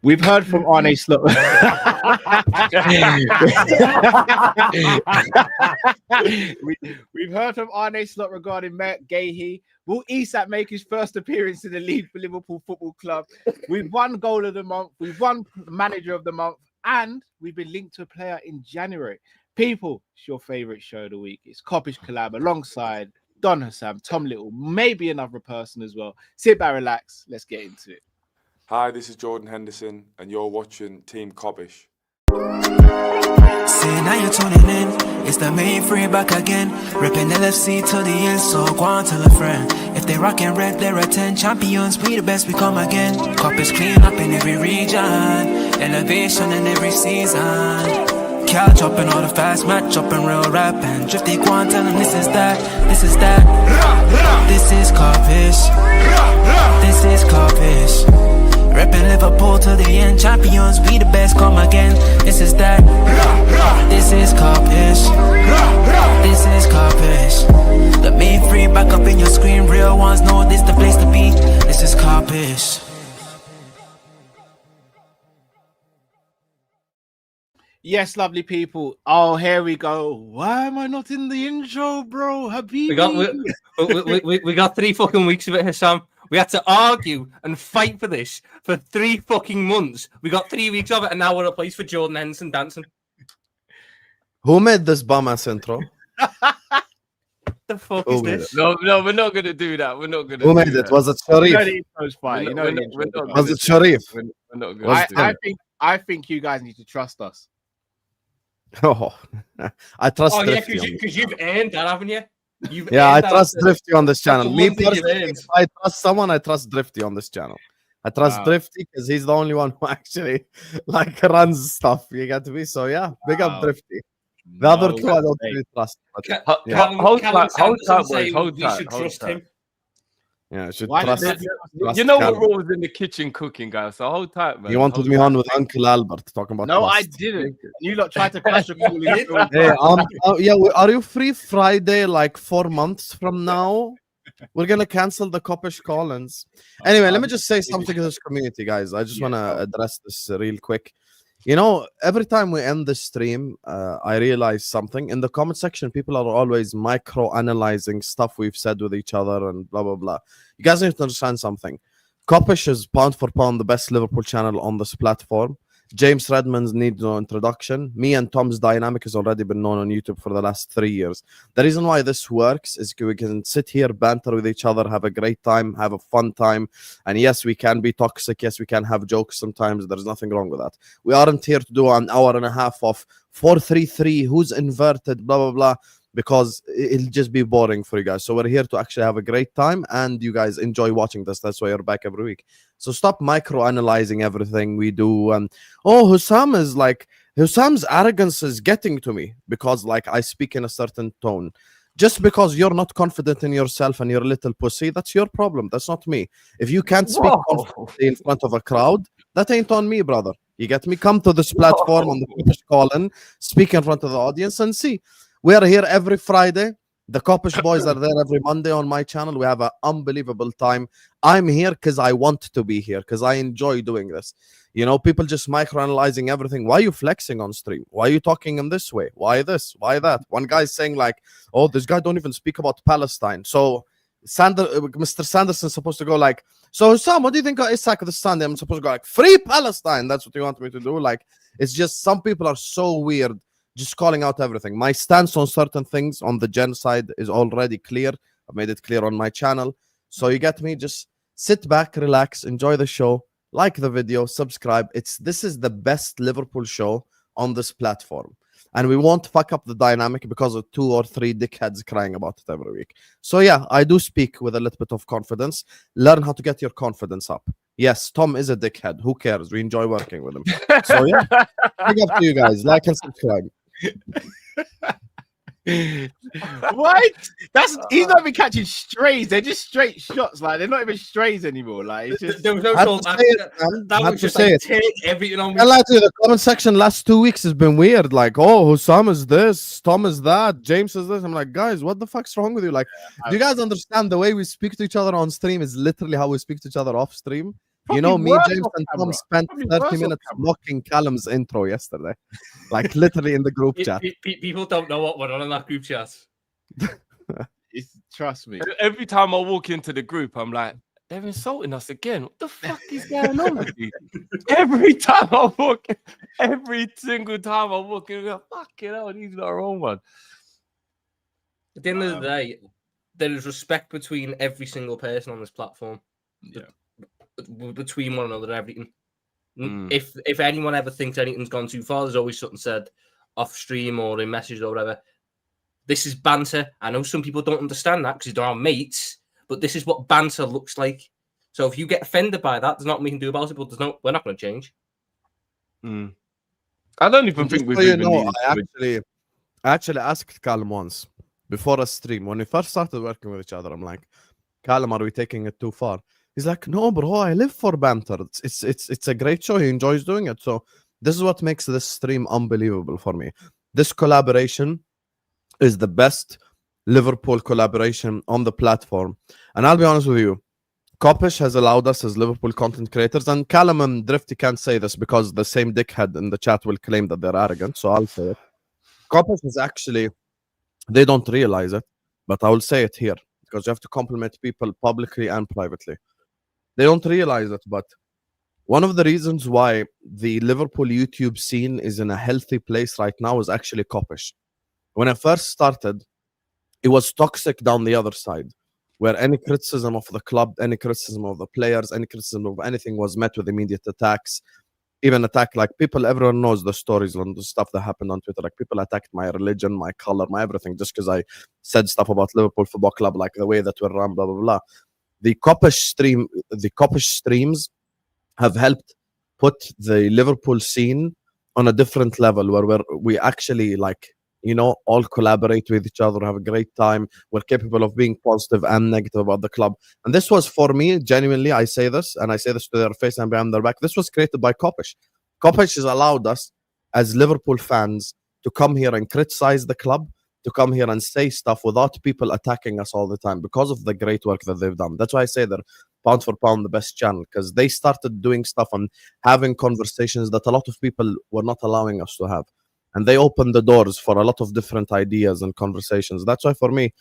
We've heard from Arne Slot. We've heard from Arne Slot regarding Mert Guehi. Will Isak make his first appearance in the league for Liverpool Football Club? We've won goal of the month. We've won manager of the month. And we've been linked to a player in January. People, it's your favorite show of the week. It's Kopish Kollab alongside Don Hassam, Tom Little, maybe another person as well. Sit back, relax. Let's get into it. Hi, this is Jordan Henderson, and you're watching Team Kop-Ish. See, now you're tuning in. It's the main free back again. Ripping LFC to the end, so go on, tell a friend. If they rockin' red, they're 10 champions. We the best, we come again. Kop-Ish clean up in every region. Elevation in every season. Cal chopping all the fast match, chopping real rap. And Drifty go on, tell them this is that, this is that. This is Kop-Ish. This is Kop-Ish. Reppin' Liverpool to the end, champions, we the best, come again. This is that. This is Kop-Ish. This is Kop-Ish. The main free back up in your screen, real ones know this the place to be. This is Kop-Ish. Yes, lovely people. Oh, here we go. Why am I not in the intro, bro? Habibi. We got 3 fucking weeks of it, Hassam. We had to argue and fight for this for 3 fucking months. We got 3 weeks of it, and now we're a place for Jordan Henderson dancing. Who made this bum-ass intro? The fuck is this? No, we're not going to do that. We're not going to Who made it? Was it Sharif? Was it Sharif? I think you guys need to trust us. Oh, I trust. Oh yeah, because you've earned that, haven't you? I trust Drifty on this channel. Me personally, if I trust someone, I trust Drifty on this channel. I trust Drifty because he's the only one who actually runs stuff. You got to be so big up Drifty. The other two I don't really trust. Hold tight. Trust him. Yeah, I should trust. You know what rules in the kitchen cooking, guys. So hold tight, man. You wanted me on with Uncle Albert talking about. No, trust. I didn't. You lot tried to crash the call. Hey, are you free Friday, like 4 months from now? We're gonna cancel the Kopish call-ins. Anyway, let me just say something to this community, guys. I just want to address this real quick. You know, every time we end the stream, I realize something. In the comment section, people are always micro-analyzing stuff we've said with each other and blah, blah, blah. You guys need to understand something. Kopish is pound for pound the best Liverpool channel on this platform. James Redmond's needs no introduction. Me and Tom's dynamic has already been known on YouTube for the last 3 years. The reason why this works is we can sit here, banter with each other, have a great time, have a fun time. And yes, we can be toxic. Yes, we can have jokes sometimes. There's nothing wrong with that. We aren't here to do an hour and a half of 4-3-3, who's inverted, blah, blah, blah, because it'll just be boring for you guys. So we're here to actually have a great time and you guys enjoy watching this. That's why you're back every week. So stop micro-analyzing everything we do. And Hussam's arrogance is getting to me because I speak in a certain tone. Just because you're not confident in yourself and you're a little pussy, that's your problem. That's not me. If you can't speak confidently in front of a crowd, that ain't on me, brother. You get me? Come to this platform on the Kopish call-in, speak in front of the audience and see. We are here every Friday. The Kopish boys are there every Monday on my channel. We have an unbelievable time. I'm here because I want to be here, because I enjoy doing this. You know, people just microanalyzing everything. Why are you flexing on stream? Why are you talking in this way? Why this? Why that? One guy's saying oh, this guy don't even speak about Palestine. So Mr. Sanderson's supposed to go so Sam, what do you think of Isak this Sunday? I'm supposed to go free Palestine. That's what you want me to do. It's just some people are so weird. Just calling out everything. My stance on certain things on the genocide is already clear. I've made it clear on my channel. So you get me? Just sit back, relax, enjoy the show, like the video, subscribe. This is the best Liverpool show on this platform. And we won't fuck up the dynamic because of 2 or 3 dickheads crying about it every week. So yeah, I do speak with a little bit of confidence. Learn how to get your confidence up. Yes, Tom is a dickhead. Who cares? We enjoy working with him. So yeah, big up to you guys. Like and subscribe. What? He's not even catching strays. They're just straight shots. They're not even strays anymore. It's just there was no that was just take everything on. The comment section last 2 weeks has been weird. Hussam is this, Tom is that, James is this. I'm like, guys, what the fuck's wrong with you? Do you guys understand the way we speak to each other on stream is literally how we speak to each other off stream? You know, me, worse James, off and Tom camera. spent Probably 30 worse off minutes camera. mocking Callum's intro yesterday. Like, literally in the group chat. People don't know what went on in that group chat. Trust me. Every time I walk into the group, I'm like, they're insulting us again. What the fuck is going on with you? Every single time I walk in, I'm like, fucking hell, he's not our own one. At the end of the day, there is respect between every single person on this platform. Yeah. Between one another and everything. If anyone ever thinks anything's gone too far, there's always something said off stream or in messages or whatever. This is banter. I know some people don't understand that because they're our mates, but this is what banter looks like. So if you get offended by that, there's nothing we can do about it, but we're not going to change. I don't even think we've even needed I actually asked Callum once before a stream. When we first started working with each other, I'm like, Callum, are we taking it too far? He's like, no, bro, I live for banter. It's a great show. He enjoys doing it. So this is what makes this stream unbelievable for me. This collaboration is the best Liverpool collaboration on the platform. And I'll be honest with you, Kop-Ish has allowed us as Liverpool content creators, and Callum and Drifty can't say this because the same dickhead in the chat will claim that they're arrogant, so I'll say it. Kop-Ish is actually, they don't realize it, but I will say it here because you have to compliment people publicly and privately. They don't realize it, but one of the reasons why the Liverpool YouTube scene is in a healthy place right now is actually Kop-Ish. When I first started, it was toxic down the other side, where any criticism of the club, any criticism of the players, any criticism of anything was met with immediate attacks. Even attack, like everyone knows the stories and the stuff that happened on Twitter. Like people attacked my religion, my color, my everything, just because I said stuff about Liverpool Football Club, like the way that we're run, blah, blah, blah. The Kop-Ish streams have helped put the Liverpool scene on a different level where we actually all collaborate with each other, have a great time. We're capable of being positive and negative about the club. And this was, for me, genuinely, I say this, and I say this to their face and behind their back, this was created by Kop-Ish. Kop-Ish has allowed us, as Liverpool fans, to come here and criticize the club, to come here and say stuff without people attacking us all the time because of the great work that they've done. That's why I say they're pound for pound the best channel, because they started doing stuff and having conversations that a lot of people were not allowing us to have. And they opened the doors for a lot of different ideas and conversations. That's why, for me,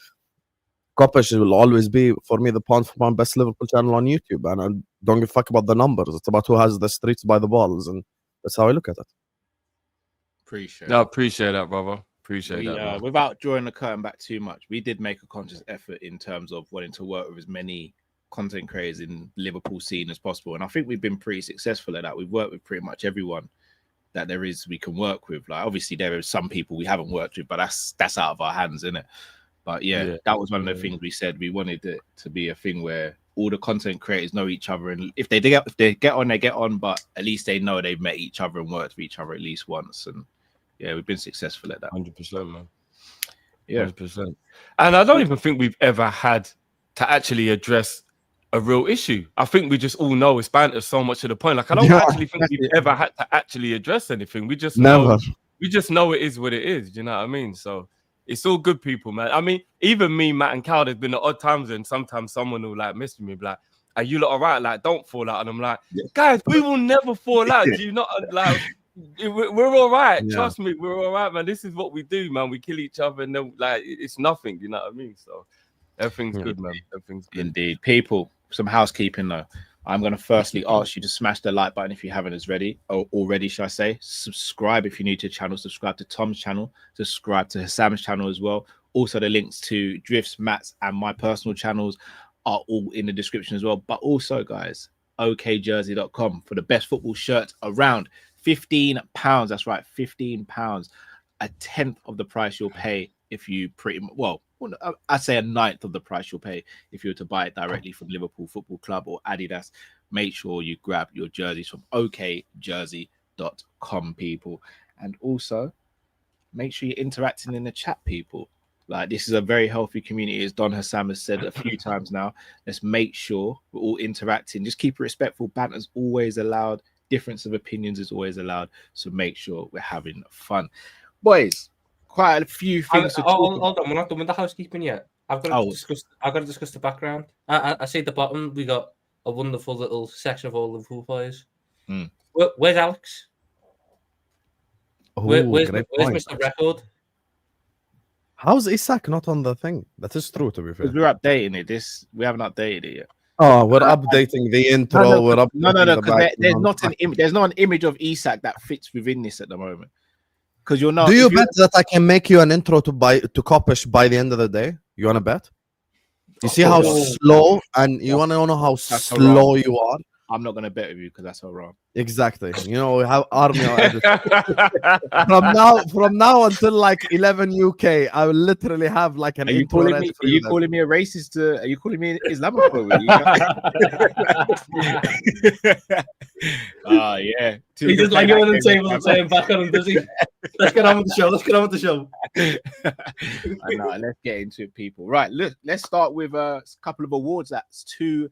Kop-Ish will always be, for me, the pound for pound best Liverpool channel on YouTube. And I don't give a fuck about the numbers. It's about who has the streets by the balls. And that's how I look at it. Appreciate that, brother. Without drawing the curtain back too much, we did make a conscious effort in terms of wanting to work with as many content creators in Liverpool scene as possible. And I think we've been pretty successful at that. We've worked with pretty much everyone that there is we can work with. Like, obviously there are some people we haven't worked with, but that's out of our hands, isn't it? But yeah, that was one of the things we said. We wanted it to be a thing where all the content creators know each other, and if they get on, they get on, but at least they know they've met each other and worked with each other at least once. And yeah, we've been successful at that. 100%, man. Yeah, 100%. And I don't even think we've ever had to actually address a real issue. I think we just all know it's banter so much to the point. Like, I don't actually think we've ever had to actually address anything. We just know it is what it is. Do you know what I mean? So it's all good, people, man. I mean, even me, Matt, and Cal, there's been the odd times when sometimes someone will message me, like, "Are you lot all right? Like, don't fall out." And I'm like, guys, we will never fall out. Do you not like? We're all right. Yeah. Trust me, we're all right, man. This is what we do, man. We kill each other, and then it's nothing. You know what I mean? So everything's good, man. Everything's good. Indeed, people. Some housekeeping though. I'm going to firstly ask you to smash the like button if you haven't already, should I say. Subscribe if you're new to the channel. Subscribe to Tom's channel. Subscribe to Hassam's channel as well. Also, the links to Drift's, Matt's, and my personal channels are all in the description as well. But also, guys, okjersey.com for the best football shirt around. £15. That's right, £15. A tenth of the price you'll pay if you I'd say a ninth of the price you'll pay if you were to buy it directly from Liverpool Football Club or Adidas. Make sure you grab your jerseys from okjersey.com, people. And also, make sure you're interacting in the chat, people. Like, this is a very healthy community, as Don Hassam has said a few times now. Let's make sure we're all interacting. Just keep it respectful. Banter's always allowed. Difference of opinions is always allowed. So make sure we're having fun. Boys, quite a few things to talk about. Hold on, we're not done with the housekeeping yet. I've got to discuss the background. I see at the bottom we got a wonderful little section of all Liverpool players. Mm. Where's Alex? Where's Mr. Record? How's Isak not on the thing? That is true, to be fair. Because we're updating it. We haven't updated it yet. Oh, we're updating the intro. No, because there's not an image of Isak that fits within this at the moment. Because you're not. Do you bet that I can make you an intro to Kop-Ish by the end of the day? You want to bet? You see how slow, and you want to know how slow you are? I'm not going to bet with you because that's so wrong. Exactly. You know, we have army from now until like 11 UK. I will literally have like an. Are you calling me a racist? Are you calling me Islamophobe? Oh yeah. He's just like on the table and saying back on him, does he? Let's get on with the show. I know. Let's get into it, people. Right. Look, let's start with a couple of awards. That's two.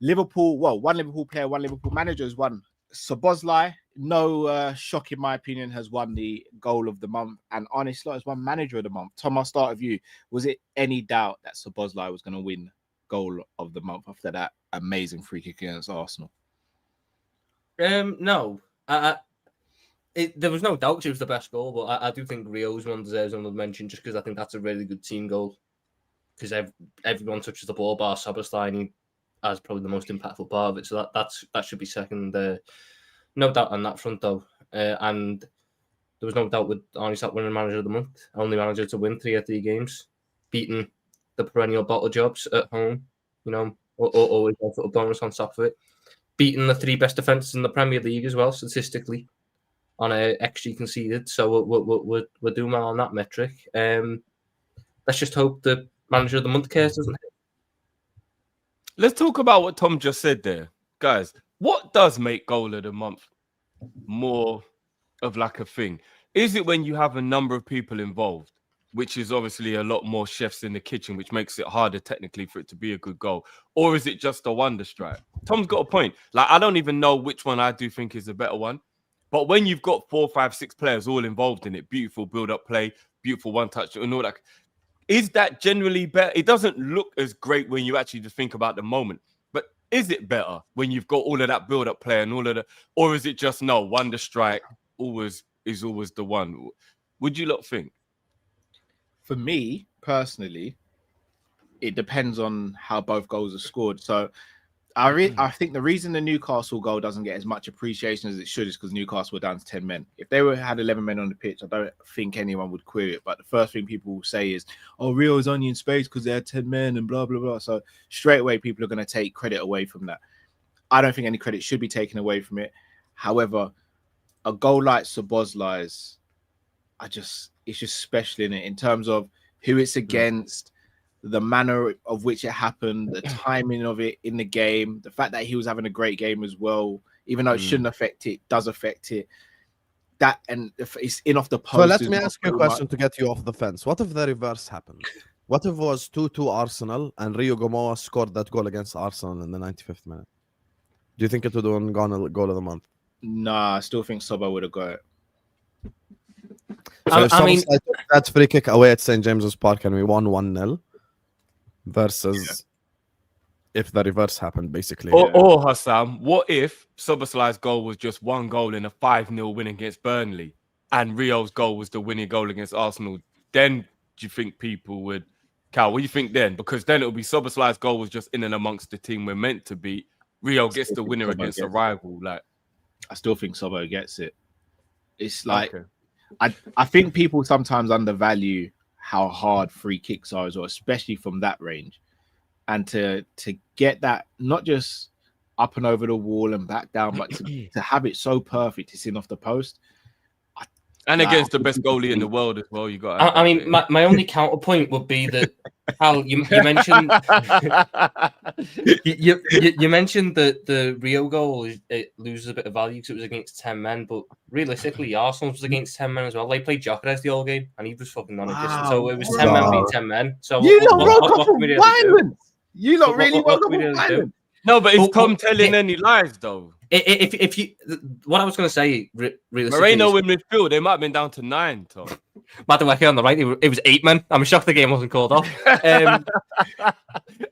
Liverpool, one Liverpool player, one Liverpool manager has won. Szoboszlai, no shock in my opinion, has won the goal of the month, and Arne Slot has won manager of the month. Tom, I'll start with you. Was it any doubt that Szoboszlai was going to win goal of the month after that amazing free kick against Arsenal? No. There was no doubt it was the best goal, but I do think Rio's one deserves another mention just because I think that's a really good team goal. Because everyone touches the ball bar Szoboszlai, and he as probably the most impactful part of it, so that should be second. No doubt on that front though, and there was no doubt with Arne Slot winning manager of the month, only manager to win 3 games, beating the perennial bottle jobs at home. You know, always a little bonus on top of it, beating the 3 best defenses in the Premier League as well statistically on a XG conceded. So we're doing well on that metric. Let's just hope the manager of the month cares doesn't. Let's talk about what Tom just said there. Guys, what does make goal of the month more of like a thing? Is it when you have a number of people involved, which is obviously a lot more chefs in the kitchen, which makes it harder technically for it to be a good goal? Or is it just a wonder strike? Tom's got a point. Like, I don't even know which one I do think is a better one. But when you've got 4, 5, 6 players all involved in it, beautiful build-up play, beautiful one-touch, and all that, is that generally better? It doesn't look as great when you actually just think about the moment. But is it better when you've got all of that build-up play and all of the, or is it just no, wonder strike is always the one? Would you lot think? For me personally, it depends on how both goals are scored. So I think the reason the Newcastle goal doesn't get as much appreciation as it should is because Newcastle were down to 10 men. If they had 11 men on the pitch, I don't think anyone would query it. But the first thing people will say is, oh, Rio is only in space because they had 10 men and blah, blah, blah. So straight away, people are going to take credit away from that. I don't think any credit should be taken away from it. However, a goal like Szoboszlai's, it's just special in it in terms of who it's against, the manner of which it happened, the timing of it in the game, the fact that he was having a great game as well, even though it shouldn't affect it, does affect it. That, and if it's in off the post. So let me ask you a question to get you off the fence. What if the reverse happened? What if it was 2-2 Arsenal and Rio Gomoa scored that goal against Arsenal in the 95th minute? Do you think it would have gone goal of the month? Nah, I still think Sobo would have got it. So if that free kick away at St. James's Park and we won 1-0 versus if the reverse happened, basically. Or Hassam, what if Szoboszlai's goal was just one goal in a 5-0 win against Burnley and Rio's goal was the winning goal against Arsenal? Then do you think people would... Cal, what do you think then? Because then it would be Szoboszlai's goal was just in and amongst the team we're meant to beat. Rio gets the winner against a rival. Like, I still think Sobo gets it. It's like... Okay. I think people sometimes undervalue how hard free kicks are as well, especially from that range. And to get that, not just up and over the wall and back down, but to have it so perfect, it's in off the post. And against the best goalie in the world as well, you got. I mean, my only counterpoint would be that Al, you mentioned you mentioned that the Rio goal it loses a bit of value because it was against 10 men, but realistically, Arsenal was against 10 men as well. They played Gyökeres the whole game, and he was fucking non-existent. So it was 10 men being 10 men. So you lot woke up from violence. You lot really woke up from violence. No, but is Tom telling any lies though? If you, what I was going to say, realistically, Moreno in midfield, they might have been down to 9, Tom. Madueke on the right. It was 8 men. I'm shocked the game wasn't called off.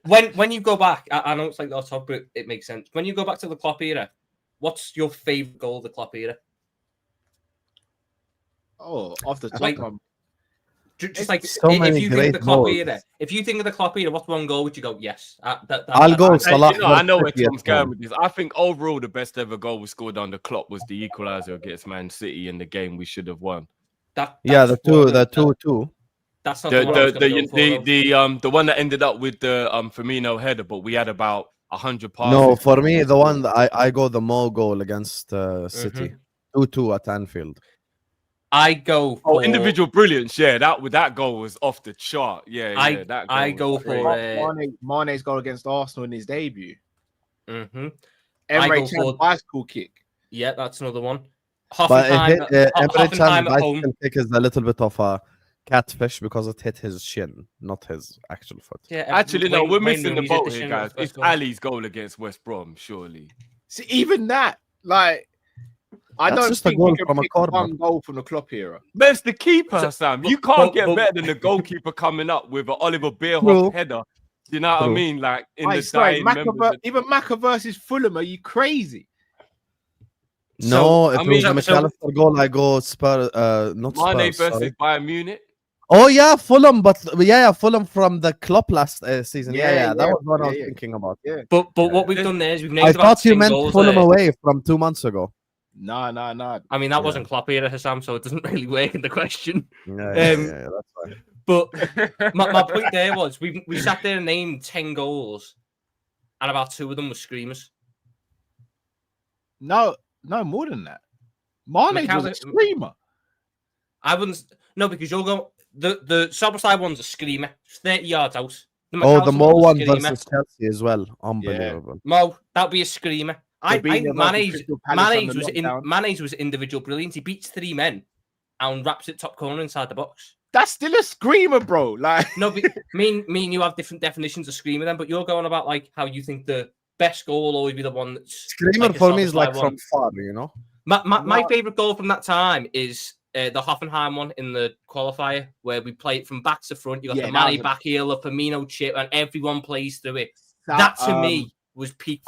When you go back, I know it's like off top, but it makes sense. When you go back to the Klopp era, what's your favourite goal of the Klopp era? Oh, off the top. Like, just like So if you think of great the Klopp goals. era, what's one goal would you go? Yes, I'll go Salah. I know where versus Tom's City at going with this. I think overall the best ever goal we scored under Klopp was the equaliser against Man City in the game we should have won. Yeah, the 2-2. That's not the one I was gonna go for, though. The one that ended up with the Firmino header, but we had about 100 passes. No, for me, the one that I go the Mo goal against City. 2-2 at Anfield. I go for individual brilliance. Yeah, that goal was off the chart. Yeah, that goal I go was for great. Mane's goal against Arsenal in his debut. I Emre go Can's for- bicycle kick. Yeah, that's another one. But Hoffenheim, Emre Can's Hoffenheim at home. bicycle kick is a little bit of a catfish because it hit his shin, not his actual foot. Yeah, Actually, no, we're missing the Nunez boat edition here, guys. of first It's goal. Ali's goal against West Brom, surely. See, even that, like, I That's don't just a think goal you can from a pick corner. one goal from the Klopp era. But it's the keeper, Sam. You can't get but- better than the goalkeeper coming up with an Oliver True. Bierhoff header. Do you know what I True. mean? Like in Hey, the sorry, dying members. even Maka versus Fulham, are you crazy? No, I if mean, it was a McAllister goal, I go Spurs, not Mane Spurs. versus Sorry. Bayern Munich. Oh yeah, Fulham, but Fulham from the Klopp last season. Yeah, That was what I was yeah. thinking about. But what we've done there is we've named I about thought you 10 meant goals Fulham there. away from 2 months ago. No. I mean, that wasn't Klopp era, Hassam, so it doesn't really work in the question. Yeah, that's fine. But my point there was we sat there and named 10 goals, and about 2 of them were screamers. No, more than that. Mane was a screamer. I wouldn't. No, because you'll go. The Soberside one's a screamer. It's 30 yards out. The McAllister Mo one's a one screamer. versus Chelsea as well. Unbelievable. Mo, that'd be a screamer. I Fabinho versus Mane's Crystal Palace on the lockdown. Mane's was individual brilliance. He beats 3 men and wraps it top corner inside the box. That's still a screamer, bro. Like, No, but me and you have different definitions of screamer then, but you're going about like how you think the best goal will always be the one that's Screamer like a for me is Soberside like one. from far, you know. My favorite goal from that time is the Hoffenheim one in the qualifier where we play it from back to front. You got Yeah, the that Mane was a- back heel, the Firmino chip, and everyone plays through it. That to me was peak.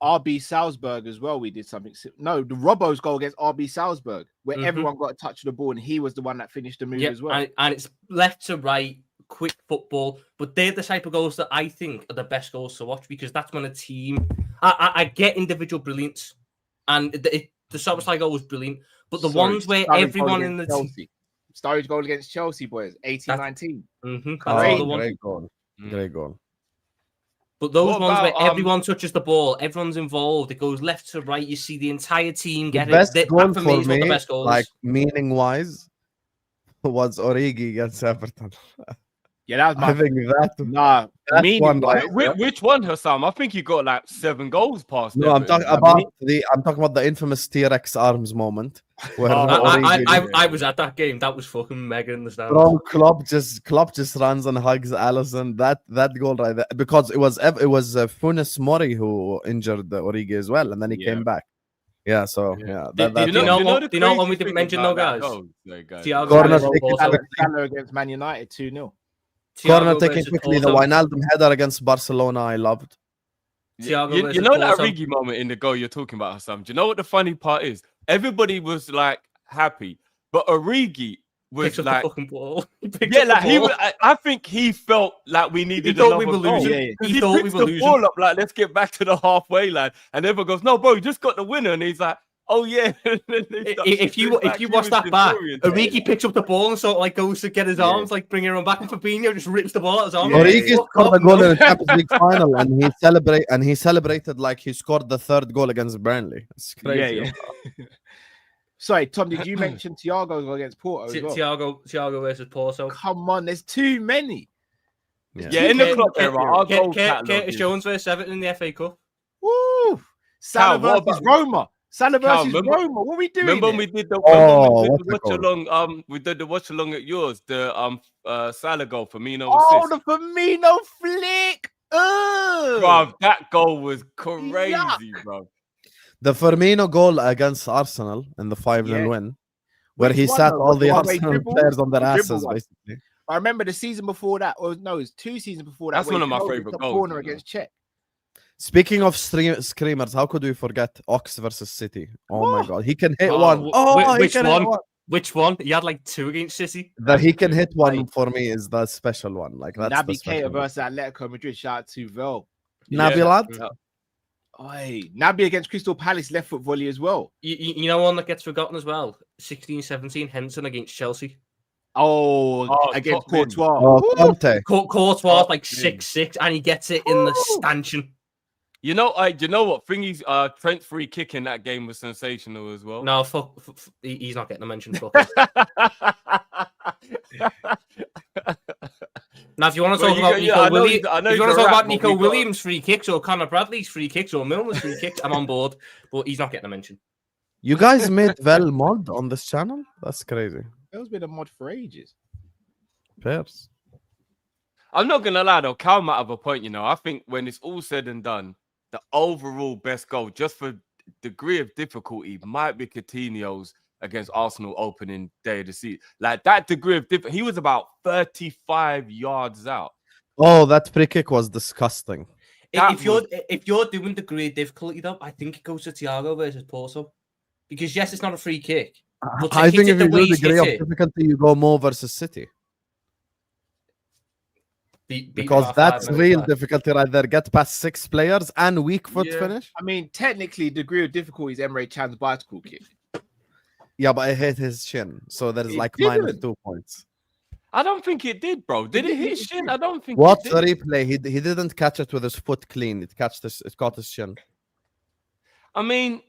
RB Salzburg as well. We did something. No, the Robbo's goal against RB Salzburg, where Mhm. everyone got a touch of the ball, and he was the one that finished the move Yeah, as well. and it's left to right, quick football. But they're the type of goals that I think are the best goals to watch because that's when a team. I get individual brilliance, and the Soberside goal was brilliant. But the ones where Sturridge everyone goal in the against team. Chelsea. Sturridge goal against Chelsea, boys, 18-19. That's Great. the one. Great goal. Great goal. But those What ones about, where everyone touches the ball, everyone's involved, it goes left to right, you see the entire team The get best it. goal That for is one of me, the best goals. like meaning wise, was Origi against Everton. Yeah, that was I my. think that Nah, that meaning one, wise, like, Which one, Hassam? I think you got like 7 goals past. no, I'm Everton. talking about the infamous T-Rex arms moment where I was at that game. That was fucking mega in the stand. Bro, Klopp just runs and hugs Allison. That goal right there, because it was Funes Mori who injured Origi as well, and then he came back. Yeah, so yeah. Do you know one we didn't mention though, guys? Thiago Corner versus taking Porto. Salah against Man United 2-0. corner Thiago taking versus quickly. The Porto. Wijnaldum header against Barcelona, I loved. Thiago You versus know that Porto. Origi moment in the goal you're talking about, Hassam? Do you know what the funny part is? Everybody was like happy, but Origi was Picks up like, the fucking ball. He picks yeah, up the like he ball. was. I think he felt like we needed. thought another we were goal. losing. Yeah, yeah. Because He thought we picks were the losing. ball up like, let's get back to the halfway line, and everyone goes, "No, bro, you just got the winner," and he's like, "Oh yeah." If you watch that back, Origi picks up the ball and sort of like goes to get his arms, like bring it on back, and Fabinho just rips the ball out his arm. Yeah. Origi scored a goal in the Champions League final, and he celebrated like he scored the 3rd goal against Burnley. It's crazy. Yeah. Sorry, Tom, did you mention Thiago's goal against Porto as well? Thiago versus Porto. Come on, there's too many. Yeah, in the club era, our goal catalog Curtis is- Jones versus Everton in the FA Cup. Woo! Salah what versus about- Roma. Salah Cal, versus remember- Roma. What are we doing? Remember there? when we did the what's it watch along? We did the watch along at yours. The Salah goal, Firmino Oh, assist. the Firmino flick. Bro, that goal was crazy, Yuck. bro. The Firmino goal against Arsenal in the 5-0 Yeah. win where Which he one, sat though? all Was the the one where he Arsenal dribbled? players on their The dribble asses, one. basically. I remember the season before that, or no, it was 2 seasons before that. That's where one he of my held the favourite top goals, corner you know. against Czech. Speaking of screamers, how could we forget Ox versus City? Oh my What? God, he can hit Oh, one. He which can hit one? Which one? He had like 2 against City. That he can hit one Like- for me is the special one. Like that's the Naby special Keita one. versus Atletico Madrid. Shout out to Vel. Naby Yeah. lad? Oi, Naby against Crystal Palace left foot volley as well. You know one that gets forgotten as well? 16-17 Henson against Chelsea. Oh, Oh, against top bin. Courtois. Oh, Conte. Courtois like bin. 6'6", and he gets it in the stanchion. You know what? Thingy's Trent's free kick in that game was sensational as well. No, he's not getting a mention. Fuck it. Now, if you want to Well, talk you about go- Nico yeah, I know Williams, he's- I know if you he's want a to talk rat, about but Nico we got- Williams free kicks or Conor Bradley's free kicks or Milner's free kicks, I'm on board. But he's not getting a mention. You guys made Vel mod on this channel? That's crazy. There's been a mod for ages. Pairs. I'm not gonna lie though, Cal might have a point. You know, I think when it's all said and done, the overall best goal, just for degree of difficulty, might be Coutinho's against Arsenal opening day of the season. Like that degree of he was about 35 yards out. Oh, that free kick was disgusting. That If you're doing degree of difficulty though, I think it goes to Thiago versus Porto. Because yes, it's not a free kick. But to I hit think it if the you way do he's degree hit of it, difficulty, you go more versus City. beat Because by that's 5 real minutes. difficulty right there. Get past 6 players and weak foot Yeah. finish. I mean, technically, degree of difficulty is Emre Can's bicycle kick. Yeah, but I hit his shin. So that is It like didn't. -2 points. I don't think it did, bro. Did it hit his shin? I don't think Watch it the did. replay. He didn't catch it with his foot clean. It caught his shin. I mean,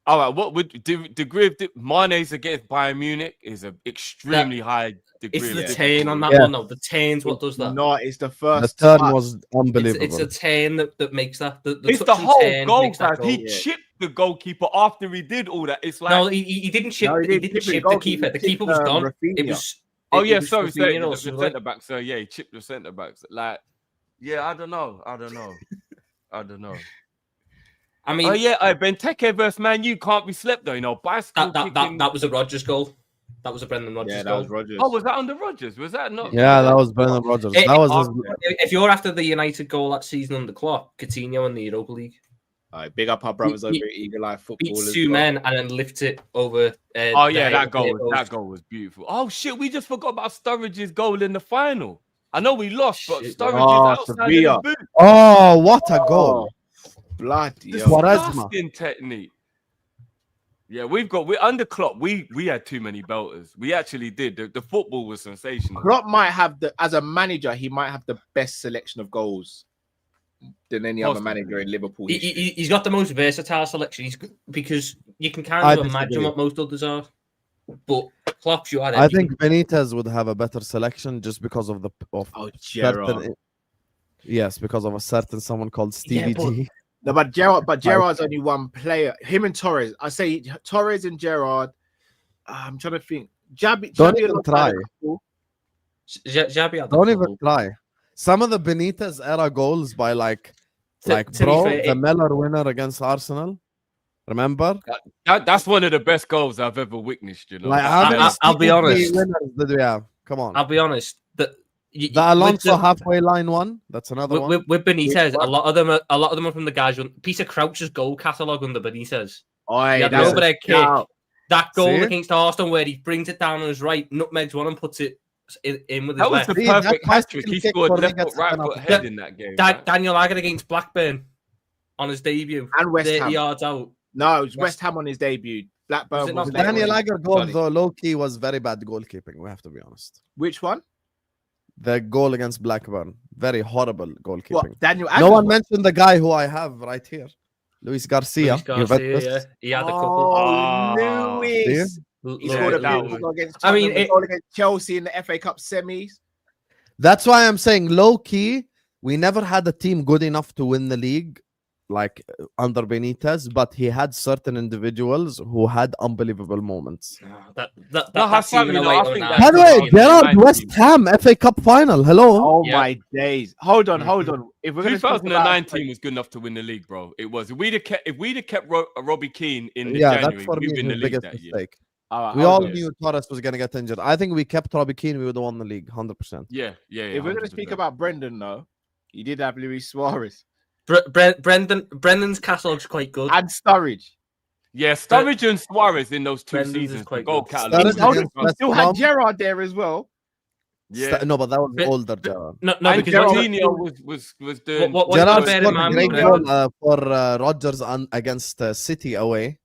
all right. What would degree of Mane's against Bayern Munich is an extremely high degree. It's of the difficulty. turn on that Yeah. one though. The turn's what does that. No, it's the The first turn touch. was unbelievable. It's a turn that makes that. The It's touch the and whole turn goal, makes that guys. He yeah. chipped the goalkeeper after he did all that. It's like, No, he didn't chip. No, he didn't chip the goalkeeper, keeper. The he keeper chipped, was gone. It Rafinha. was. oh it yeah, was sorry, Rafinha or the something. centre back. So yeah, he chipped the centre backs. Like, yeah, I don't know. I don't know. I mean, Oh yeah, Benteke versus Man U can't be slept though. You know, bicycle kicking. that was a Rogers goal. That was a Brendan Rodgers Yeah, that goal. was Rogers. Oh, was that under Rodgers? Was that not? Yeah, that was Brendan Rodgers. It- That was his. If you're after the United goal that season under Klopp, Coutinho in the Europa League All right, big up our brothers over He- at Eagle Eye Football. beats as 2 well. men and then lifts it over. Oh yeah, the that goal post. was beautiful. Oh shit, we just forgot about Sturridge's goal in the final. I know we lost, but Shit. Sturridge Oh, is outside Sevilla. of the boot. Oh, what a goal! Bloody This hell. Quaresma. disgusting technique. Yeah, we're under Klopp. We had too many belters. We actually did. The football was sensational. Klopp might have as a manager, he might have the best selection of goals than any other Possibly. manager in Liverpool. He's got the most versatile selection. Because you can kind I of imagine disagree. what most others are. But Klopp's you had I everything. think Benitez would have a better selection just because of Oh, certain. Gerrard. Yes, because of a certain someone called Stevie but- G. No, but Gerrard's only one player. Him and Torres. I say Torres and Gerrard. I'm trying to think. Don't Xabi even alongside try. a couple. Xabi had the Don't even couple. try. Some of the Benitez era goals by like To be bro, fair, the Miller winner against Arsenal. Remember? That's one of the best goals I've ever witnessed. You know, Like how many I'll be CDP honest. winners did we have? Come on. I'll be honest. The Alonso halfway line one. That's another one. with Benitez, Which a lot of them are from the guys. Peter Crouch's goal catalogue under Benitez. Oi, He had that's an overhead a kick. shout. That goal See? against Arsenal where he brings it down on his right, nutmegs one and puts it in with his that was left. the See, that perfect hat trick. bicycle He kick scored for me left gets foot, right taken foot, off. head in that game. man. Daniel Agger against Blackburn on his debut. And West 30 Ham. yards out. No, it was West Ham on his debut. Blackburn Was it was not late Daniel on. Agger goal, Sorry. though, low key was very bad goalkeeping. We have to be honest. Which one? The goal against Blackburn, very horrible goalkeeping. What? Daniel No Agger? one mentioned the guy who I have right here, Luis Garcia. Luis Garcia, Juventus. yeah. He had a couple. Oh, Lewis. He Yeah, scored a that beautiful was- goal against I mean, Tottenham, a goal against Chelsea in the FA Cup semis. That's why I'm saying low key. We never had a team good enough to win the league, like under Benitez, but he had certain individuals who had unbelievable moments. That No, that's Hassan, even you a know, late I on think that. that's By the way, the Gerrard 2019 West Ham FA Cup final. Hello. Oh Yeah. my days! Hold on. If we're going to 2019 was good enough to win the league, bro. It was. If we'd have kept Robbie Keane in the Yeah, January, that's for me we'd win the his league biggest that year. mistake. We all knew Torres was going to get injured. I think we kept Robbie Keane, we would have won the league, 100%. Yeah. If we're going to speak about Brendan, though, he did have Luis Suarez. Brendan's catalogue's quite good. And Sturridge. Yeah, Sturridge and Suarez in those 2 Brendan's is seasons. quite Goal good. catalog. He still had Gerrard there as well. Yeah. No, but that was older Gerrard. No, And because Coutinho was doing. What Gerrard bear in scored a mind, great Brendan? goal for Rogers against City away.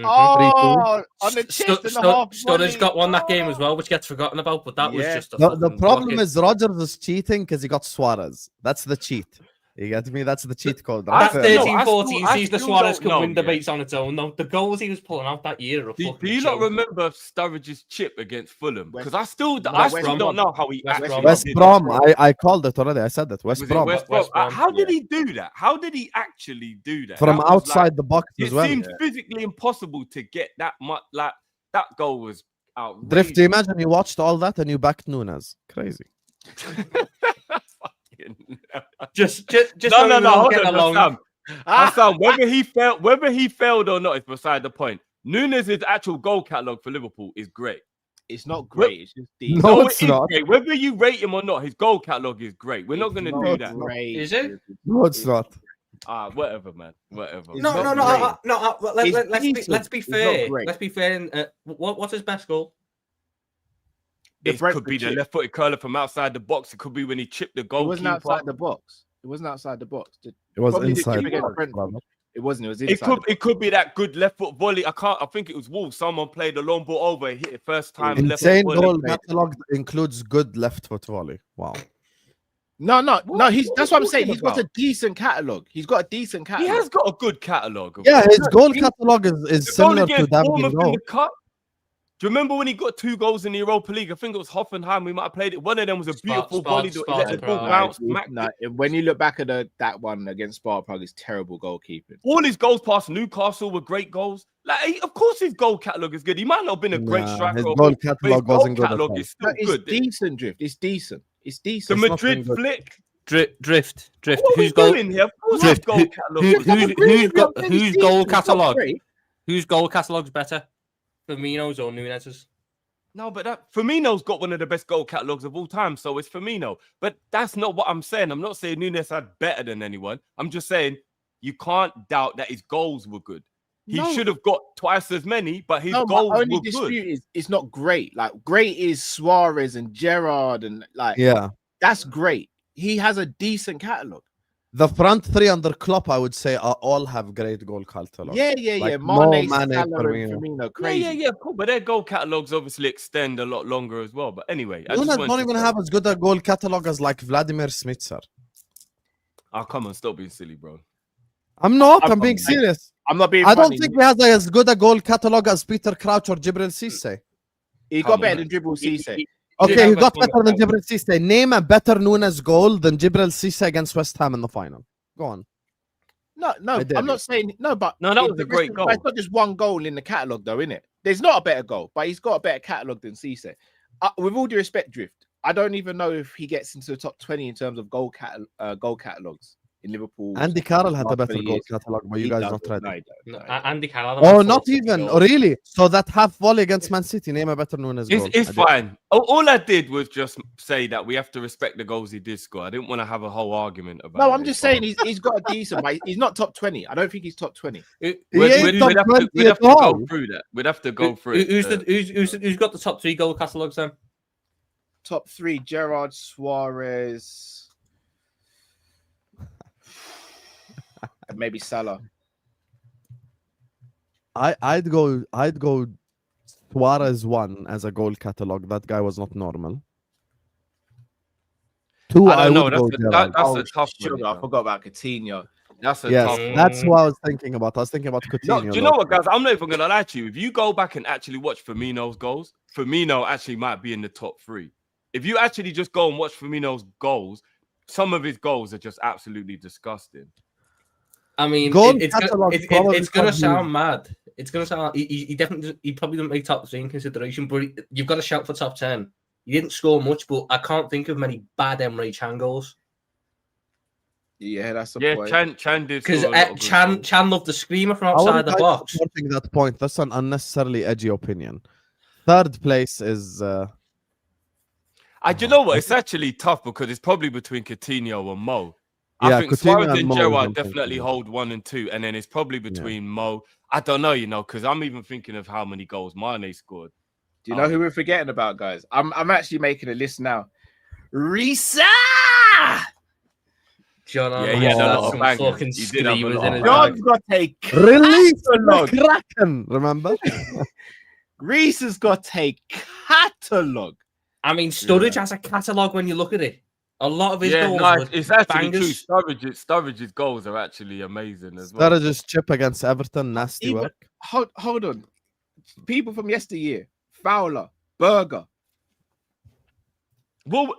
Oh, on the chest and the half. Sturridge got one that game as well, which gets forgotten about. But that was just a The fucking problem rocket. is Rogers is cheating because he got Suarez. That's the cheat. You get me? That's the cheat code. That Right? 13-14 I season, still Suarez don't could know, win yeah. debates on its own. Though the goals he was pulling out that year are Do fucking you not joke. remember Sturridge's chip against Fulham? Because I still West don't Brom. know how he West actually Brom. West did Brom. it. I called it already. I said that. West Was it Brom. West Brom? West Brom, How did he do that? How did he actually do that? From That was outside the box Like, as it well. seemed physically impossible to get that much. Like that goal was outrageous. Drift, do you imagine you watched all that and you backed Nunez? Crazy. Just No. Hold get on, along. Sam. Hassan, whether he failed or not is beside the point. Nunez's actual goal catalogue for Liverpool is great. It's not great. It's just decent. No, No, it's it is not. great. Whether you rate him or not, his goal catalogue is great. We're not going to do that. Great. Is it? No, it's not. Whatever, man. Whatever. It's No. not great. Let's be It's fair. not great. Let's be fair. And, what's his best goal? It Brentford could be the chip. left-footed curler from outside the box. It could be when he chipped the It goalkeeper. wasn't outside the box. It wasn't outside the box. It was Probably the inside. chip the against box, Brentford. brother. It wasn't. It was inside. It could be that good left foot volley. I think it was Wolves. Someone played a long ball over, hit it first time. Insane left foot goal volley. catalogue includes good left foot volley. Wow. No. That's what I'm saying. talking He's got a about? decent catalogue. He's got a decent He catalogue. has got a good catalogue. Yeah, his goal catalogue is The goal similar to against that. Bournemouth in the cup. Do you remember when he got 2 goals in the Europa League? I think it was Hoffenheim. We might have played it. One of them was a beautiful volley. He let the ball bounce. When you look back at that one against Sparta Prague, it's terrible goalkeeping. All his goals past Newcastle were great goals. Of course, his goal catalogue is good. He might not have been a great striker. His or goal but his catalogue goal wasn't good. At catalogue all. is still It's good. decent, Drift. It's decent. It's The decent. Madrid good. flick. Drift. What are we doing here? Of course, his Drift. goal catalogue. Whose goal catalogue? Whose goal catalogue's better? Firmino's or Nunez's? No, but Firmino's got one of the best goal catalogues of all time, so it's Firmino. But that's not what I'm saying. I'm not saying Nunez had better than anyone. I'm just saying you can't doubt that his goals were good. He should have got twice as many, but his goals my only were dispute good. is it's not great. Like great is Suarez and Gerrard and Yeah. that's great. He has a decent catalogue. The front three under Klopp, I would say, all have great goal catalogue. Yeah. Like Mane, Mane, Salah, Firmino. and Firmino, crazy. Yeah, cool. But their goal catalogues obviously extend a lot longer as well. But anyway, I just Nunez wanted don't to even say- have as good a goal catalogue as like Vladimir Smitser. Oh, come on, stop being silly, bro. I'm not. I'm I'm being fine. serious. I'm not being I don't funny. think he has as good a goal catalogue as Peter Crouch or Jibril Cisse. He Come got on, better man. than Dribble Cisse. Okay, he got have a better than Jibril Cisse. Name a better Nunez goal than Jibril Cisse against West Ham in the final. Go on. No, I dare I'm you. not saying no, but No, that it's was a the great rest of- goal. but It's not just one goal in the catalogue, though, innit? There's not a better goal, but he's got a better catalogue than Cisse. With all due respect, Drift, I don't even know if he gets into the top 20 in terms of goal catalogues in Liverpool. Andy Carroll had a last better 20 goal years. catalogue, but you He guys doesn't. not ready. No, he don't. No. Andy Carroll. Oh, not even. Really? So that half volley against Man City, name a better Nunez goal. It's I did. fine. All I did was just say that we have to respect the goals he did score. I didn't want to have a whole argument about it. No, I'm just saying he's got a decent, but he's not top 20. I don't think he's top 20. He We'd ain't have top to 20 at go all. through that. We'd have to go through it. Who's got the top 3 goal catalogues then? Top 3: Gerrard, Suarez, and maybe Salah. I'd go Suarez 1 as a goal catalogue. That guy was not normal. 2, I don't know. would go Gerrard. That's a tough Sugar, one. I you know. forgot about Coutinho. That's a Yes, tough one. that's what I was thinking about. I was thinking about No, Coutinho. do you know what, guys? I'm not even gonna lie to you. If you go back and actually watch Firmino's goals, Firmino actually might be in the top 3. If you actually just go and watch Firmino's goals, some of his goals are just absolutely disgusting. I mean, Goal it's catalogue gonna probably sound mad. It's gonna sound. He definitely. He probably didn't make top 3 in consideration, but you've got to shout for top 10. He didn't score much, but I can't think of many bad Emre Can goals. Yeah, that's a Yeah, point. Chan did Because score a lot of good Chan goals. loved the screamer from I outside wouldn't the like box. supporting that point. That's an unnecessarily edgy opinion. Third place is Do you know what? It's actually tough because it's probably between Coutinho and Mo. I yeah, think Coutinho Suarez and and Mo is Gerrard one definitely thing. hold 1 and 2, and then it's probably between Mo. I don't know, because I'm even thinking of how many goals Mane scored. Do you know who we're forgetting about, guys? I'm actually making a list now. Risa! John, Yeah, he had a lot of some bangers. fucking He did have a screamers lot in of his bangers. John's got a Release the catalog. Kraken, remember? Reese has got a catalog. I mean, Sturridge has a catalogue when you look at it. A lot of his goals were it's actually bangers. true. Sturridge's goals are actually amazing as well. Sturridge's chip against Everton, nasty Even, work. hold on. People from yesteryear, Fowler, Berger. Well,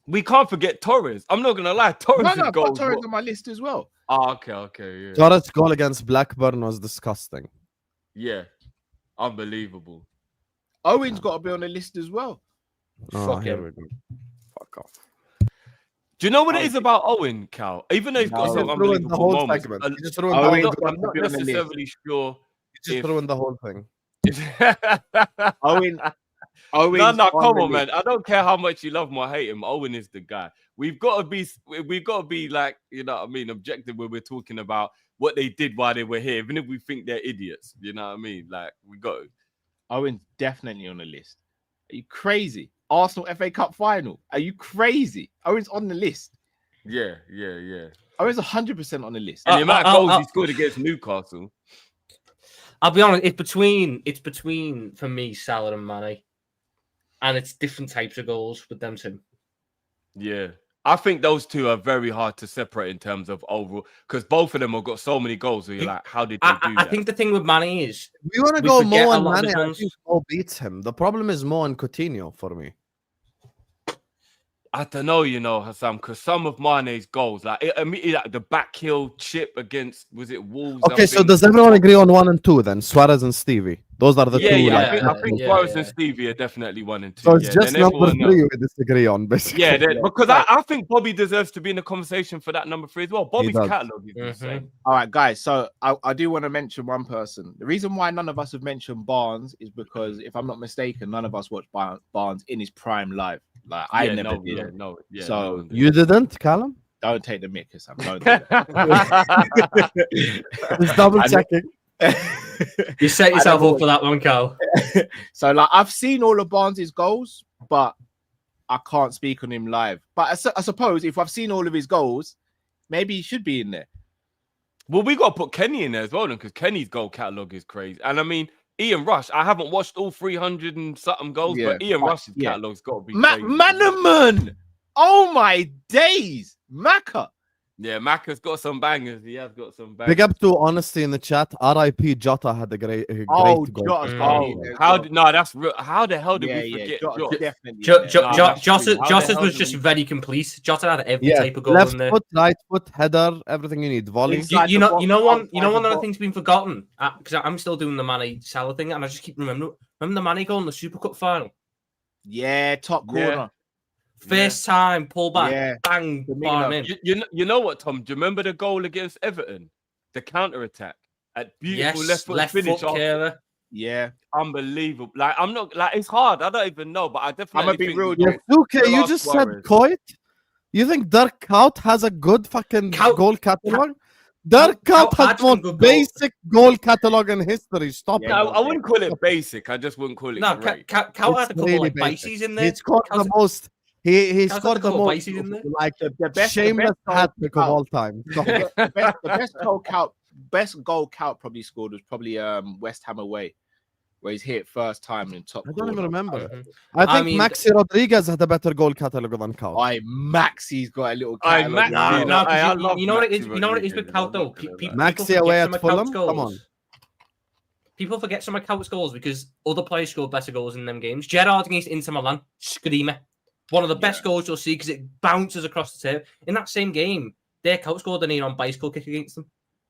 we can't forget Torres. I'm not gonna lie, Torres' No, I've got goals. Torres on my list as well. Oh, okay, yeah. Torres' goal against Blackburn was disgusting. Yeah, unbelievable. Owen's got to be on the list as well. Oh, Fuck here him. we go. Fuck off. Do you know what it is about Owen, Cal? Even though he's got No. some He just ruined the unbelievable whole moments, segment. I'm He just ruined the Owen- whole not, I'm not be on the list. necessarily sure. He just ruined the whole thing. Owen. No, come on, man. I don't care how much you love him or hate him. Owen is the guy. We've got to be like, you know what I mean, objective when we're talking about what they did while they were here, even if we think they're idiots. You know what I mean? Like, we got to. Owen's definitely on the list. Are you crazy? Arsenal FA Cup final. Are you crazy? Owen's on the list. Yeah. Owen's 100% on the list. And the amount of goals he scored against Newcastle. I'll be honest, it's between for me, Salah and Mane. And it's different types of goals with them two. Yeah. I think those two are very hard to separate in terms of overall, because both of them have got so many goals where you're like, how did they do I that? think the thing with Mane is We want to we go forget Mo a and lot of Mane. his I ones. think Mo beats him. The problem is Mo and Coutinho for me. I don't know, Hassan, because some of Mane's goals, like the back heel chip against, was it Wolves? I Okay, so think? does everyone agree on 1 and 2 then? Suarez and Stevie. Those are the two. I like, think Suarez and Stevie are definitely 1 and 2. So it's yeah. just Then number everyone 3 else- we disagree on, basically. Yeah, because I think Bobby deserves to be in the conversation for that number 3 as well. Bobby's does. catalogue is insane. All right, guys. So I do want to mention one person. The reason why none of us have mentioned Barnes is because, if I'm not mistaken, none of us watched Barnes in his prime live. Like I never did. So You didn't, Callum? don't take the mick, Sam. Don't do that. Just double checking. you set yourself never up for that one, Cal. So like I've seen all of Barnes' goals, but I can't speak on him live. But I suppose if I've seen all of his goals, maybe he should be in there. Well, we got to put Kenny in there as well, because Kenny's goal catalogue is crazy. And I mean, Ian Rush, I haven't watched all 300 and something goals, but Ian Rush's catalogue's got to be crazy. Manaman! Oh my days! Macca! Yeah, Macca's got some bangers. He has got some bangers. Big up to Honesty in the chat. RIP Jota had a great goal. Jota's how the hell did we forget Jota? Definitely. Jota was just very complete. Jota had every type of goal left in there. foot, right foot, header, everything you need. Volley. You know one of the things been forgotten, because I'm still doing the Mane Salah thing, and I just keep remember the Mane goal in the Super Cup final. Yeah, top corner. First time, pull back, bang, bar him in. You know what, Tom? Do you remember the goal against Everton? The counter attack at beautiful left foot finish. Curler. Yeah, unbelievable. Like I'm not like it's hard. I don't even know, but I definitely. I'm think real. Okay, you just said Coit. You think Dirk Kuyt has a good fucking goal catalog? Dirk Kuyt has the most basic goal catalog in history. Stop it. I wouldn't call it basic. I just wouldn't call it. No, Kuyt had a couple like bases in there. He scored the most. He scored the most, like the best, shameless hat trick of all time. the best goal Kuyt probably scored was probably West Ham away, where he's hit first time in top. I don't even remember. Mhm. I think Maxi Rodriguez had a better goal catalogue than Kuyt. Maxi's got a little. You know what it is. You know what it is with Kuyt though. Maxi away at Fulham. Come on. People forget some of Kuyt's goals because other players scored better goals in them games. Gerrard against Inter Milan, screamer. One of the best goals you'll see because it bounces across the tape. In that same game, their Kuyt scored an on bicycle kick against them.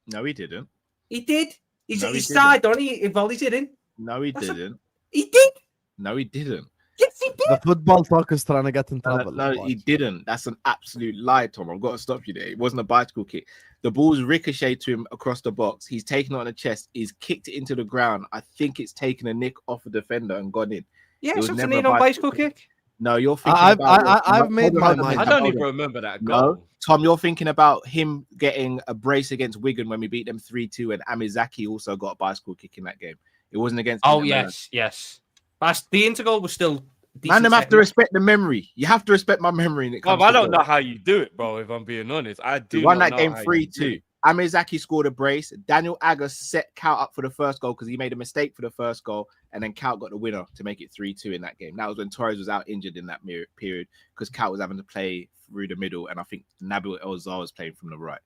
No, he didn't. He did. He's started, don't he? He volleyed it in. No, he didn't. He did. No, he didn't. Yes, he The football talk is trying to get in trouble. No, he didn't. That's an absolute lie, Tom. I've got to stop you there. It wasn't a bicycle kick. The ball's ricocheted to him across the box. He's taken it on the chest. He's kicked it into the ground. I think it's taken a nick off a defender and gone in. Yeah, It was it's never a a knee on bicycle bicycle kick. No, you're thinking I've made my mind. I don't even remember that goal. No, Tom, you're thinking about him getting a brace against Wigan when we beat them 3-2, and Amizaki also got a bicycle kick in that game. It wasn't against. Oh, Inter Milan. yes. But the Intergoal was still. Man, them have to respect the memory. You have to respect my memory. When it comes I to don't goal. know how you do it, bro. If I'm being honest, I do. We won not that know game how you do 3-2. it. Amizaki scored a brace. Daniel Agger set Kaut up for the first goal because he made a mistake for the first goal, and then Kaut got the winner to make it 3-2 in that game. That was when Torres was out injured in that period because Kaut was having to play through the middle, and I think Nabil El-Zar was playing from the right.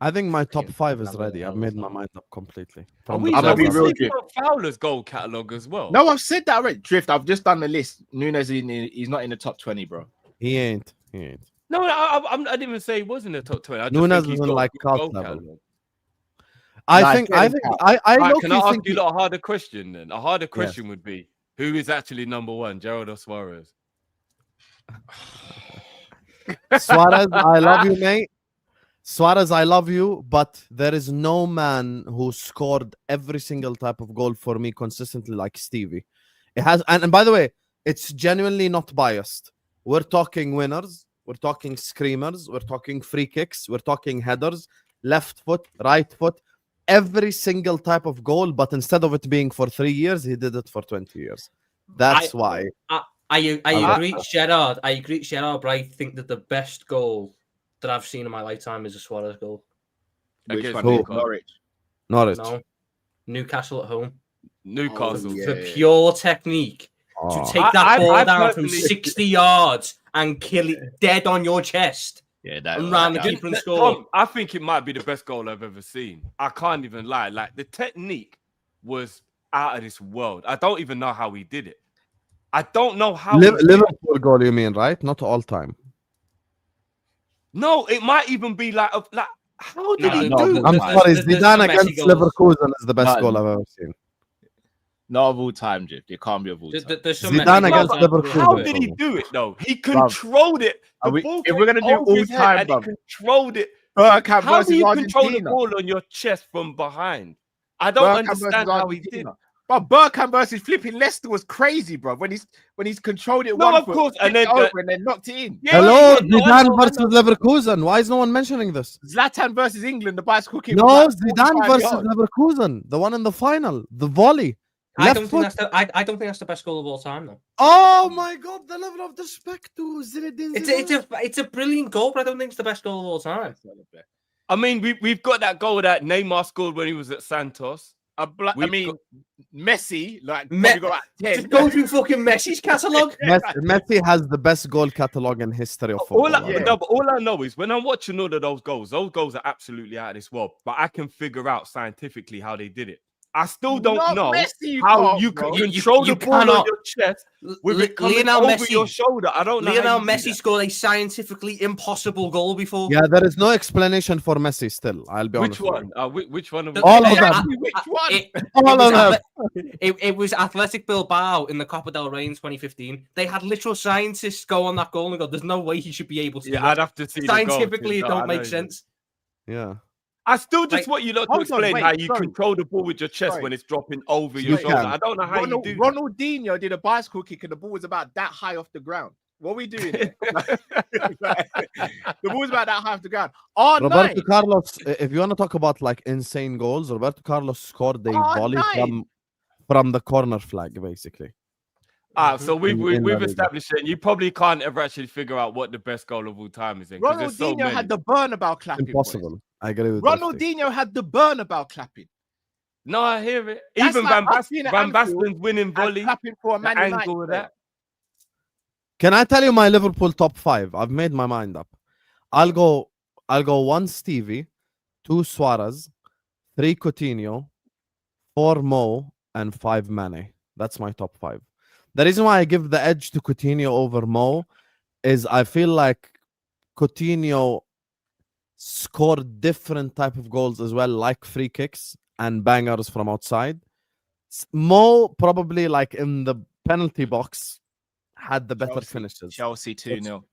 I think my top 5 is ready. I've made my mind up completely. Are From we the I'm gonna be top real, five. Drift. Fowler's goal catalogue as well. No, I've said that already. Drift, I've just done the list. Nunez, he's not in the top 20, bro. He ain't. No, I didn't even say he was in the top 20. I just Nunez think he's isn't got like a good goal cult level. catalogue. I Nah, think Right, Right, low-key can I ask think you a harder question then? A harder question would be, who is actually number 1, Gerrard or Suarez? Suarez, I love you, mate. Suarez, I love you, but there is no man who scored every single type of goal for me consistently like Stevie. It has, and by the way, it's genuinely not biased. We're talking winners, we're talking screamers, we're talking free kicks, we're talking headers, left foot, right foot, every single type of goal, but instead of it being for 3 years, he did it for 20 years. That's why. I agree, it's Gerrard. I agree, it's Gerrard, but I think that the best goal that I've seen in my lifetime is a Suarez goal. Which Against one? Newcastle. Norwich. Norwich. No, Newcastle at home. Newcastle. Oh, yeah. The pure technique Oh. to take that ball down from personally- 60 yards and kill it dead on your chest. Yeah, that. And round the that- keeper and score. Tom, I think it might be the best goal I've ever seen. I can't even lie. Like, the technique was out of this world. I don't even know how he did it. I don't know how. he did it. Liverpool goal, you mean, right? Not all time. No, it might even be like how did he No, do I'm it? sorry, there's Zidane some messy against goals. Leverkusen is the best None. goal I've ever seen. Not of all time, Drift. It can't be of all time. There's some Zidane messy against goals out Liverpool. there. How did he do it though? He controlled it. The Are we- ball if we're gonna came do over all his head time, and he bruv. controlled it. Bergkamp How do versus you control the Argentina. ball on your chest from behind? I don't Bergkamp understand versus how he Argentina. did. But Bergkamp versus flipping Leicester was crazy, bro. When he's controlled it No, one of foot, course, and flipped then it over and then knocked it in. Yeah, Hello, no, I Zidane know, I versus know. Leverkusen. Why is no one mentioning this? Zlatan versus England, the bicycle kick. No, was Zidane 45 versus yards. Leverkusen, the one in the final, the volley. I Left don't foot. think I don't think that's the best goal of all time, though. Oh my God, the level of disrespect to Zinedine Zidane. It's a brilliant goal, but I don't think it's the best goal of all time. I mean, we've got that goal that Neymar scored when he was at Santos. I We've mean, got- Messi, like, Me- probably got like 10. Just go through fucking Messi's catalogue. Messi has the best goal catalogue in history of football. All I know is when I'm watching all of those goals are absolutely out of this world. But I can figure out scientifically how they did it. I still don't Not know Messi, how can't, you bro. can control you the ball on cannot. your chest with it coming Lionel over your Messi. shoulder. I don't know. how Lionel you do Messi that. scored a scientifically impossible goal before. Yeah, there is no explanation for Messi still. I'll be honest. Which with one? you. Which one? Of All of them. Which one? All of them. It was Athletic Bilbao in the Copa del Rey in 2015. They had literal scientists go on that goal and go, "There's no way he should be able to." Yeah, do I'd that. have to see. the goal, Scientifically, it too. don't I make know. sense. Yeah. I still just Like, want you lot to hold on, explain wait, how you sorry. control the ball with your chest Sorry. when it's dropping over You your shoulder. can. I don't know how you do that. Ronaldinho did a bicycle kick and the ball was about that high off the ground. What are we doing here? The ball was about that high off the ground. Roberto Carlos, if you want to talk about like insane goals, Roberto Carlos scored a volley from the corner flag, basically. So we've In La Liga. established it. You probably can't ever actually figure out what the best goal of all time is in. 'Cause there's so Ronaldinho many. had the Bernabeu clapping. Impossible. I agree with Ronaldinho had the Bernabeu clapping. No, I hear it. That's Even like us being at Van Anfield Basten's winning And volley. clapping for a The Man United angle of player. that. Can I tell you my Liverpool top 5? I've made my mind up. I'll go 1 Stevie, 2 Suarez, 3 Coutinho, 4 Mo, and 5 Mane. That's my top 5. The reason why I give the edge to Coutinho over Mo is I feel like Coutinho scored different type of goals as well, like free kicks and bangers from outside. Mo probably like in the penalty box had the better Chelsea. finishes. Chelsea 2-0.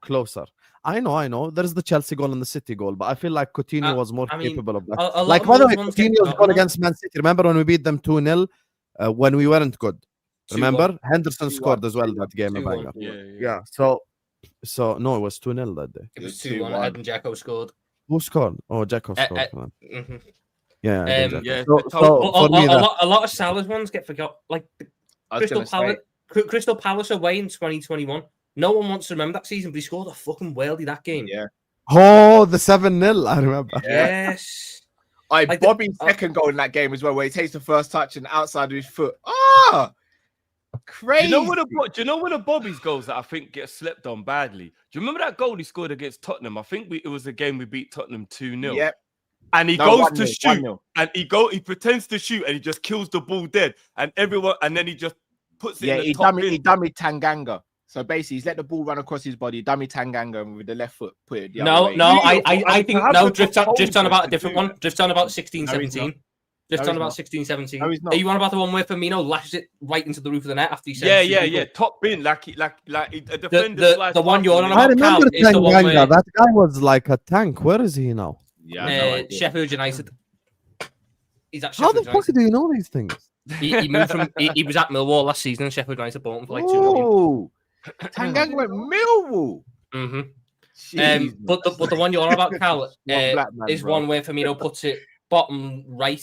Closer. I know. There's the Chelsea goal and the City goal, but I feel like Coutinho was more capable of that. a lot Like, of by the those way, ones get Coutinho's goal forgotten, against Man City. Remember when we beat them 2-0 when we weren't good? 2-1. Remember? Henderson 2-1. scored as well that game. 2-1. Yeah. So no, it was 2-0 that day. It was 2-1. 2-1. Ed and Jacko scored. Who scored? Oh, Jacko scored. Mhm. Yeah. Yeah, So, the so for me, a lot of Salah's ones get forgot. Like I was Crystal Palace away in 2021. No one wants to remember that season, but he scored a fucking worldie that game. Yeah. oh, the 7-0, I remember. Yes. Like Bobby's second goal in that game as well, where he takes the first touch and outside of his foot. Ah, crazy. Do you know one of Bobby's goals that I think gets slept on badly? Do you remember that goal he scored against Tottenham? I think it was a game we beat Tottenham 2-0. Yep. And he goes to 1-0, shoot, 1-0. and he pretends to shoot, and he just kills the ball dead, and then he just puts it in the top bin. He dummy Tanganga. So basically, he's let the ball run across his body, dummy Tanganga, and with the left foot put it the other way. I think drifts on about a different one. Drifts on about 16-17. Drifts on about 16-17. No, he's not. Are you on about the one where Firmino lashes it right into the roof of the net after he sends Yeah. Top bin, like a defender. The one you're on I about, Cal, remember is the one where Tanganga. That guy was like a tank. Where is he now? Sheffield United. He's at How Sheffield the fuck do you know these things? He moved from. He was at Millwall last season, and Sheffield United bought him for like 2 million. Oh, Tanganga went Millwall. But the one you're on about, Cal, black man, is bro. one where Firmino puts it bottom right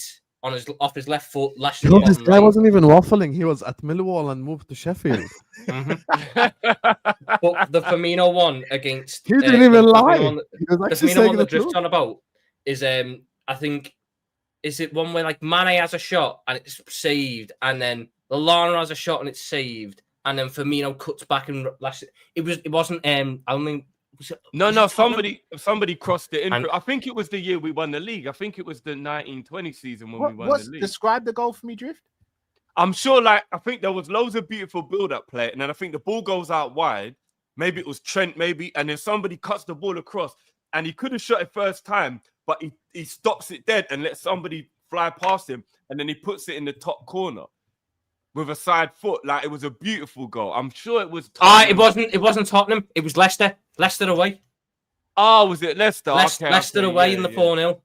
off his left foot, lashes Bro, it this bottom guy right. wasn't even waffling. He was at Millwall and moved to Sheffield. But the Firmino one against He didn't even lie. One, He was the actually Firmino saying one the that drifts truth. on about is I think is it one where like Mane has a shot and it's saved, and then Lallana has a shot and it's saved, and then Firmino cuts back and lashes it. It wasn't I don't think. No, somebody crossed it in. I think it was the year we won the league. I think it was the 1920 season when we won the league. Describe the goal for me, Drift. I'm sure, I think there was loads of beautiful build-up play, and then I think the ball goes out wide. Maybe it was Trent, and then somebody cuts the ball across, and he could have shot it first time, but he stops it dead and lets somebody fly past him, and then he puts it in the top corner with a side foot. Like, it was a beautiful goal. I'm sure it was. It wasn't Tottenham. It was Leicester. Leicester away. Oh, was it Leicester? Leicester away in the 4-0.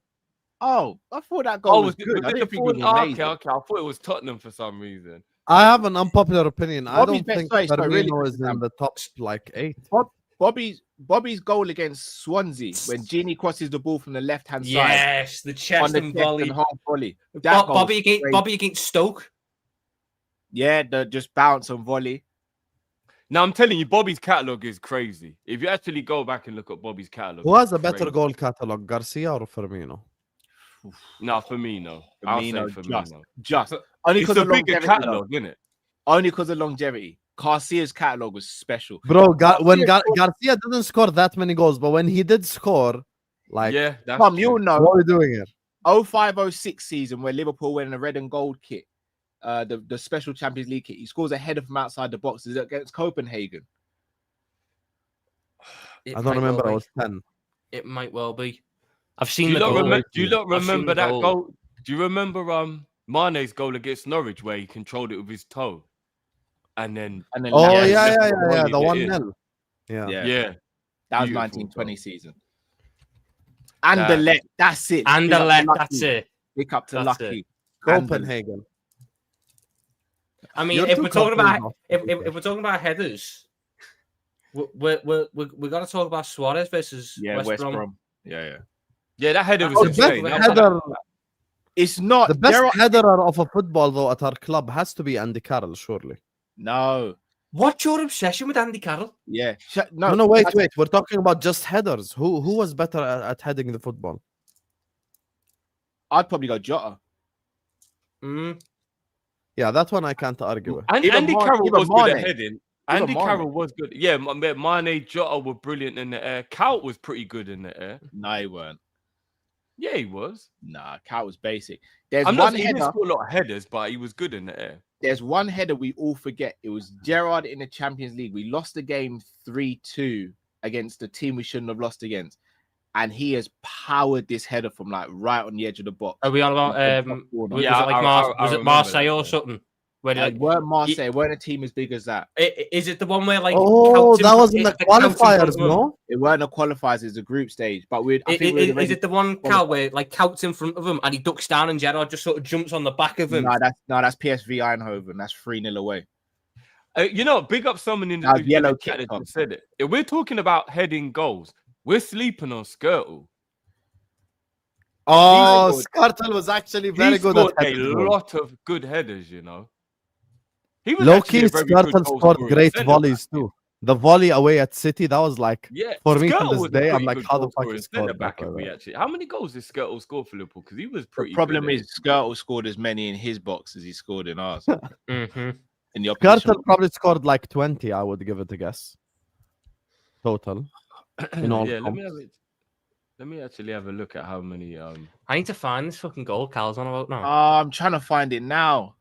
Oh, I thought that goal was good. I didn't think it was amazing. Okay. I thought it was Tottenham for some reason. I have an unpopular opinion. I Bobby's don't think best- sorry, Firmino really is in the top 8. Bobby's goal against Swansea when Gini crosses the ball from the left-hand side. Yes, the On chest the and chest volley. and half volley. That goal Bobby was against crazy. Bobby against Stoke. Yeah, the just bounce and volley. Now, I'm telling you, Bobby's catalogue is crazy. If you actually go back and look at Bobby's catalogue. Who has a better goal catalogue, Garcia or Firmino? No, Firmino. I'll say Firmino. Just. Only It's because a of bigger longevity. catalogue, isn't it? Only because of longevity. Garcia's catalogue was special. Bro, when Garcia didn't score that many goals, but when he did score, like, Yeah, that's Tom, true. you'll know. what are we doing here? 05-06 season where Liverpool went in a red and gold kit. The special Champions League kit. He scores a header from outside the box. Is it against Copenhagen? I don't remember. I was 10. It might well be. I've seen Do the you goal. not remember that goal. goal? Do you remember Mane's goal against Norwich where he controlled it with his toe? And then Oh, Yeah, yeah, that's the the 1-0. Yeah. yeah. That was Beautiful 1920 goal. season. And the let, that's it. And Pick the up to left, Lucky. that's it. Pick up to That's Lucky. Copenhagen. I mean, You're if too we're talking about confident. if we're talking about headers, we're gonna talk about Suarez versus West Brom. Yeah. Yeah, that header The was best insane. header, It's not the best Gerrard- header of a football though at our club has to be Andy Carroll, surely. No. What's your obsession with Andy Carroll? Yeah. No, wait. We're talking about just headers. Who was better at heading the football? I'd probably go Jota. Yeah, that one I can't argue with. And Even Andy Mane- Carroll even was good at Mane. heading. Andy Mane. Carroll was good. Yeah, Mane, Jota were brilliant in the air. Kaut was pretty good in the air. No, he weren't. Yeah, he was. Nah, Cat was basic. There's I'm one not. He didn't header. score a lot of headers, but he was good in the air. There's one header we all forget. It was Gerrard in the Champions League. We lost the game 3-2 against the team we shouldn't have lost against. And he has powered this header from like right on the edge of the box. Are we on about Top corner. was Yeah, it like I was it remember Marseille that, or yeah. something? Where It weren't Marseille. It weren't a team as big as that. Is it the one where like? Oh, that was in the Couch in front qualifiers, of him? no? It weren't a qualifiers. It's a group stage. But Is it the one, Cal, where like Coutts in front of him and he ducks down and Gerrard just sort of jumps on the back of him? That's PSV Eindhoven. That's 3-0 away. You know, big up someone in the yellow chat kick that just said it. If we're talking about heading goals, we're sleeping on Skirtle. Oh, Skartel was actually very good at a heading goals. lot of good headers, you know. He was Low-key, actually a very good Skartel goal scored scorer great centre volleys too. The volley away at City, that was like, Yeah, for me to Skirtle this was a day, I'm pretty like, good how the goal fuck scorer is centre scored back? that If we way? actually, how many goals did Skirtle score for Liverpool? Because he was pretty. The problem good, is Skirtle scored as many in his box as he scored in ours. Mm-hmm. In the opposition. Skartel probably scored like 20, I would give it a guess. Total. In all yeah, comps. let me actually have a look at how many. I need to find this fucking goal Cal's on about now. I'm trying to find it now.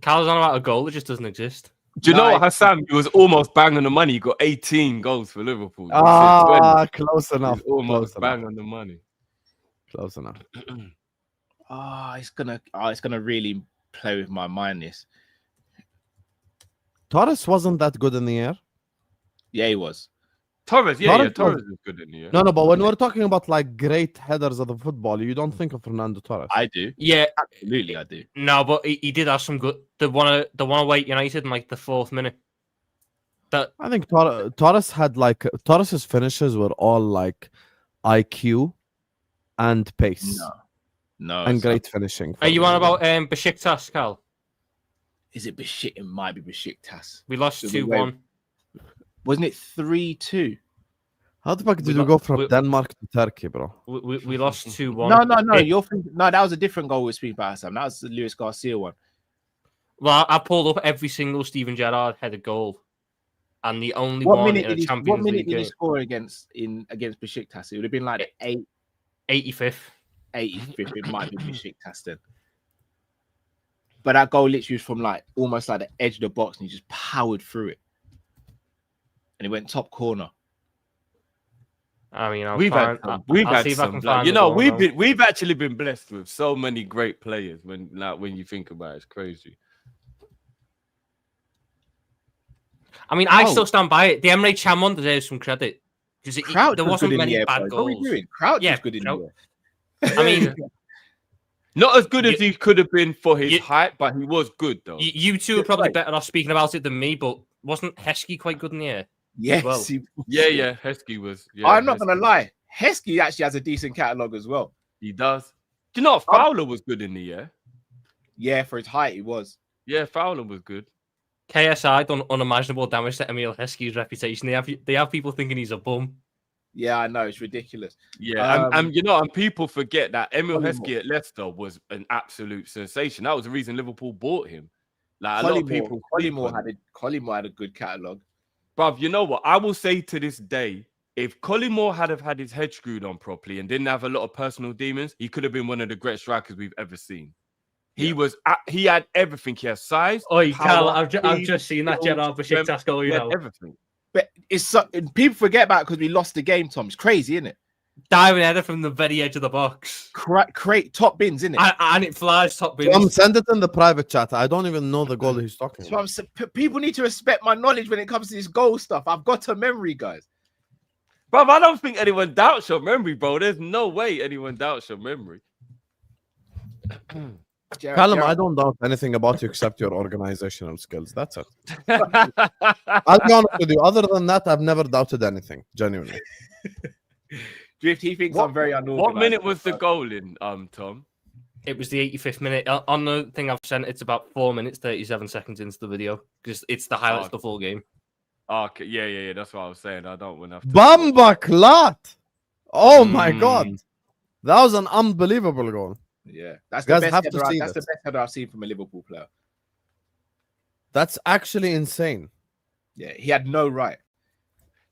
Cal's on about a goal that just doesn't exist. Do you know what, Hassan? He was almost bang on the money. He got 18 goals for Liverpool. You Ah, said 20. close enough. He's almost Close bang enough. on the money. Close enough. It's gonna really play with my mind. This. Torres wasn't that good in the air. Yeah, he was. Torres, Torres is good in here. No, but when we're talking about like great headers of the football, you don't think of Fernando Torres. I do. Yeah, Absolutely, I do. no, but he did have some good. The one away at United in like the 4th minute. I think Torres had like Torres's finishes were all like IQ and pace No. and it's great finishing. Are you on about Besiktas, Cal? Is it Besiktas? It might be Besiktas. We lost So we 2-1. Wasn't it 3-2? How the fuck did We you lo- go from we- Denmark to Turkey, bro? We lost 2-1. No. You're thinking, no. That was a different goal we speak about, Sam. That was the Luis Garcia one. Well, I pulled up every single Steven Gerrard headed goal, and the only What one minute in a did he? Champions What minute League did he game. score against Besiktas? It would have been like the 85th. 85th. It might be Besiktas then. But that goal literally was from like almost like the edge of the box, and he just powered through it, and it went top corner. I mean, We've had some. Like, you know, we've actually been blessed with so many great players. When you think about it, it's crazy. I mean, I still stand by it. The Emre Can one deserves some credit because there wasn't many bad goals. What are we doing? Crouch is good in the air. I mean, not as good as he could have been for his height, but he was good though. You two are probably better off speaking about it than me, but wasn't Heskey quite good in the air? Yes. Well? Yeah. Heskey was. Yeah, I'm not gonna lie. Heskey actually has a decent catalogue as well. He does. Do you know what? Fowler was good in the air? Yeah, for his height, he was. Yeah, Fowler was good. KSI done unimaginable damage to Emil Heskey's reputation. They have people thinking he's a bum. Yeah, I know, it's ridiculous. Yeah, and people forget that Emil Heskey at Leicester was an absolute sensation. That was the reason Liverpool bought him. Like a lot of people, Collymore had a good catalogue. Bruv, you know what? I will say to this day, if Collymore had his head screwed on properly and didn't have a lot of personal demons, he could have been one of the great strikers we've ever seen. He had everything. He has size. Oh, Cal, power, I've just seen that Gerrard Besiktas goal. You know, everything. But people forget about it because we lost the game, Tom. It's crazy, isn't it? Diving header from the very edge of the box. Create top bins, isn't it? And it flies top bins. Send it in the private chat. I don't even know the goal he's talking about. So people need to respect my knowledge when it comes to this goal stuff. I've got a memory, guys. Bro, I don't think anyone doubts your memory, bro. There's no way anyone doubts your memory. Callum, I don't doubt anything about you except your organizational skills. That's it. I'll be honest with you. Other than that, I've never doubted anything. Genuinely. Drift, he thinks I'm very unorganized. What minute was the goal in, Tom? It was the 85th minute. On the thing I've sent, it's about 4 minutes, 37 seconds into the video because it's the highlights of the full game. Okay, yeah. That's what I was saying. I don't want to. Bamba Clot! Oh my god. That was an unbelievable goal. Yeah, that's You the guys best have to header. see That's the this. best header I've seen from a Liverpool player. That's actually insane. Yeah, he had no right.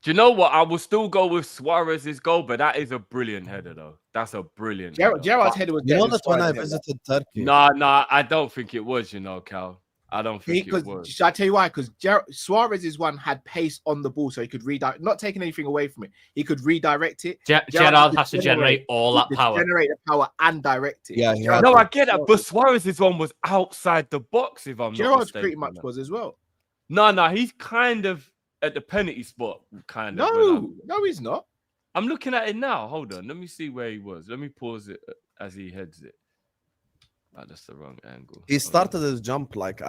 Do you know what? I will still go with Suarez's goal, but that is a brilliant header, though. That's a brilliant header. Gerrard's header was You know better that when I than Suarez's visited Turkey. Nah, I don't think it was, you know, Cal. I don't think it was. Shall I tell you why? Because Suarez's one had pace on the ball, so he could redirect. Not taking anything away from it, he could redirect it. Gerrard has to generate all that power. Generate the power and direct it. Yeah, No, I get that, but Suarez's one was outside the box. If I'm not Gerrard's mistaken, pretty much was as well. No, he's kind of at the penalty spot. Kind of. No, he's not. I'm looking at it now. Hold on, let me see where he was. Let me pause it as he heads it. Oh, that's the wrong angle. He started his jump like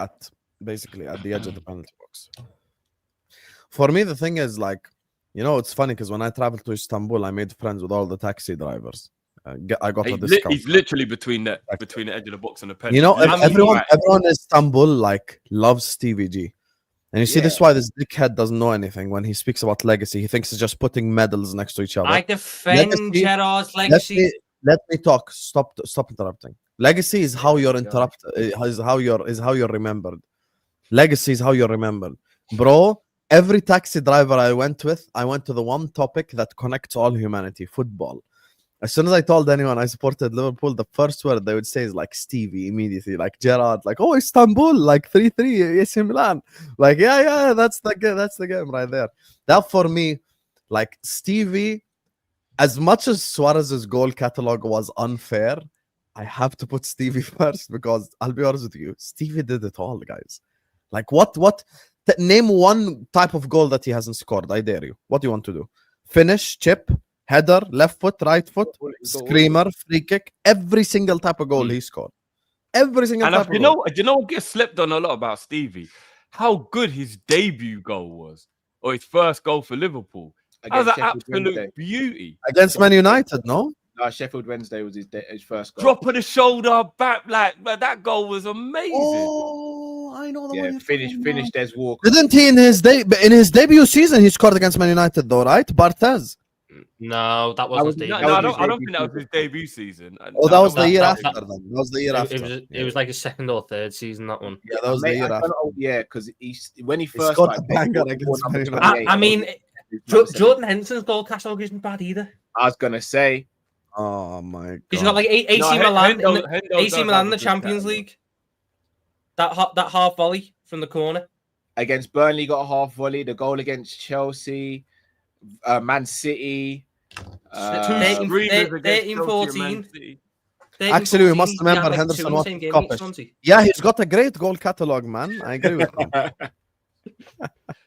basically at the edge of the penalty box. For me, the thing is like, it's funny because when I traveled to Istanbul, I made friends with all the taxi drivers. I got a discount. He's literally between the edge of the box and the penalty. Everyone in Istanbul like loves Stevie G. And you see, this is why this dickhead doesn't know anything. When he speaks about legacy, he thinks it's just putting medals next to each other. I defend Gerrard's legacy. Let me talk. Stop interrupting. Legacy is how you're interrupted. Is how you're remembered. Legacy is how you're remembered, bro. Every taxi driver I went to the one topic that connects all humanity: football. As soon as I told anyone I supported Liverpool, the first word they would say is like Stevie immediately, like Gerrard, like Istanbul, like 3-3, AC Milan, like yeah, that's the game right there. That for me, like Stevie, as much as Suarez's goal catalog was unfair, I have to put Stevie first because I'll be honest with you, Stevie did it all, guys. Like name one type of goal that he hasn't scored. I dare you. What do you want to do? Finish, chip, header, left foot, right foot, screamer, free kick. Every single type of goal he scored. Every single type of goal. You know what gets slept on a lot about Stevie? How good his debut goal was, or his first goal for Liverpool. That was an absolute beauty. Against Man United, no? No, Sheffield Wednesday was his first goal. Drop of the shoulder, back, like that goal was amazing. Oh, I know the one. Finished Des Walker. Didn't he in his debut season he scored against Man United though, right? Barthez. No, that wasn't his debut. I don't think that was his debut season. Oh, that was the year after. Then that was the year after. It was like his second or third season. That one. Yeah, that was the year after. Yeah, because when he first scored a banger against Man United. I mean, Jordan Henderson's goal catalog isn't bad either. I was gonna say. Oh my god! He's got like AC Milan in the Champions League. That half volley from the corner against Burnley, got a half volley. The goal against Chelsea, Man City, 13-14. Actually, we must remember Henderson was Kop-Ish. Yeah, he's got a great goal catalogue, man. I agree with him.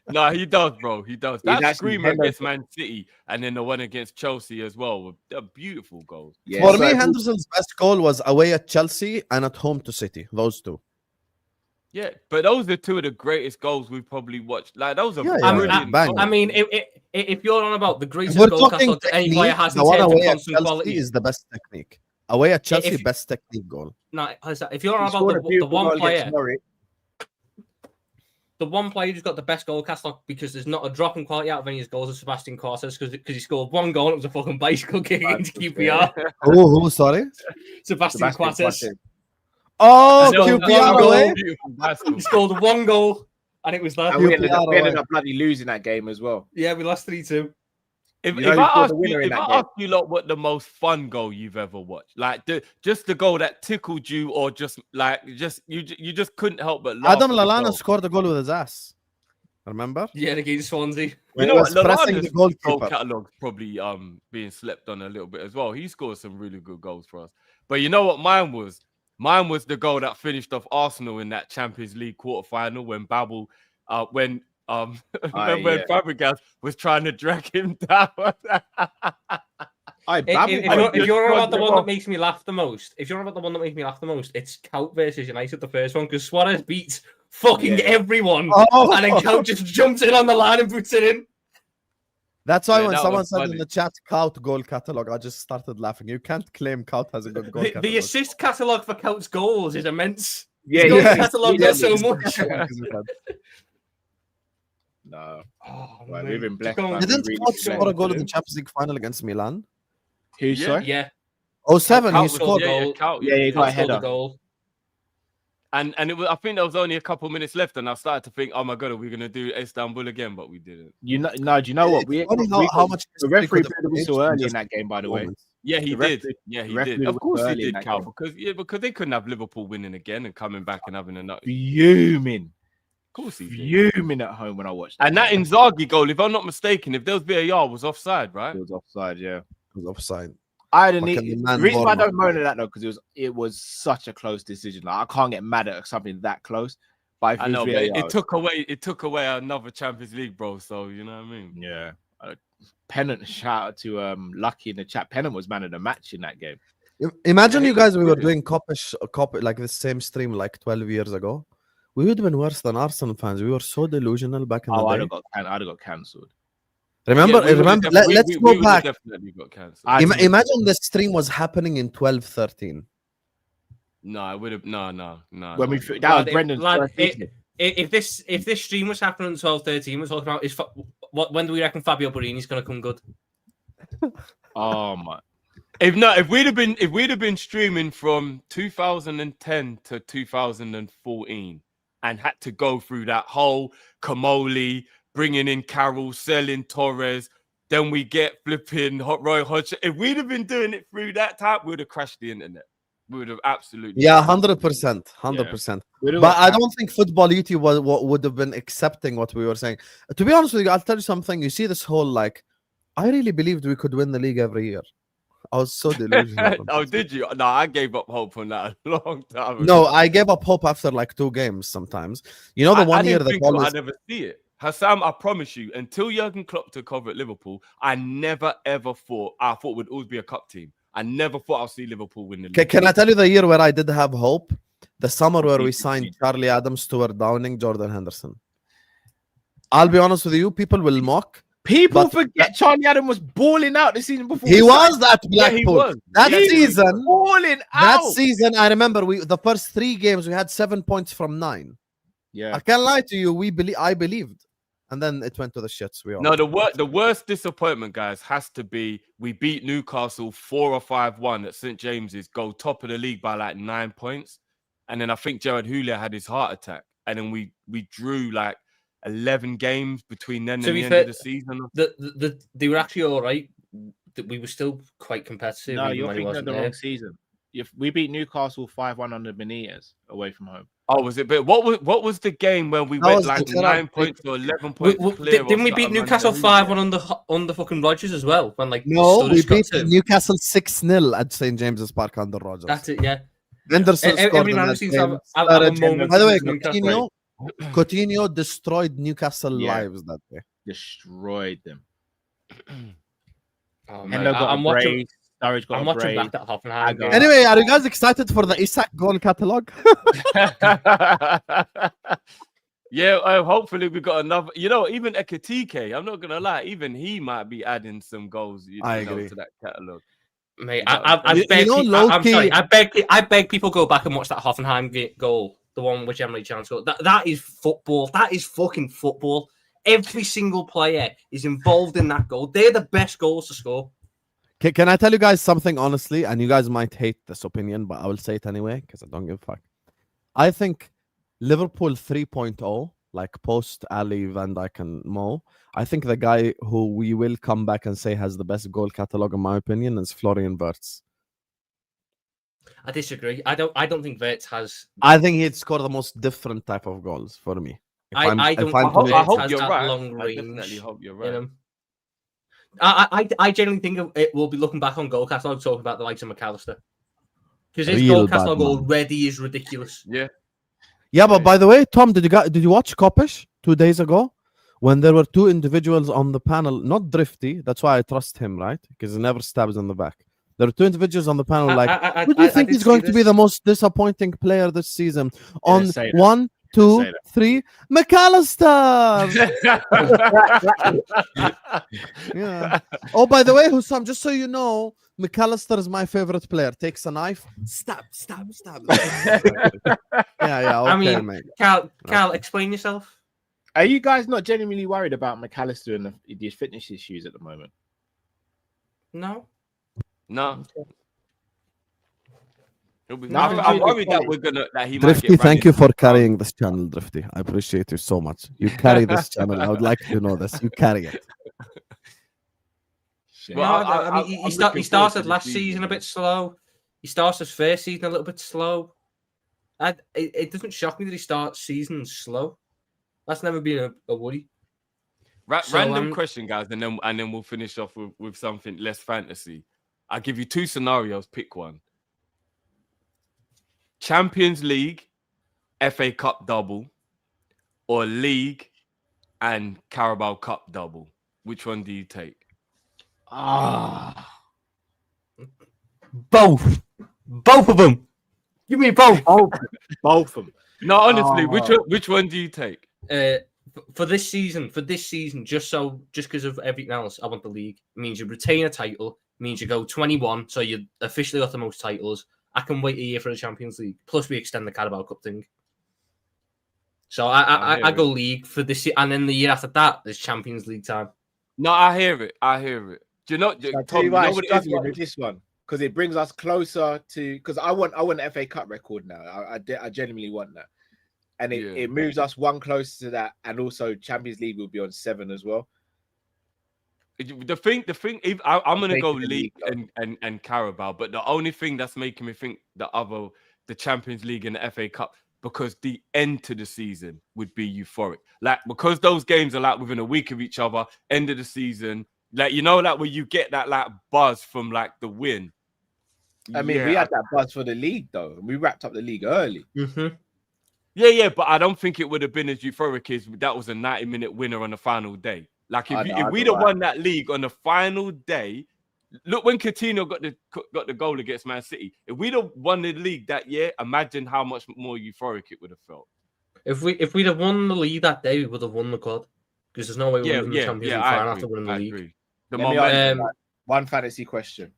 No, he does, bro. He does. That screamer against Man City and then the one against Chelsea as well were beautiful goals. Yeah, for me, Henderson's best goal was away at Chelsea and at home to City. Those two. Yeah, but those are two of the greatest goals we've probably watched. Like those are brilliant. I mean, if you're on about the greatest goal catalog that any player has in terms of constant quality, is the best technique. Away at Chelsea, best technique goal. No, if you're on about the one player. The one player who's got the best goal catalog because there's not a drop in quality out of any of his goals is Sebastian Coates because he scored one goal and it was a fucking bicycle kick into QPR. Who? Sorry? Sebastian Coates. Oh, QPR. He scored one goal and it was that. And we ended up bloody losing that game as well. Yeah, we lost 3-2. If I ask you lot what the most fun goal you've ever watched, like just the goal that tickled you, or just you just couldn't help but laugh. Adam Lallana scored a goal with his ass. Remember? Yeah, against Swansea. You know what? Lallana's goal catalog's probably being slept on a little bit as well. He scored some really good goals for us. But you know what mine was? Mine was the goal that finished off Arsenal in that Champions League quarterfinal when Babel, when Fabregas was trying to drag him down. If you're about the one that makes me laugh the most, it's Kop versus United, the first one, because Suarez beats fucking everyone, and then Kop just jumps in on the line and puts it in. That's why when someone said in the chat, Kaut goal catalogue, I just started laughing. You can't claim Kaut has a good goal catalogue. The assist catalogue for Kout's goals is immense. Yeah, his goal catalogue does so much. No. We've been blessed. Didn't Kaut score a goal in the Champions League final against Milan? Who, sorry? Yeah. 07, he scored. He got a header. Goal. And it was, I think there was only a couple minutes left, and I started to think, oh my god, are we gonna do Istanbul again? But we didn't. You know, no, do you know what? How much the referee blew the whistle early in that game, by the way. Yeah, he did. Yeah, he did. Of course, he did, Cal, because they couldn't have Liverpool winning again and coming back and having a nut. Fuming. Of course, he did. Fuming at home when I watched. And that Inzaghi goal, if I'm not mistaken, if there was VAR, was offside, right? It was offside. Yeah, it was offside. I didn't. The reason why I don't moan at that though, because it was such a close decision. Like, I can't get mad at something that close. But I know, but it took away another Champions League, bro. So you know what I mean? Yeah. Pennant, shout out to Lucky in the chat. Pennant was man of the match in that game. Imagine you guys, we were doing Kop-Ish, like the same stream like 12 years ago. We would have been worse than Arsenal fans. We were so delusional back in the day. I'd have got cancelled. Remember, let's go back. Imagine the stream was happening in 12-13. No, it would have no. When we that was Brendan's first season. If this stream was happening in 12-13, we're talking about when do we reckon Fabio Borini's going to come good? Oh my! If we'd have been streaming from 2010 to 2014 and had to go through that whole Kamoli, bringing in Carroll, selling Torres, then we get flipping Roy Hodgson. If we'd have been doing it through that time, we'd have crashed the internet. We would have absolutely. Yeah, 100%. But I don't think Football YouTube would have been accepting what we were saying. To be honest with you, I'll tell you something. You see this whole like, I really believed we could win the league every year. I was so delusional. Oh, did you? No, I gave up hope on that a long time ago. No, I gave up hope after like 2 games sometimes. You know, the one year that I never see it. Hassam, I promise you, until Jurgen Klopp took over at Liverpool, I never ever thought we'd always be a cup team. I never thought I'll see Liverpool win the league. Can I tell you the year where I did have hope? The summer where we signed Charlie Adams, Stuart Downing, Jordan Henderson. I'll be honest with you, people will mock. People forget Charlie Adams was balling out the season before. He was at Blackpool. That season, balling out. That season, I remember the first 3 games we had 7 points from 9. Yeah, I can't lie to you. I believed, and then it went to the shits. The worst disappointment, guys, has to be we beat Newcastle 4 or 5-1 at St James's, go top of the league by like 9 points, and then I think Gerrard Houllier had his heart attack, and then we drew like 11 games between then and the end of the season. They were actually all right. We were still quite competitive. No, you're thinking of the wrong season. We beat Newcastle 5-1 under Benitez away from home. Oh, was it? But what was the game when we went like 9 points or 11 points? Didn't we beat Newcastle 5-1 on the fucking Rogers as well? When like we beat Newcastle 6-0 at St James's Park under Rogers. That's it. Yeah. Henderson every man seems to have a moment. By the way, Coutinho destroyed Newcastle lives that day. Destroyed them. Oh, man. I'm watching back that Hoffenheim game. Anyway, are you guys excited for the Isak goal catalogue? Yeah, hopefully we got another. You know, even Ekitike, I'm not gonna lie, even he might be adding some goals. I agree to that catalogue. Mate, I beg people go back and watch that Hoffenheim goal, the one which Emily Chan scored. That is football. That is fucking football. Every single player is involved in that goal. They're the best goals to score. Can I tell you guys something honestly? And you guys might hate this opinion, but I will say it anyway because I don't give a fuck. I think Liverpool 3.0, like post Ali, Van Dijk, and Mo, I think the guy who we will come back and say has the best goal catalogue, in my opinion, is Florian Wirtz. I disagree. I don't think Wirtz has. I think he'd score the most different type of goals for me. I hope you're right. I definitely hope you're right. I genuinely think we'll be looking back on goal catalogue talking about the likes of McAllister, because his goal catalogue already is ridiculous. Yeah, but by the way, Tom, did you watch Kop-Ish 2 days ago when there were 2 individuals on the panel? Not Drifty, that's why I trust him, right? Because he never stabs in the back. There are 2 individuals on the panel who do you think is going to be the most disappointing player this season? On 1, 2, 3, McAllister. Yeah. Oh, by the way, Hussam, just so you know, McAllister is my favorite player. Takes a knife, stab. Yeah. Okay, I mean, mate. Cal, explain yourself. Are you guys not genuinely worried about McAllister and these fitness issues at the moment? No. I'm worried that he might Drifty, get thank you for ran carrying this channel, Drifty. I appreciate you so much. You carry this channel. I would like to know this. You carry it. Well, he started last season a bit slow. He starts his first season a little bit slow. It doesn't shock me that he starts seasons slow. That's never been a worry. Random question, guys, and then we'll finish off with something less fantasy. I'll give you two scenarios. Pick one. Champions League, FA Cup double, or League and Carabao Cup double. Which one do you take? Both of them. Give me both. Both of them. No, honestly, which one do you take? For this season, just because of everything else, I want the league. It means you retain a title. It means you go 21, so you officially got the most titles. I can wait a year for the Champions League. Plus, we extend the Carabao Cup thing. So I go league for this year, and then the year after that, there's Champions League time. No, I hear it. Do you know, Tom, you know what it is with this one? Because it brings us closer to. Because I want an FA Cup record now. I genuinely want that, and it moves us one closer to that, and also Champions League will be on 7 as well. The thing. I'm gonna go league and Carabao, but the only thing that's making me think the Champions League and the FA Cup, because the end to the season would be euphoric. Like, because those games are like within a week of each other, end of the season. Like, you know, like where you get that like buzz from like the win. I mean, we had that buzz for the league though. We wrapped up the league early. Mm-hmm. Yeah, but I don't think it would have been as euphoric as that was a 90-minute winner on the final day. Like if we'd have won that league on the final day, look when Coutinho got the goal against Man City. If we'd have won the league that year, imagine how much more euphoric it would have felt. If we'd have won the league that day, we would have won the quad. Because there's no way we're winning the Champions League final after winning the league. Let me ask one fantasy question.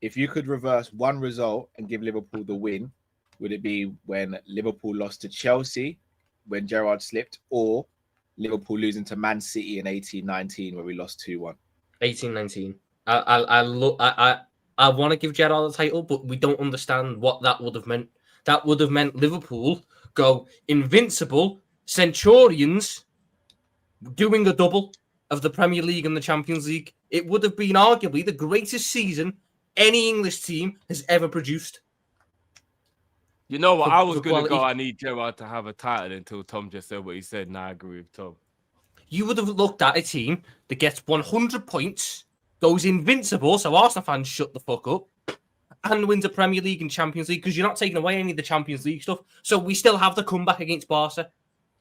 If you could reverse one result and give Liverpool the win, would it be when Liverpool lost to Chelsea, when Gerrard slipped, or Liverpool losing to Man City in 18-19 where we lost 2-1? 18-19. I want to give Gerrard the title, but we don't understand what that would have meant. That would have meant Liverpool go invincible, Centurions doing a double of the Premier League and the Champions League. It would have been arguably the greatest season any English team has ever produced. You know what? I was going to go, I need Gerrard to have a title until Tom just said what he said. Now I agree with Tom. You would have looked at a team that gets 100 points, goes invincible, so Arsenal fans shut the fuck up, and wins the Premier League and Champions League, because you're not taking away any of the Champions League stuff. So we still have the comeback against Barca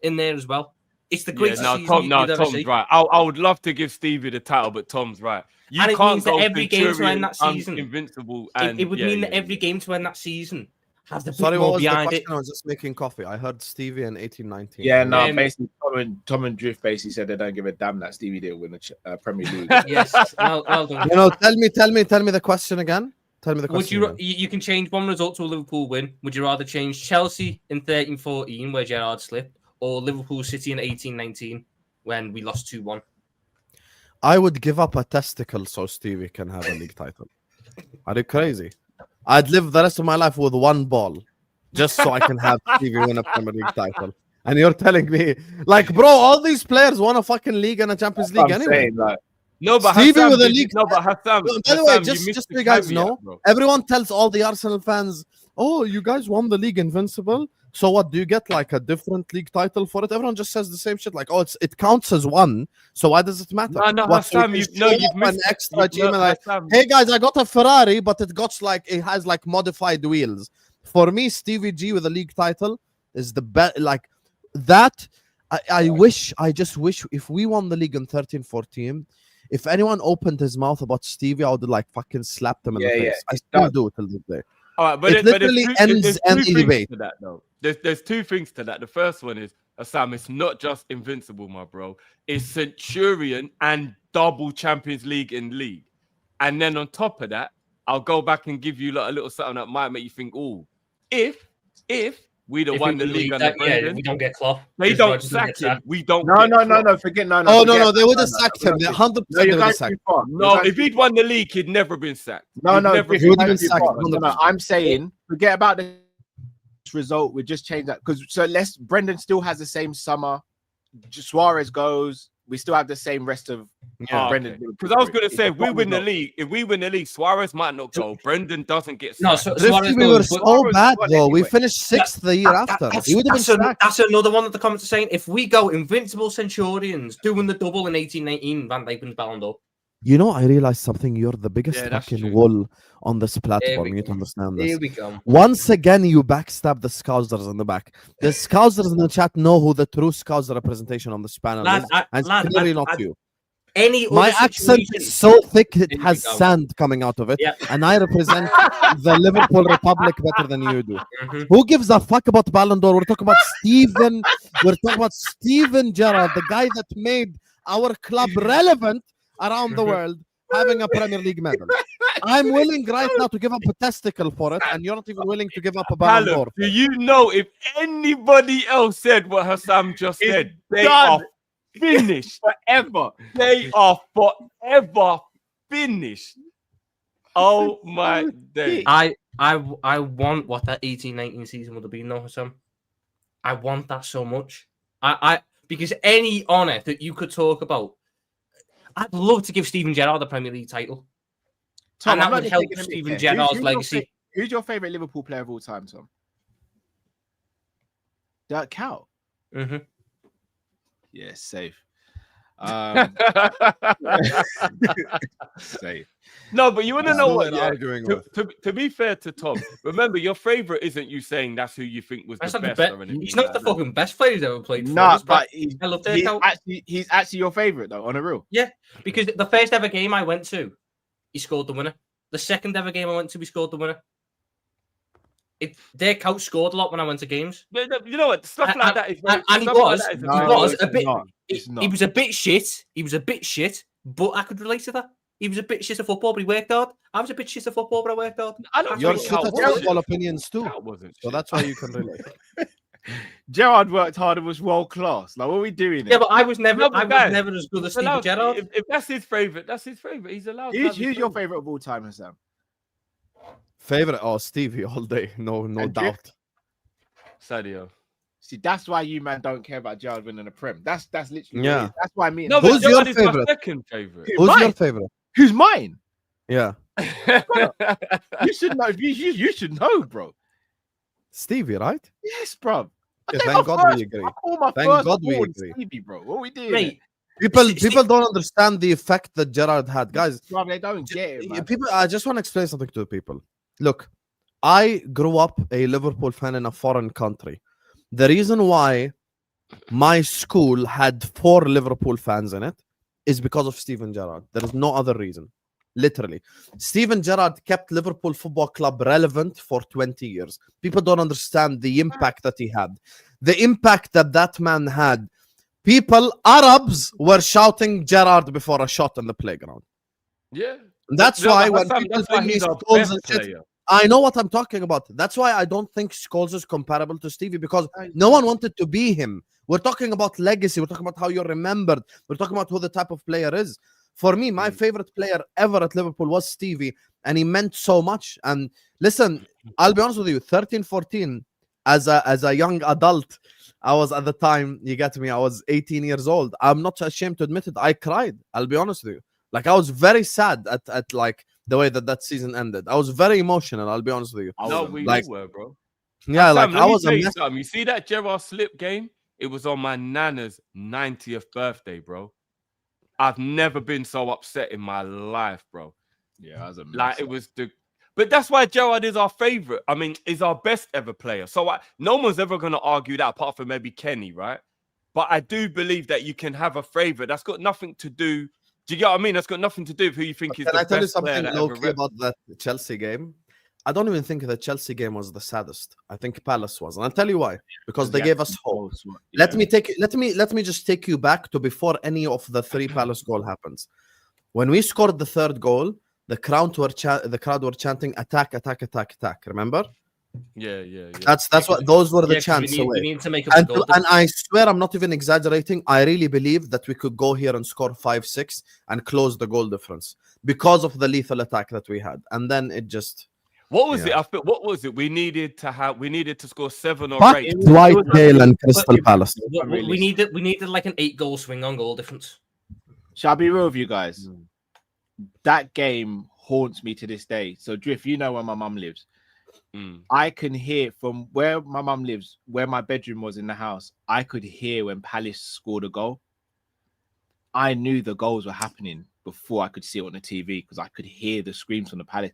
in there as well. It's the greatest season you'd ever see. Tom's right. I would love to give Stevie the title, but Tom's right. And it means that every game to end that season, invincible. It would mean that every game to end that season has the Sorry, bit what more was the behind question? it. I was just making coffee. I heard Stevie and 18-19. Yeah, no, basically Tom and Drift basically said they don't give a damn that Stevie didn't win the Premier League. Yes, well done. You know, tell me the question again. Tell me the question. Would you can change one result to a Liverpool win? Would you rather change Chelsea in 13-14 where Gerrard slipped, or Liverpool City in 18-19 when we lost 2-1? I would give up a testicle so Stevie can have a league title. Are you crazy? I'd live the rest of my life with one ball just so I can have Stevie win a Premier League title. And you're telling me, like, bro, all these players won a fucking league and a Champions League anyway. No, but Stevie Hassan, with a league. No, but Hassan, by the way, just so you guys know, bro. everyone tells all the Arsenal fans, "Oh, you guys won the league invincible. So what? Do you get like a different league title for it?" Everyone just says the same shit. Like, "Oh, it counts as one. So why does it matter?" No, Hassan, you've an extra team. Like, hey guys, I got a Ferrari, but it has like modified wheels. For me, Stevie G with a league title is the best. Like that. I just wish if we won the league in 13-14. If anyone opened his mouth about Stevie, I would like fucking slap them in the face. I still do it till this day. All right, but it literally ends any debate. To that, though. There's two things to that. The first one is, Sam, it's not just invincible, my bro. It's Centurion and double Champions League in league. And then on top of that, I'll go back and give you like a little something that might make you think, oh, if We don't If won we the league leave under that, yeah, Brendan. we don't get Klopp. They Because don't Rodgers doesn't sack get him. sacked. We don't. No, get no, no, Klopp. no. Forget no, no. Oh no, forget no, they that. would have No, sacked no, him. no, 100% no, they you're would going have sacked too him. far. No, if he'd won the league, he'd never been sacked. No, He'd no, never Griff, he you're would going have too been sacked, far. No, no, 100%. I'm saying forget about the result. We just change that because Brendan still has the same summer. Suarez goes. We still have the same rest of Brendan. Because I was going to It's say, a if we win the result. league, Suarez might not go. Brendan doesn't get No, sacked. so Griff, we were so bad though. We finished 6th the year after. He would have been sacked. That's another one that the comments are saying. If we go invincible Centurions doing the double in 1819, Van Dijk wins Ballon d'Or. You know, I realized something. You're the biggest Yeah, that's fucking true. wool on this Here platform. we You need to go. understand this. Here we go. Once again, you backstab the Scousers in the back. The Scousers in the chat know who the true Scouser representation on this panel is, and it's clearly not you. My accent is so thick it Here we has go. sand coming out of it, Yep. and I represent the Liverpool Republic better than you do. Mhm. Who gives a fuck about Ballon d'Or? We're talking about Steven. We're talking about Steven Gerrard, the guy that made our club relevant around the world, having a Premier League medal. I'm willing right now to give up a testicle for it, and you're not even willing to give up a Ballon Callum, d'Or. do you know if anybody else said what Hassam just It's said, they done. are finished. Forever. They are forever finished. Oh my day. I want what that 1819 season would have been, though, Hassan. I want that so much. Because any honour that you could talk about, I'd love to give Steven Gerrard the Premier League title. Tom, And that I'm not would just help taking a Steven mick here. Gerrard's Who's your legacy. Who's your favorite Liverpool player of all time, Tom? Dirk Cow. Mm-hmm. Yeah, safe. Safe. No, but you want to That's know who what? we're Yeah, arguing to, with. to be fair to Tom, remember your favorite isn't you saying that's who you think was That's the not best. the or best. anything He's not like the that. fucking best player he's ever played for. No, us, but I love Dirk Cow. he's actually your favorite though, on a real. Yeah, because the first ever game I went to, he scored the winner. The second ever game I went to, he scored the winner. Their coach scored a lot when I went to games. You know what? Stuff like that is very, And he stuff like was, that is he very was good. a bit. It's not. He was a bit shit. He was a bit shit, but I could relate to that. He was a bit shit at football, but he worked hard. I was a bit shit at football, but I worked hard. I don't You're think shit Cal at was football shit. opinions too, Cal wasn't so shit. that's why you can relate. Gerrard worked hard and was world class. Like, what are we doing? Yeah, but I was never. No, but I was guys, never as good as He's Steven allowed- Gerrard. If that's his favorite, that's his favorite. He's allowed. to have his Who's your favourite. favorite of all time, Hassan? Favorite? Oh, Stevie all day. No And doubt. Sadio. See, that's why you man don't care about Gerrard winning a Prem. That's literally what it Yeah. is. That's why me. No, Who's but your Gerrard is my favourite? second favorite. Who's mine? your favorite? Who's mine? Yeah, You should know. You should know, bro. Stevie, right? Yes, bro. Yeah, thank God we agree. I call my Thank first God we born agree. Stevie, bro. What are we doing? Mate, People don't understand the effect that Gerrard had, guys. Bro, they don't get it, man. People, I just want to explain something to the people. Look, I grew up a Liverpool fan in a foreign country. The reason why my school had 4 Liverpool fans in it is because of Steven Gerrard. There is no other reason. Literally. Steven Gerrard kept Liverpool Football Club relevant for 20 years. People don't understand the impact that he had. The impact that man had. People, Arabs, were shouting Gerrard before a shot in the playground. Yeah. And that's No, why but when Hassan, people that's why bring me he's our Scholes best and shit, player. I know what I'm talking about. That's why I don't think Scholes is comparable to Stevie, because no one wanted to be him. We're talking about legacy. We're talking about how you're remembered. We're talking about who the type of player is. For me, my favorite player ever at Liverpool was Stevie, and he meant so much. And listen, I'll be honest with you, 13, 14, as a young adult, I was at the time, you get me, I was 18 years old. I'm not ashamed to admit it. I cried. I'll be honest with you. Like, I was very sad at like the way that season ended. I was very emotional. I'll be honest with you. No, we like, all were, bro. Yeah, Sam, like let I me was tell a you mess. something. You see that Gerrard slip game? It was on my nana's 90th birthday, bro. I've never been so upset in my life, bro. Yeah, as a Like it was but that's why Gerrard is our favorite. I mean, is our best ever player. So no one's ever going to argue that, apart from maybe Kenny, right? But I do believe that you can have a favorite. That's got nothing to do. Do you get what I mean? That's got nothing to do with who you think is Can the I tell you best player something that low ever key rep. about that Chelsea game? I don't even think the Chelsea game was the saddest. I think Palace was, and I'll tell you why. Because they gave us hope. Let me just take you back to before any of the 3 Palace goal happens. When we scored the 3rd goal, the crowd were chanting attack, attack, attack, attack. Remember? Yeah. That's what those were the 'cause chances we away. need to make up the goal. And I swear I'm not even exaggerating. I really believe that we could go here and score 5-6 and close the goal difference because of the lethal attack that we had. And then it just What was it? I feel, what was it? We needed to score 7 or fuck 8. Whitedale and Crystal Palace. We needed like an 8-goal swing on goal difference. Shall I be real with you guys? That game haunts me to this day. So Drift, you know where my mum lives. I can hear from where my mum lives, where my bedroom was in the house. I could hear when Palace scored a goal. I knew the goals were happening before I could see it on the TV because I could hear the screams from the Palace.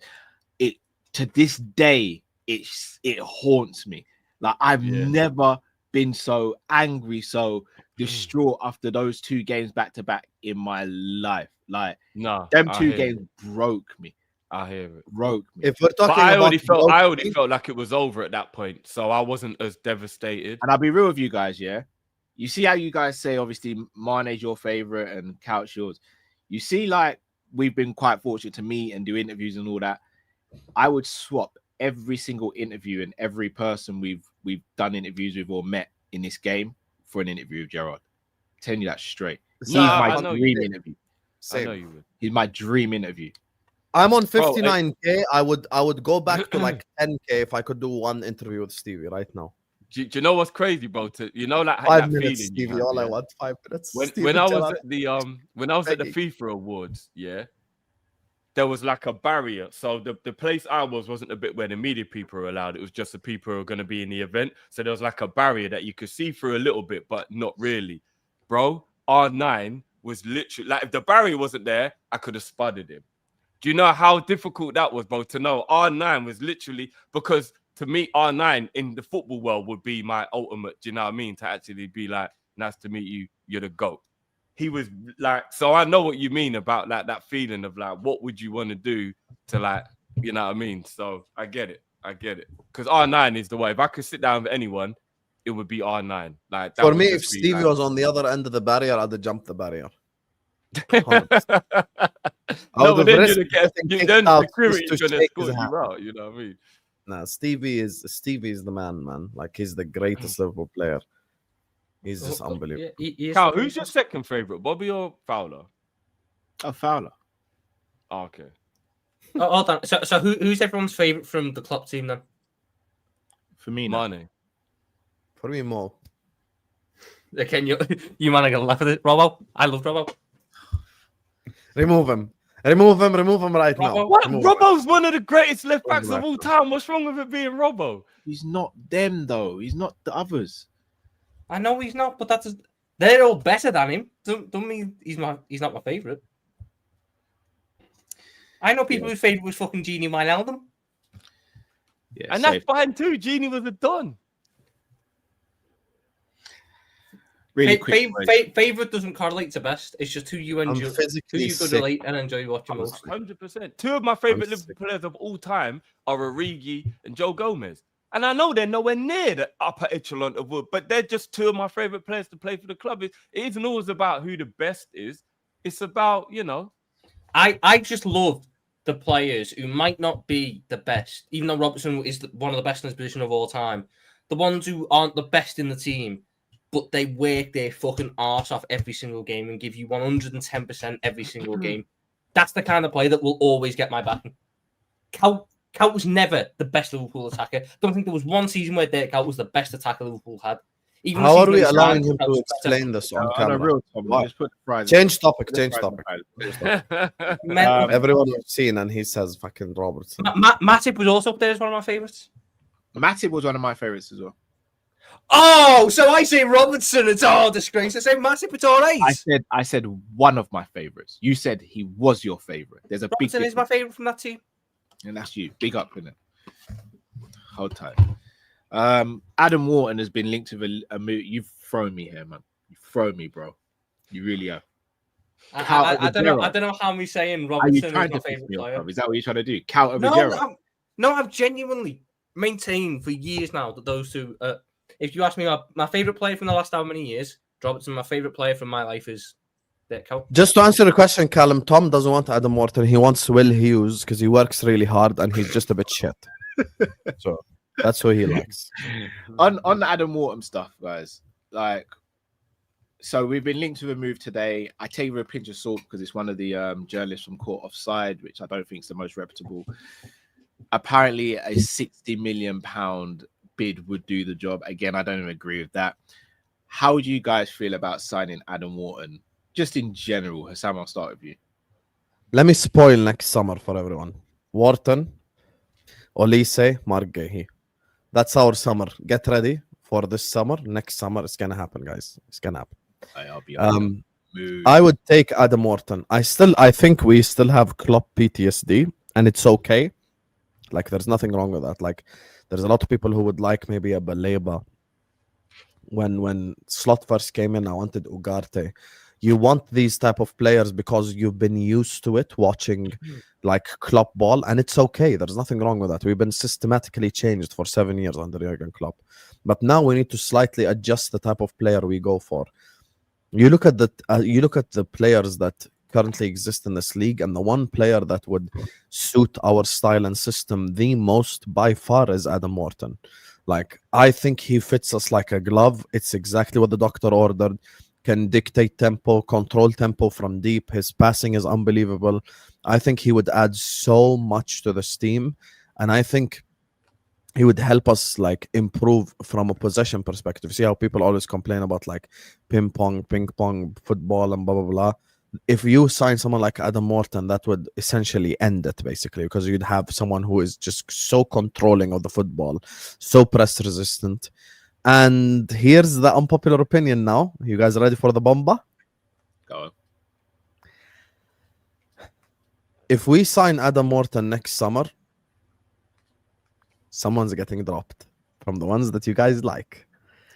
It to this day, it haunts me. Like I've never been so angry, so distraught after those 2 games back to back in my life. Like them 2 games broke me. I hear it. Broke me. If we're talking, I already felt like it was over at that point, so I wasn't as devastated. And I'll be real with you guys, yeah. You see how you guys say obviously Mane's your favorite and Couch yours. You see, like we've been quite fortunate to meet and do interviews and all that. I would swap every single interview and every person we've done interviews with or met in this game for an interview with Gerrard. I'm telling you that straight. He's my dream interview. I know you would. He's my dream interview. I'm on 59k. I would go back to like 10k if I could do one interview with Stevie right now. Do you know what's crazy, bro? You know, like 5 that minutes, feeling. Stevie. All I want 5 minutes. When I was at the FIFA Awards, there was like a barrier. So the place I wasn't a bit where the media people were allowed. It was just the people who were going to be in the event. So there was like a barrier that you could see through a little bit, but not really, bro. R9 was literally like if the barrier wasn't there, I could have spudded him. Do you know how difficult that was, bro? To know R9 was literally because to me, R9 in the football world would be my ultimate. Do you know what I mean? To actually be like, nice to meet you. You're the GOAT. He was like, so I know what you mean about like that feeling of like, what would you want to do to like, you know what I mean? So I get it. Because R9 is the way. If I could sit down with anyone, it would be R9. Like that for me, if Stevie was on the other end of the barrier, I'd have jumped the barrier. No, but then the security is gonna escort you out. You know what I mean? Nah, Stevie is the man. Like he's the greatest Liverpool player. He's just unbelievable. Cal, who's your second favorite, Bobby or Fowler? Oh, Fowler. Oh, okay. Oh, hold on. So who's everyone's favorite from the Klopp team then? For me, Mane. For me, Mo. Again, you man are gonna laugh at it. Robbo, I love Robbo. Remove him right now. What? Robbo's one of the greatest left backs of all time. What's wrong with it being Robbo? He's not them though. He's not the others. I know he's not, but they're all better than him. Don't mean he's not my favorite. I know people whose favorite was fucking Genie Wijnaldum. Yeah, and that's fine too. Genie was a don. Really favorite doesn't correlate to best. It's just who you enjoy, who you could relate and enjoy watching most. 100%. 2 of my favorite Liverpool players of all time are Origi and Joe Gomez. And I know they're nowhere near the upper echelon of wood, but they're just 2 of my favorite players to play for the club. It isn't always about who the best is. It's about, you know. I just love the players who might not be the best, even though Robertson is one of the best in his position of all time. The ones who aren't the best in the team, but they work their fucking arse off every single game and give you 110% every single game. That's the kind of player that will always get my backing. Cal was never the best Liverpool attacker. Don't think there was one season where Dirk Kuyt was the best attacker Liverpool had. Even how are we allowing him to explain this on camera? Change topic. Everyone has seen, and he says fucking Robertson. Matip was also up there as one of my favourites. Matip was one of my favourites as well. Oh, so I say Robertson, it's all disgrace. I say Matip, it's all right. I said one of my favourites. You said he was your favourite. There's a Robertson big is my favourite from that team. And that's you. Big up in it. Hold tight. Adam Wharton has been linked to a move. You've thrown me here, man. You've thrown me, bro. You really have. I don't know how I'm saying Robertson is my favourite player. Is that what you're trying to do? Count over Gerrard? No, I've genuinely maintained for years now that those two. If you ask me, my favourite player from the last how many years, Robertson, my favourite player from my life is Dirk Kuyt. Just to answer the question, Callum, Tom doesn't want Adam Wharton. He wants Will Hughes because he works really hard and he's just a bit shit. So That's what he likes. On the Adam Wharton stuff, guys. Like, so we've been linked to a move today. I take it with a pinch of salt because it's one of the journalists from Caught Offside, which I don't think is the most reputable. Apparently, a £60 million bid would do the job. Again, I don't even agree with that. How do you guys feel about signing Adam Wharton? Just in general, Hassam, I'll start with you. Let me spoil next summer for everyone. Wharton, Olise, Mark Gahey. That's our summer. Get ready for this summer. Next summer, it's gonna happen, guys. It's gonna happen. I'll be I would take Adam Wharton. I think we still have Klopp PTSD, and it's okay. Like, there's nothing wrong with that. Like, there's a lot of people who would like maybe a Baleba. When Slot first came in, I wanted Ugarte. You want these type of players because you've been used to it, watching like Klopp ball, and it's okay. There's nothing wrong with that. We've been systematically changed for 7 years under Jurgen Klopp, but now we need to slightly adjust the type of player we go for. You look at the players that currently exist in this league, and the one player that would suit our style and system the most by far is Adam Wharton. Like, I think he fits us like a glove. It's exactly what the doctor ordered. Can dictate tempo, control tempo from deep. His passing is unbelievable. I think he would add so much to this team, and I think he would help us like improve from a possession perspective. See how people always complain about like ping pong football and blah blah blah. If you sign someone like Adam Wharton, that would essentially end it, basically, because you'd have someone who is just so controlling of the football, so press resistant. And here's the unpopular opinion now. You guys ready for the bomba? Go on. If we sign Adam Wharton next summer, someone's getting dropped from the ones that you guys like.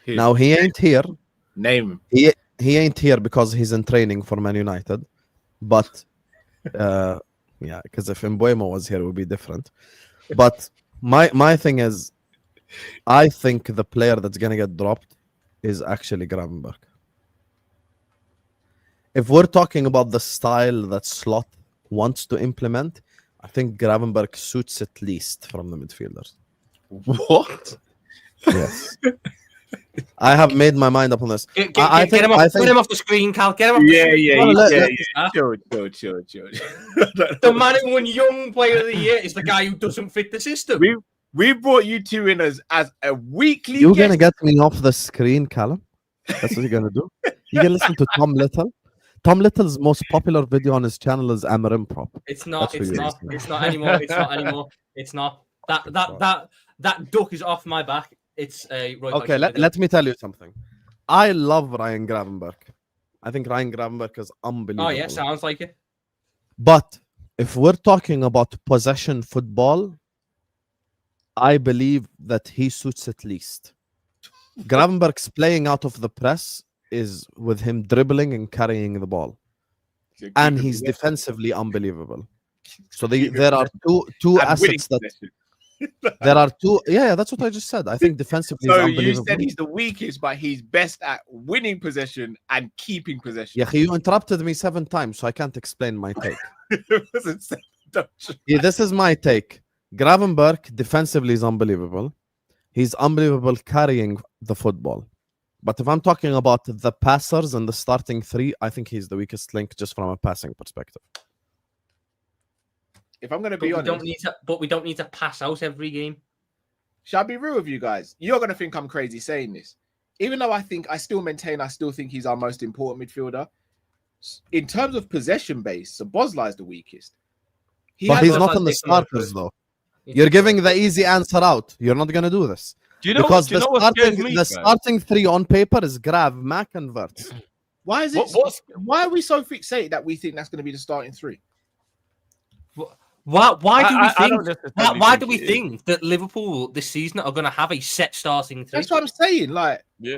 Who? Now, he ain't here. Name him. He ain't here because he's in training for Man United. But, yeah, because if Mbuemo was here, it would be different. But my thing is, I think the player that's going to get dropped is actually Gravenberch. If we're talking about the style that Slot wants to implement, I think Gravenberch suits it least from the midfielders. What? Yes. I have made my mind up on this. Get him off the screen, Cal. Get him off the screen. Chill. The man who won Young Player of the Year is the guy who doesn't fit the system. We brought you two in as a weekly You're guest. going to get me off the screen, Callum. That's what you're going to do. You're going to listen to Tom Little. Tom Little's most popular video on his channel is Amar Improv. It's not anymore. It's not. That duck is off my back. It's a okay. Let me tell you something. I love Ryan Gravenberch. I think Ryan Gravenberch is unbelievable. Oh yeah, sounds like it. But if we're talking about possession football, I believe that he suits it least. Gravenberch's playing out of the press is with him dribbling and carrying the ball, and he's defensively unbelievable. So there are two assets that. There are two. Yeah, that's what I just said. I think defensively. So he's you said he's the weakest, but he's best at winning possession and keeping possession. Yeah, you interrupted me 7 times, so I can't explain my take. Yeah, this is my take. Gravenberch defensively is unbelievable. He's unbelievable carrying the football. But if I'm talking about the passers and the starting 3, I think he's the weakest link just from a passing perspective. If I'm going to be honest, we don't need to pass out every game. Shall I be real with you guys? You're going to think I'm crazy saying this. Even though I still think he's our most important midfielder. In terms of possession base, Szoboszlai is the weakest. But he's not on the starters, though. You're giving the easy answer out. You're not going to do this. Because the starting 3 on paper is Grav, Mac, and Wirtz. Why is it? Why are we so fixated that we think that's going to be the starting 3? Why do we think that Liverpool this season are going to have a set starting 3? That's what I'm saying. Like, yeah.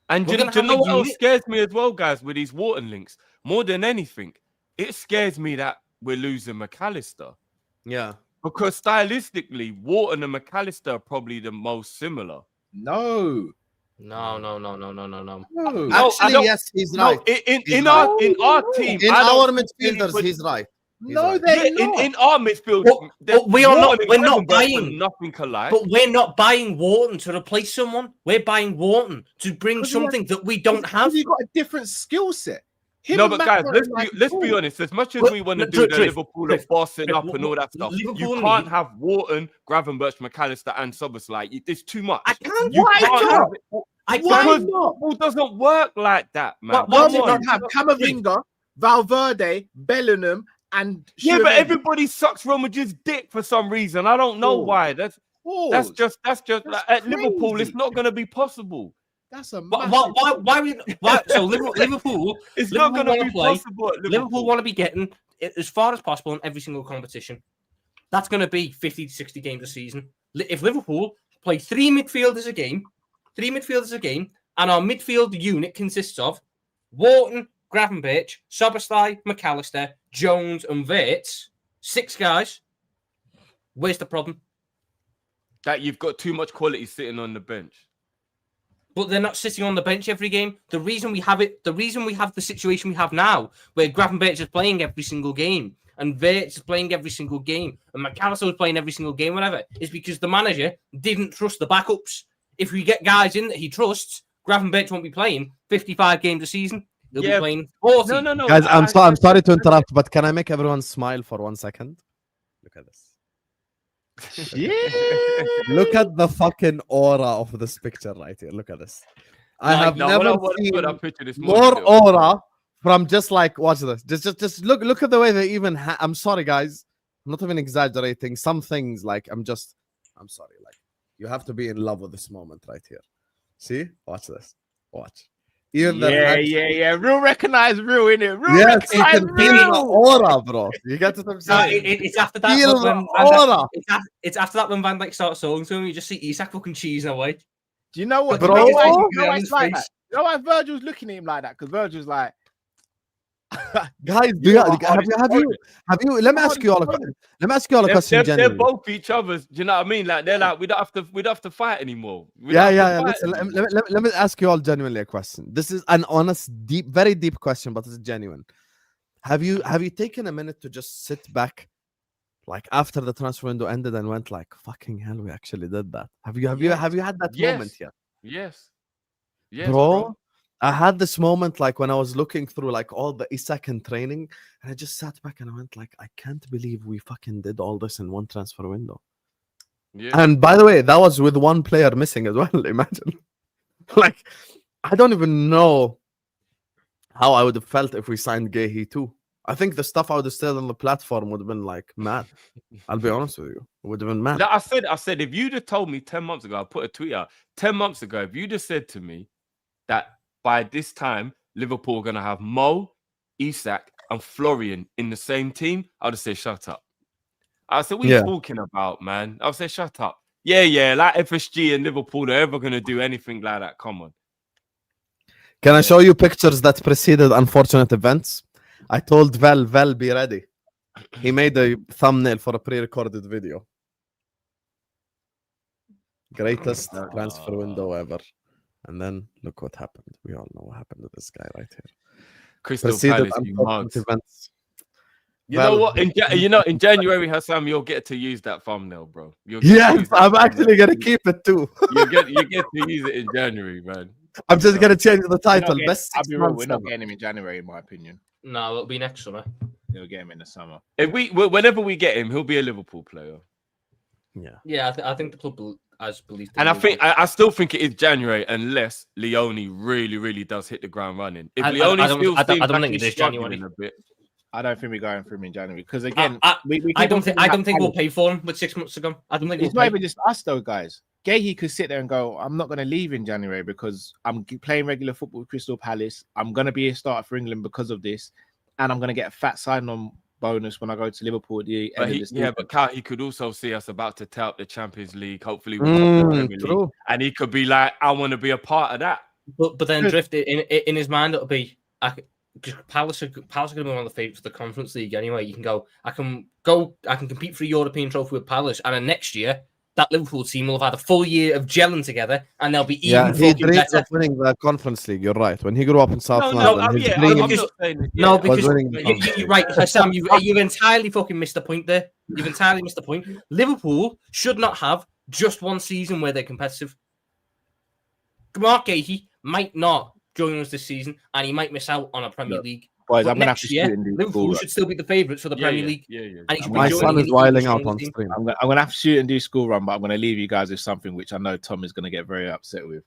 And do you know what else scares me as well, guys, with these Wharton links? More than anything, it scares me that we're losing McAllister. Yeah. Because stylistically, Wharton and McAllister are probably the most similar. No. Actually, yes, he's right. In our team, in our midfielders, he's right. No, right. they're Yeah, not. in our midfield, But we are not. Wharton and We're not Gravenberch were buying. nothing alike. But we're not buying Wharton to replace someone. We're buying Wharton to bring 'Cause he has- something that we don't have. You've got a different skill set. No, but guys, let's be honest. As much as Well, we want to no, do the Drift, Liverpool Drift, of bossing Drift, up and all that stuff, Liverpool you can't need- have Wharton, Gravenberch, McAllister, and Szoboszlai. It's too much. I can't. You Why can't not? have it. I Why Because can't. not? football doesn't work like that, man. Why Why does would it not not? have Camavinga, Valverde, Bellingham, and Yeah, but Tchouaméni? everybody sucks Romage's dick for some reason. I don't know Pause. why. That's Pause. just That's like, at Liverpool. crazy. It's not going to be possible. That's a Why? massive... Why? So Liverpool. It's Liverpool not going to wanna be play. possible at Liverpool. Liverpool want to be getting it as far as possible in every single competition. That's going to be 50 to 60 games a season. If Liverpool play three midfielders a game, and our midfield unit consists of Wharton, Gravenberch, Szoboszlai, McAllister, Jones, and Wirtz, 6 guys, where's the problem? That you've got too much quality sitting on the bench. But they're not sitting on the bench every game. The reason we have the situation we have now, where Gravenberch is playing every single game, and Wirtz is playing every single game, and McAllister is playing every single game, whatever, is because the manager didn't trust the backups. If we get guys in that he trusts, Gravenberch won't be playing 55 games a season. He'll be playing 40. No. Guys, I'm sorry to interrupt, but can I make everyone smile for 1 second? Look at this. Yeah. Look at the fucking aura of this picture right here. Look at this. I have never seen more aura from just like, watch this. Just look at the way they even. I'm sorry, guys. I'm not even exaggerating. Some things like I'm sorry. Like you have to be in love with this moment right here. See? Watch this. Watch. Even Yeah. Real recognize real, innit? Real yes, you recognize can feel the real. aura, bro. You get what I'm No, saying? it's after that. Feel when the aura. It's after that when Van Dijk starts talking to him, you just see Isak fucking cheesing away. Do you know what? Bro. You know why On it's his like face. that? You know why Virgil's looking at him like that? Because Virgil's like, Guys, have you? Let me ask you all a question. They're Genuinely. both each other's. Do you know what I mean? Like they're like we don't have to fight anymore. Yeah. Listen, let me ask you all genuinely a question. This is an honest, deep, very deep question, but it's genuine. Have you taken a minute to just sit back, like after the transfer window ended, and went like, "Fucking hell, we actually did that"? Have you had that moment yet? Yes, bro. I had this moment like when I was looking through like all the Isak in training, and I just sat back and I went like, I can't believe we fucking did all this in one transfer window. Yeah. And by the way, that was with one player missing as well. Imagine. Like, I don't even know how I would have felt if we signed Gehi too. I think the stuff I would have said on the platform would have been like mad. I'll be honest with you. It would have been mad. I said, if you'd have told me 10 months ago, I put a tweet out 10 months ago, if you'd have said to me that by this time, Liverpool are going to have Mo, Isak, and Florian in the same team, I would have said, shut up. I said, what are you talking about, man? I would say, shut up. Yeah, like FSG and Liverpool are ever going to do anything like that. Come on. Can I show you pictures that preceded unfortunate events? I told Val, be ready. He made a thumbnail for a pre-recorded video. Greatest transfer window ever. And then look what happened. We all know what happened to this guy right here. Crystal Palace, you mugs. Events. You know what? In January, Hassan, you'll get to use that thumbnail, bro. Yes, I'm actually gonna keep it too. you get to use it in January, man. I'm just gonna change the title. Best I'll 6 be real, months we're not ever. getting him in January, in my opinion. No, it'll be next summer. They'll get him in the summer. Whenever we get him, he'll be a Liverpool player. Yeah, I think the club has believed. And I still think it is January unless Leone really does hit the ground running. If Leone I don't think it is January. A bit, I don't think we're going for him in January because again, I don't think we'll pay for him with 6 months to go. I don't think it's not even just us though, guys. Gehi could sit there and go, I'm not going to leave in January because I'm playing regular football with Crystal Palace. I'm going to be a starter for England because of this, and I'm going to get a fat sign-on bonus when I go to Liverpool at the end of the season. But he could also see us about to tout the Champions League. Hopefully, we'll the Premier League, and he could be like, I want to be a part of that. But then Drift in his mind, it'll be because Palace are going to be one of the favourites of the Conference League anyway. You can go, I can compete for a European trophy with Palace, and then next year that Liverpool team will have had a full year of gelling together, and they'll be Yeah, even he fucking dreams better. of winning the Conference League. You're right. When he grew up in South No, London, his I'm dream not saying it. No, Yeah, because winning the Conference you're League. right, Hassam. You've entirely fucking missed the point there. You've entirely missed the point. Liverpool should not have just one season where they're competitive. Mark Gahey might not join us this season, and he might miss out on a Premier League. Boys, But I'm gonna have to next year, shoot and do Liverpool school should still be the favourites for the Premier League. Yeah. And he should be My joining son an is even wiling out stronger on team. stream. I'm gonna have to shoot and do school run, but I'm gonna leave you guys with something which I know Tom is gonna get very upset with.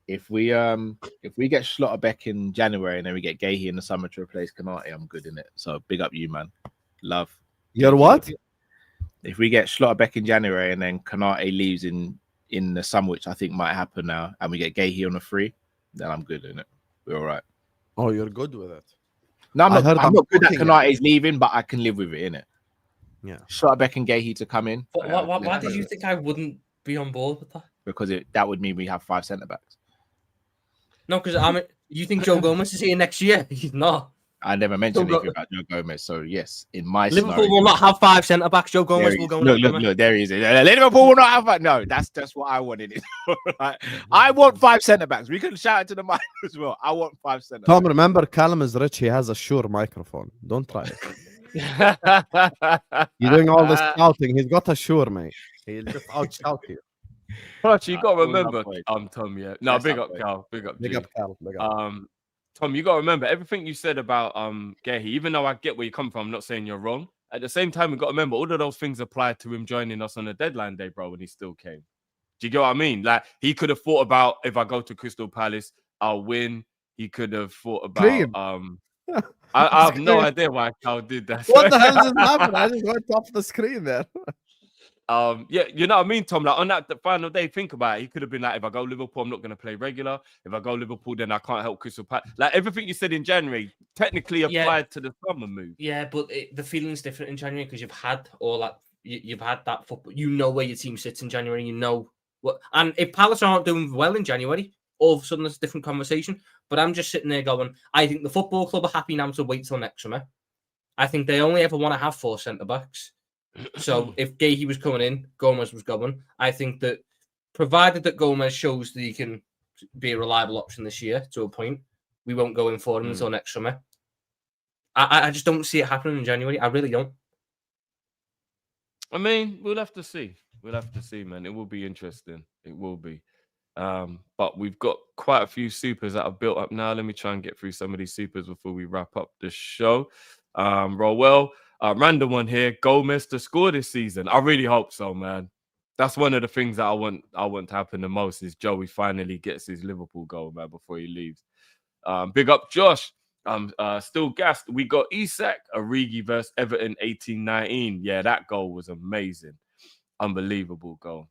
If we get Schlotterbeck in January and then we get Gahey in the summer to replace Konate, I'm good in it. So big up you, man. Love. You're what? If we get Schlotterbeck in January and then Konate leaves in the summer, which I think might happen now, and we get Gahey on a free, then I'm good in it. We're all right. Oh, you're good with it. No, I'm not good that cooking Konate is leaving, but I can live with it, innit? Yeah. Schlotterbeck and Gahey to come in. Why did you think I wouldn't be on board with that? Because that would mean we have 5 centre backs. No, because you think Joe Gomez is here next year? He's not. I never mentioned anything about Joe Gomez. So yes, in my Liverpool scenario, will not have 5 centre backs. Joe Gomez will go. Look, there he is. Liverpool will not have that. No, that's just what I wanted. I want 5 centre backs. We can shout it to the mic as well. I want 5 centre backs. Tom, remember, Callum is rich. He has a Shure microphone. Don't try it. You're doing all this shouting. He's got a Shure, mate. He'll just out you. But you got to All remember, up, boys. Tom. Yeah, no, Yes, big up, up, Cal. Big up, Big G. up, Cal. Big up. Tom, you got to remember everything you said about Gahey. Even though I get where you come from, I'm not saying you're wrong. At the same time, we got to remember all of those things applied to him joining us on the deadline day, bro, when he still came. Do you get what I mean? Like he could have thought about if I go to Crystal Palace, I'll win. He could have thought about I have no idea why Cal did that. What the hell just happened? I just went off the screen there. Yeah, you know what I mean, Tom? Like on that the final day, think about it. He could have been like, if I go Liverpool, I'm not going to play regular. If I go Liverpool, then I can't help Crystal Palace. Like everything you said in January technically applied to the summer move. Yeah, but the feeling's different in January because you've had all that. You've had that football. You know where your team sits in January. You know what. And if Palace aren't doing well in January, all of a sudden there's a different conversation. But I'm just sitting there going, I think the football club are happy now to wait till next summer. I think they only ever want to have 4 centre backs. So if Gahey was coming in, Gomez was going. I think that provided that Gomez shows that he can be a reliable option this year to a point, we won't go in for him until next summer. I just don't see it happening in January. I really don't. I mean, we'll have to see. We'll have to see, man. It will be interesting. It will be. But we've got quite a few supers that have built up now. Let me try and get through some of these supers before we wrap up the show. Rowell. Random one here. Gomez to score this season. I really hope so, man. That's one of the things that I want to happen the most is Joey finally gets his Liverpool goal, man, before he leaves. Big up Josh. Still gassed. We got Isak Origi versus Everton 18-19. Yeah, that goal was amazing. Unbelievable goal.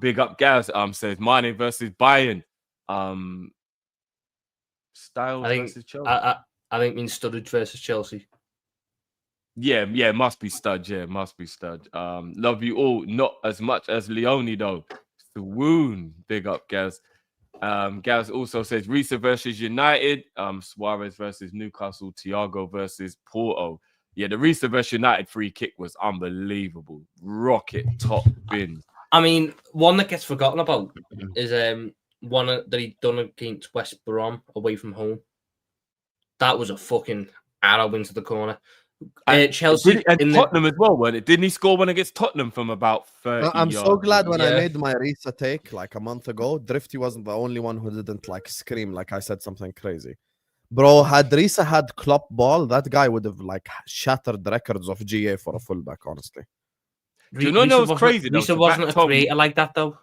Big up Gaz. Says Mane versus Bayern. Styles versus Chelsea. I think means Sturridge versus Chelsea. Yeah, must be Stud. Yeah, must be Stud. Love you all. Not as much as Leone, though. Swoon. Big up, Gaz. Gaz also says Risa versus United. Suarez versus Newcastle. Thiago versus Porto. Yeah, the Risa versus United free kick was unbelievable. Rocket top bin. I mean, one that gets forgotten about is one that he done against West Brom away from home. That was a fucking arrow into the corner. Chelsea and Tottenham as well, weren't it? Didn't he score one against Tottenham from about 30 I'm yards? so glad when I made my Risa take like a month ago, Drifty wasn't the only one who didn't like scream like I said something crazy. Bro, had Risa had Klopp ball, that guy would have like shattered the records of GA for a fullback, honestly. Do you know that was crazy? Risa wasn't a creator like that though.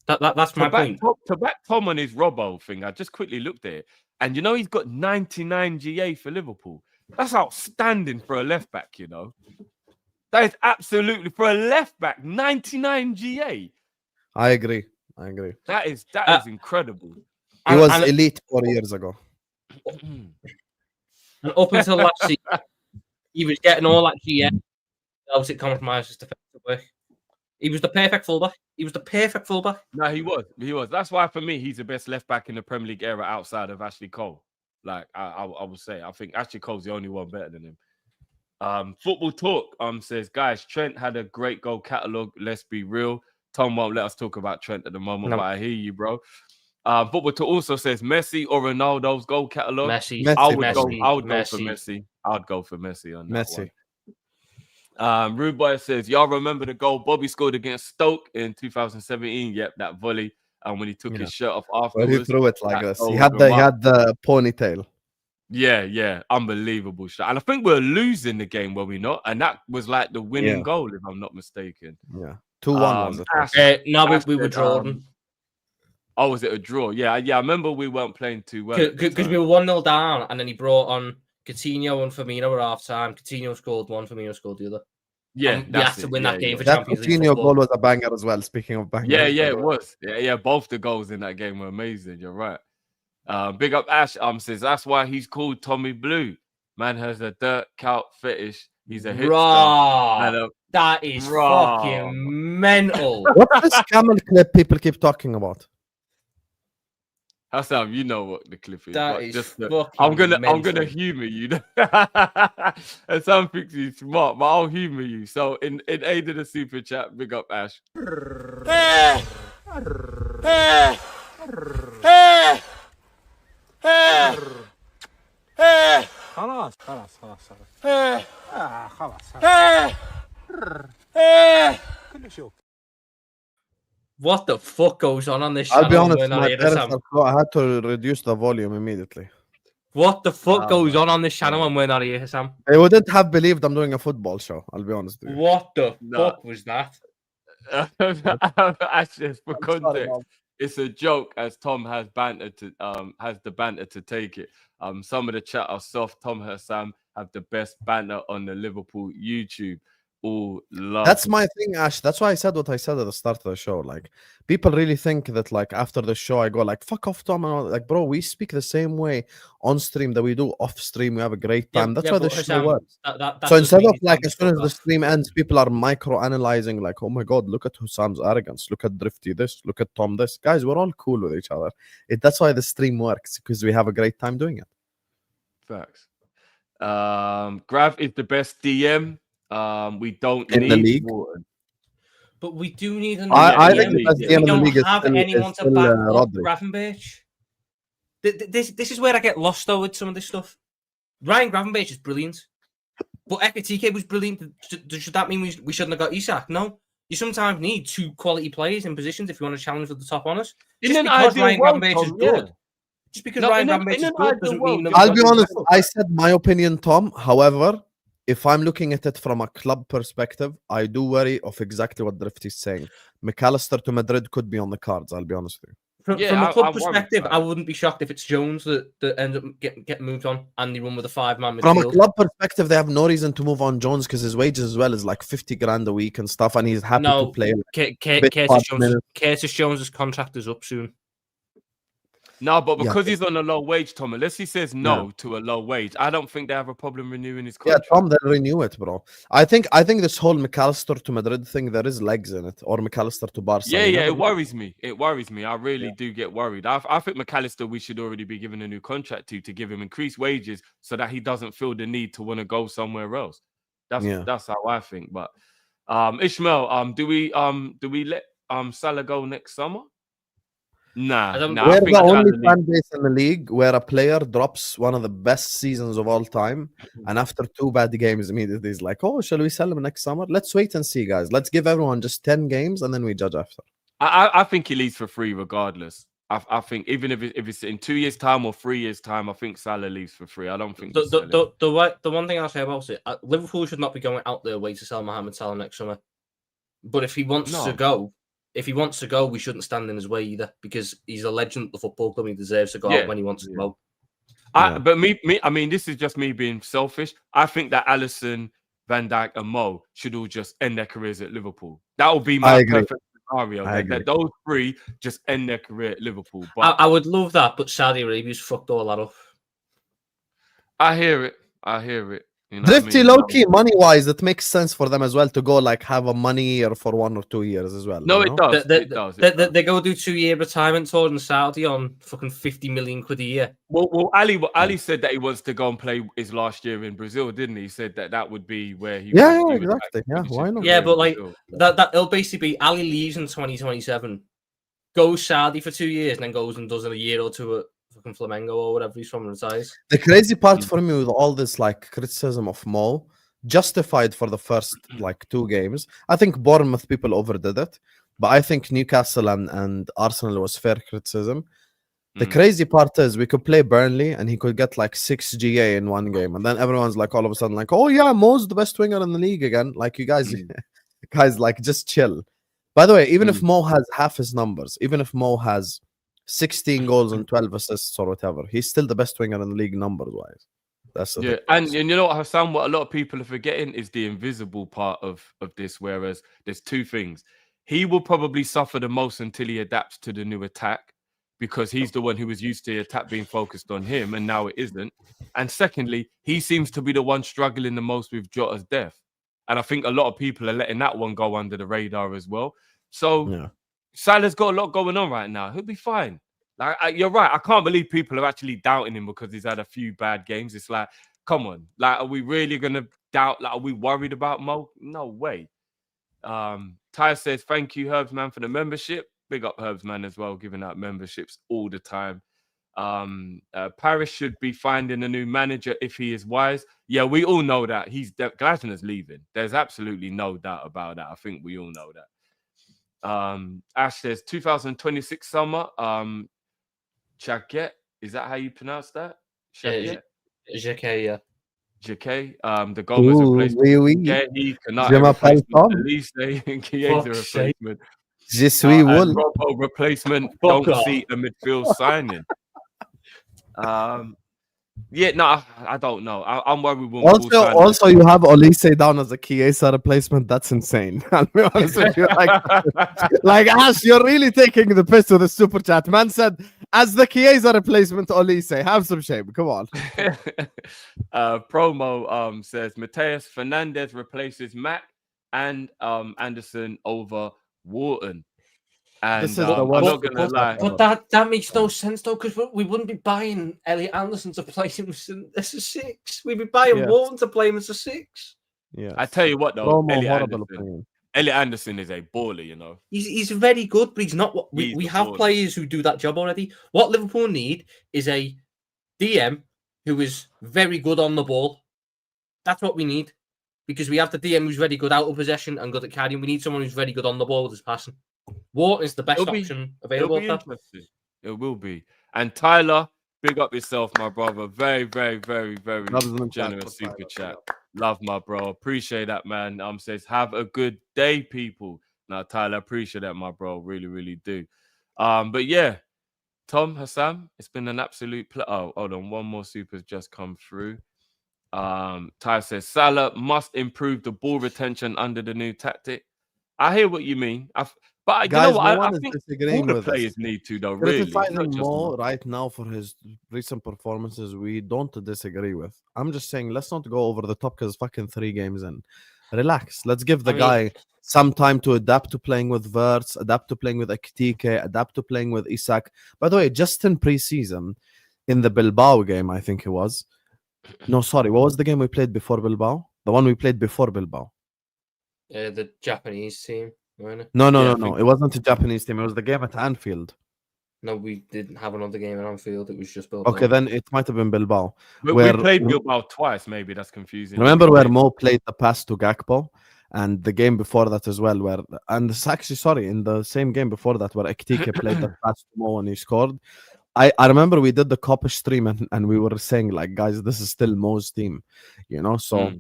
That's my point. To back Tom on his Robbo thing, I just quickly looked at it, and you know he's got 99 GA for Liverpool. That's outstanding for a left back, you know. That is absolutely for a left back, 99 GA. I agree. That is incredible. He was elite 4 years ago. And up until last season, he was getting all that GA. Obviously, it compromises defensive work. He was the perfect fullback. No, he was. That's why for me, he's the best left back in the Premier League era outside of Ashley Cole. Like I would say, I think Ashley Cole's the only one better than him. Football Talk says, guys, Trent had a great goal catalogue. Let's be real. Tom won't let us talk about Trent at the moment, but I hear you, bro. Football Talk also says Messi or Ronaldo's goal catalogue. Messi. I would go for Messi. Messi. I'd go for Messi on that Messi. one. Rude Boy says, y'all remember the goal Bobby scored against Stoke in 2017? Yep, that volley. And when he took his shirt off afterwards. Well, he threw it like this. He had the ponytail. Yeah, unbelievable shot. And I think we're losing the game, were we not? And that was like the winning goal, if I'm not mistaken. Yeah, 2-1 was it? No, we were drawing. Oh, was it a draw? Yeah. I remember we weren't playing too well. Because we were 1-0 down, and then he brought on Coutinho and Firmino at half time. Coutinho scored one, Firmino scored the other. Yeah, we had to win that game for that Champions League. Coutinho goal was a banger as well. Speaking of bangers. Yeah, it was. Yeah, both the goals in that game were amazing. You're right. Big up Ash says that's why he's called Tommy Blue. Man has a dirt cow fetish. He's a hipster. That is fucking mental. What's this camel clip people keep talking about? Hassan, you know what the clip is. That is just fucking I'm gonna mental. humor you. And some thinks he's smart, but I'll humor you. So in aid of the super chat, big up Ash. خلاص كله شوك. What the fuck goes on this I'll channel? be honest, when my parents I had to reduce the volume immediately. What the fuck goes on this channel when we're not here, Sam? They wouldn't have believed I'm doing a football show. I'll be honest with you. What the fuck was that? Actually, for context, it's a joke as Tom has the banter to take it. Some of the chat are soft. Tom and Sam have the best banter on the Liverpool YouTube. All love. That's my thing, Ash. That's why I said what I said at the start of the show. Like, people really think that, like, after the show, I go like, "Fuck off, Tom." And all. Like, bro, we speak the same way on stream that we do off stream. We have a great time. That's why the show works. That So instead of like, as soon as the stream ends, people are micro-analyzing, like, "Oh my god, look at Sam's arrogance. Look at Drifty this. Look at Tom this." Guys, we're all cool with each other. That's why the stream works, because we have a great time doing it. Facts. Grav is the best DM. We don't in need the league, Wharton. But we do need an. I think the best we DM in the don't league is have still, anyone is to still back up Rodri. Gravenberch. This is where I get lost though with some of this stuff. Ryan Gravenberch is brilliant, but Ekitike was brilliant. Should that mean we shouldn't have got Isak? No. You sometimes need two quality players in positions if you want to challenge for the top honours. Just because Ryan Gravenberch is good. Just because Ryan Gravenberch is good doesn't mean. I'll be honest. I said my opinion, Tom. However, if I'm looking at it from a club perspective, I do worry of exactly what Drift is saying. McAllister to Madrid could be on the cards. I'll be honest with you. From a club perspective, I wouldn't be shocked if it's Jones that ends up getting moved on and they run with a 5-man midfield. From a club perspective, they have no reason to move on Jones because his wages as well is like 50 grand a week and stuff, and he's happy to play. Curtis Jones' contract is up soon. No, but because he's on a low wage, Tom, unless he says no to a low wage, I don't think they have a problem renewing his contract. Yeah, Tom, they'll renew it, bro. I think this whole McAllister to Madrid thing, there is legs in it, or McAllister to Barca. Yeah, it worries me. It worries me. I really do get worried. I think McAllister, we should already be giving a new contract to give him increased wages so that he doesn't feel the need to want to go somewhere else. That's how I think. But Ishmael, do we let Salah go next summer? Nah. We're the only fan base in the league where a player drops one of the best seasons of all time, and after 2 bad games, immediately he's like, "Oh, shall we sell him next summer? Let's wait and see, guys. Let's give everyone just 10 games, and then we judge after." I think he leaves for free regardless. I think even if it's in 2 years' time or 3 years' time, I think Salah leaves for free. I don't think the one thing I'll say about it, Liverpool should not be going out their way to sell Mohamed Salah next summer. But if he wants to go. If he wants to go, we shouldn't stand in his way either, because he's a legend at the football club. He deserves to go out when he wants to go. But I mean, this is just me being selfish. I think that Alisson, Van Dijk, and Mo should all just end their careers at Liverpool. That would be my perfect scenario. That those 3 just end their career at Liverpool. But I would love that, but Saudi Arabia's fucked all that up. I hear it. You know what I Drifty mean? low key money wise, it makes sense for them as well to go like have a money year for 1 or 2 years as well. No, you it know? does. It does. They go do 2-year retirement tour in Saudi on fucking 50 million quid a year. Well, Ali said that he wants to go and play his last year in Brazil, didn't he? He said that would be where he. Yeah, would exactly. Yeah, why not? Yeah, but like that it'll basically be Ali leaves in 2027, goes Saudi for 2 years, and then goes and does a year or two at fucking Flamengo or whatever he's from and retires. The crazy part for me with all this like criticism of Mo, justified for the first like 2 games. I think Bournemouth people overdid it, but I think Newcastle and Arsenal was fair criticism. The crazy part is we could play Burnley and he could get like 6 GA in 1 game, and then everyone's like all of a sudden like, oh yeah, Mo's the best winger in the league again. Like you guys, guys like just chill. By the way, even if Mo has half his numbers, even if Mo has 16 goals and 12 assists or whatever, he's still the best winger in the league numbers wise. That's the thing. And you know what, Hassan, what a lot of people are forgetting is the invisible part of this, whereas there's 2 things. He will probably suffer the most until he adapts to the new attack, because he's the one who was used to the attack being focused on him, and now it isn't. And secondly, he seems to be the one struggling the most with Jota's death. And I think a lot of people are letting that one go under the radar as well. So Salah's got a lot going on right now. He'll be fine. Like you're right. I can't believe people are actually doubting him because he's had a few bad games. It's like, come on. Like, are we really gonna doubt? Like, are we worried about Mo? No way. Ty says, thank you, Herbsman, for the membership. Big up Herbsman as well, giving out memberships all the time. Paris should be finding a new manager if he is wise. Yeah, we all know that. Glasner's leaving. There's absolutely no doubt about that. I think we all know that. Ash says 2026 summer. Jaquet, is that how you pronounce that? Jaquet, yeah. Jaquet, the Gomez replacement. Getty, Kanata replacement. Elise, Chiesa replacement. Je suis wool. Robo replacement. Don't see a midfield signing. Yeah, no, I don't know. I'm worried we won't. Also, you have Olise down as a Chiesa replacement. That's insane. I'll be honest with you. Like Ash, you're really taking the piss with the super chat. Man said, as the Chiesa replacement, Olise. Have some shame. Come on. Promo says Mateus Fernandez replaces Mac and Anderson over Wharton. And this is I'm not gonna lie, but that makes no sense though, because we wouldn't be buying Elliot Anderson to play him as a 6. We'd be buying Wharton to play him as a 6. Yeah, I tell you what though, Elliot Anderson is a baller. You know, he's very good, but he's not what we have players who do that job already. What Liverpool need is a DM who is very good on the ball. That's what we need, because we have the DM who's very good out of possession and good at carrying. We need someone who's very good on the ball with his passing. Wharton is the best option available. It will be. And Tyler, big up yourself, my brother. Very, very, very, very generous super chat. Love, my bro. Appreciate that, man. Says, have a good day, people. Now, Tyler, appreciate that, my bro. Really, really do. But yeah, Tom, Hassan, it's been an absolute pleasure. Oh, hold on. One more super's just come through. Ty says, Salah must improve the ball retention under the new tactic. I hear what you mean. But guys, you know what? No I think all the players need to, though, really. Criticizing Mo right now for his recent performances, we don't disagree with. I'm just saying, let's not go over the top because fucking 3 games in. Relax. Let's give the guy some time to adapt to playing with Verts, adapt to playing with Ekitike, adapt to playing with Isak. By the way, just in preseason, in the Bilbao game, I think it was. No, sorry. What was the game we played before Bilbao? The one we played before Bilbao. The Japanese team. No. It wasn't a Japanese team. It was the game at Anfield. No, we didn't have another game at Anfield. It was just Bilbao. Okay, then it might have been Bilbao. But we played Bilbao twice. Maybe that's confusing. Remember where Mo played the pass to Gakpo? And the game before that as well, in the same game before that, where Ekitike played the pass to Mo and he scored. I remember we did the Kopish stream and we were saying, like, guys, this is still Mo's team, you know? So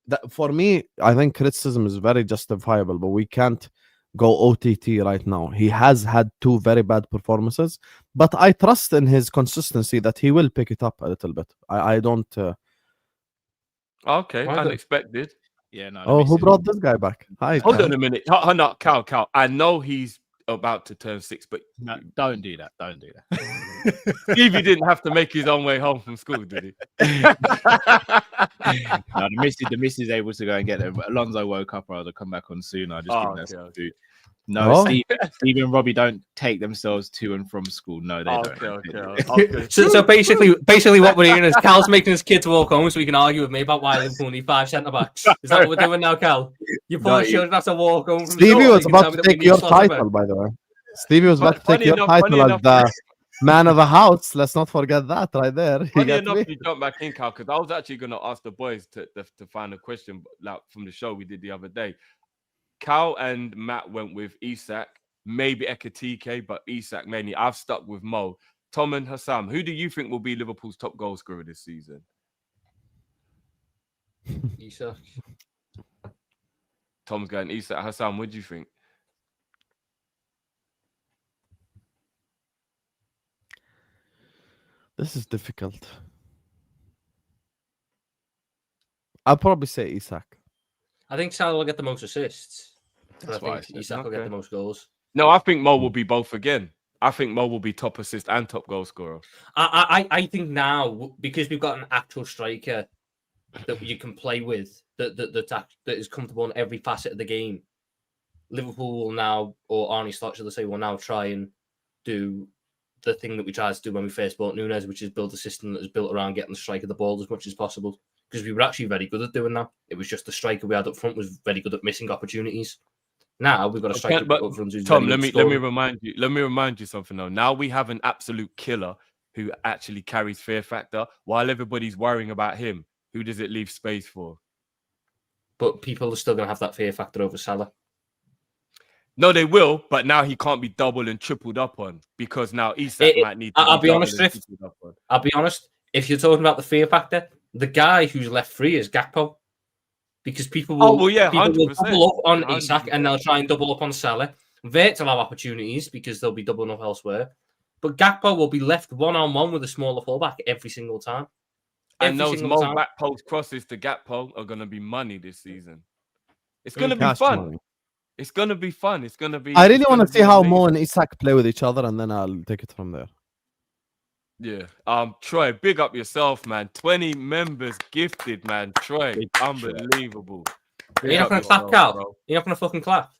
that, for me, I think criticism is very justifiable, but we can't go OTT right now. He has had 2 very bad performances, but I trust in his consistency that he will pick it up a little bit. I don't... Okay, unexpected. Yeah, no. Oh, who brought this guy back? Hi. Hold on a minute. No, Cal. I know he's about to turn 6, but no, don't do that. Don't do that. Stevie didn't have to make his own way home from school, did he? No, the missus is able to go and get them. But Alonso woke up, or I'll come back on soon. I just give them some food. No, Steve and Robbie don't take themselves to and from school. No, they don't. Okay. So basically, what we're doing is Cal's making his kids walk home so he can argue with me about why Liverpool need 5 centre backs. Is that what we're doing now, Cal? Your poor children have to walk home. From Stevie school was about to take your title, by the way. Stevie was about to take your title as the man of the house. Let's not forget that right there. Funny enough, you jump back in, Cal, because I was actually going to ask the boys to find a question like from the show we did the other day. Cal and Matt went with Isak, maybe Ekatike, but Isak mainly. I've stuck with Mo. Tom and Hassam, who do you think will be Liverpool's top goal scorer this season? Isak. Tom's going Isak. Hassam, what do you think? This is difficult. I'll probably say Isak. I think Salah will get the most assists. That's I think Isak will get the most goals. No, I think Mo will be both again. I think Mo will be top assist and top goal scorer. I think now, because we've got an actual striker that you can play with, that is comfortable in every facet of the game, Liverpool will now, or Arnie Slot, should I say, will now try and do the thing that we tried to do when we first bought Nunez, which is build a system that is built around getting the striker the ball as much as possible. Because we were actually very good at doing that. It was just the striker we had up front was very good at missing opportunities. Now we've got a striker up front who's Tom, let me remind you something though. Now we have an absolute killer who actually carries fear factor. While everybody's worrying about him, who does it leave space for? But people are still going to have that fear factor over Salah. No, they will, but now he can't be double and tripled up on because now Isak might need to I'll be honest, if you're talking about the fear factor, the guy who's left free is Gakpo. Because people will, will double up on 100%. Isak and they'll try and double up on Salah. Wirtz will have opportunities because they'll be doubling up elsewhere. But Gakpo will be left one-on-one with a smaller fullback every single time. And those back post crosses to Gakpo are going to be money this season. It's going to be fun. Money. It's going to be fun. It's going to be... I really want to see how Mo and Isak play with each other, and then I'll take it from there. Yeah. Troy, big up yourself, man. 20 members gifted, man. Troy, unbelievable. You're not going to clap, Cal? You're not going to fucking clap?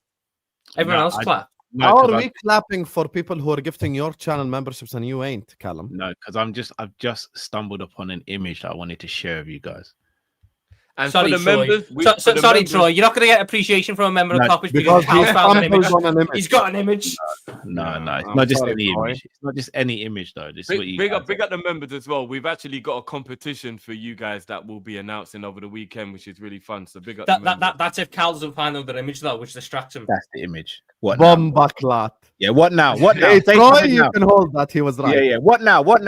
Everyone else clap. No, how are we clapping for people who are gifting your channel memberships and you ain't, Callum? No, because I've just stumbled upon an image that I wanted to share with you guys. And sorry, for the members, sorry, Troy, you're not going to get appreciation from a member of Kopish because Cal's found an image. He's got an image. No, it's not just any image. It's not just any image, though. This big up the members as well. We've actually got a competition for you guys that we'll be announcing over the weekend, which is really fun. So big up that's if Cal doesn't find another image, though, which distracts him. That's the image. What Bombaclat. Yeah, what now? What now? Hey, Troy, you can hold that. He was right. Yeah. What now? What